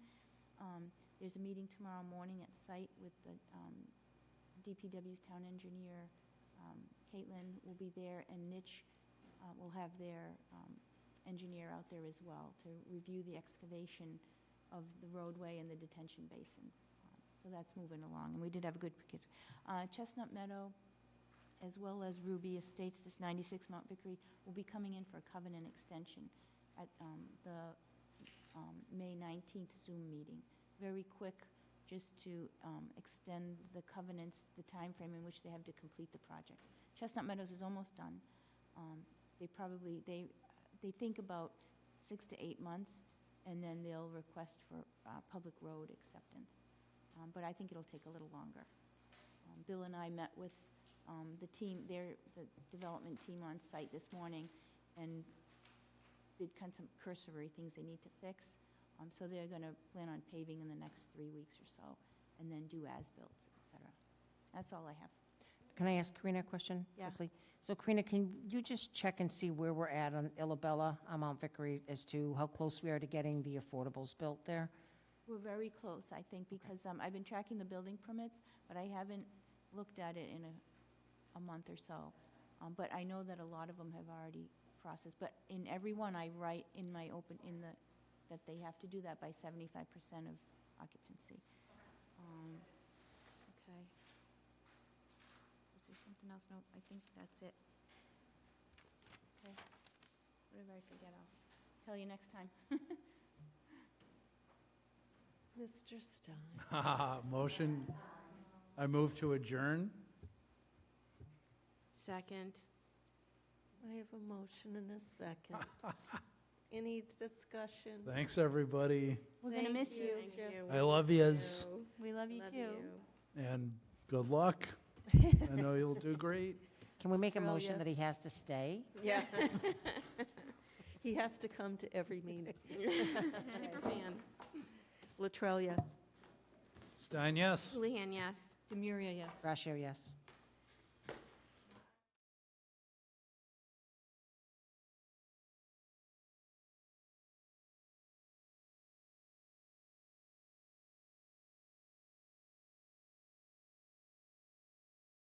There's a meeting tomorrow morning at site with the DPW's town engineer. Caitlin will be there, and Nitch will have their engineer out there as well to review the excavation of the roadway and the detention basins. So that's moving along, and we did have a good Chestnut Meadow, as well as Ruby Estates, this 96 Mount Vickery, will be coming in for a covenant extension at the May 19th Zoom meeting. Very quick, just to extend the covenants, the time frame in which they have to complete the project. Chestnut Meadows is almost done. They think about 6 to 8 months, and then they'll request for public road acceptance. But I think it'll take a little longer. Bill and I met with the team, the development team on site this morning, and did kind of some cursory things they need to fix. So they're going to plan on paving in the next 3 weeks or so, and then do as-built, et cetera. That's all I have. Can I ask Karina a question Yeah. quickly? So Karina, can you just check and see where we're at on Illabella, on Mount Vickery, as to how close we are to getting the affordables built there? We're very close, I think, because I've been tracking the building permits, but I haven't looked at it in a month or so. But I know that a lot of them have already processed. But in every one, I write in my that they have to do that by 75% of occupancy. Okay. Is there something else? No, I think that's it. Okay. Whatever I forget, I'll tell you next time. Mr. Stein. Motion, I move to adjourn. Second. I have a motion and a second. Any discussion? Thanks, everybody. We're going to Thank miss you. I love yous, We love you too. and good luck. I know you'll do great. Can we make a Latrell, motion yes. that he has to stay? Yeah. He has to come to every meeting. Super fan. Latrell, yes. Stein, yes. Houlihan, yes. Demuria, yes. Brashear, yes.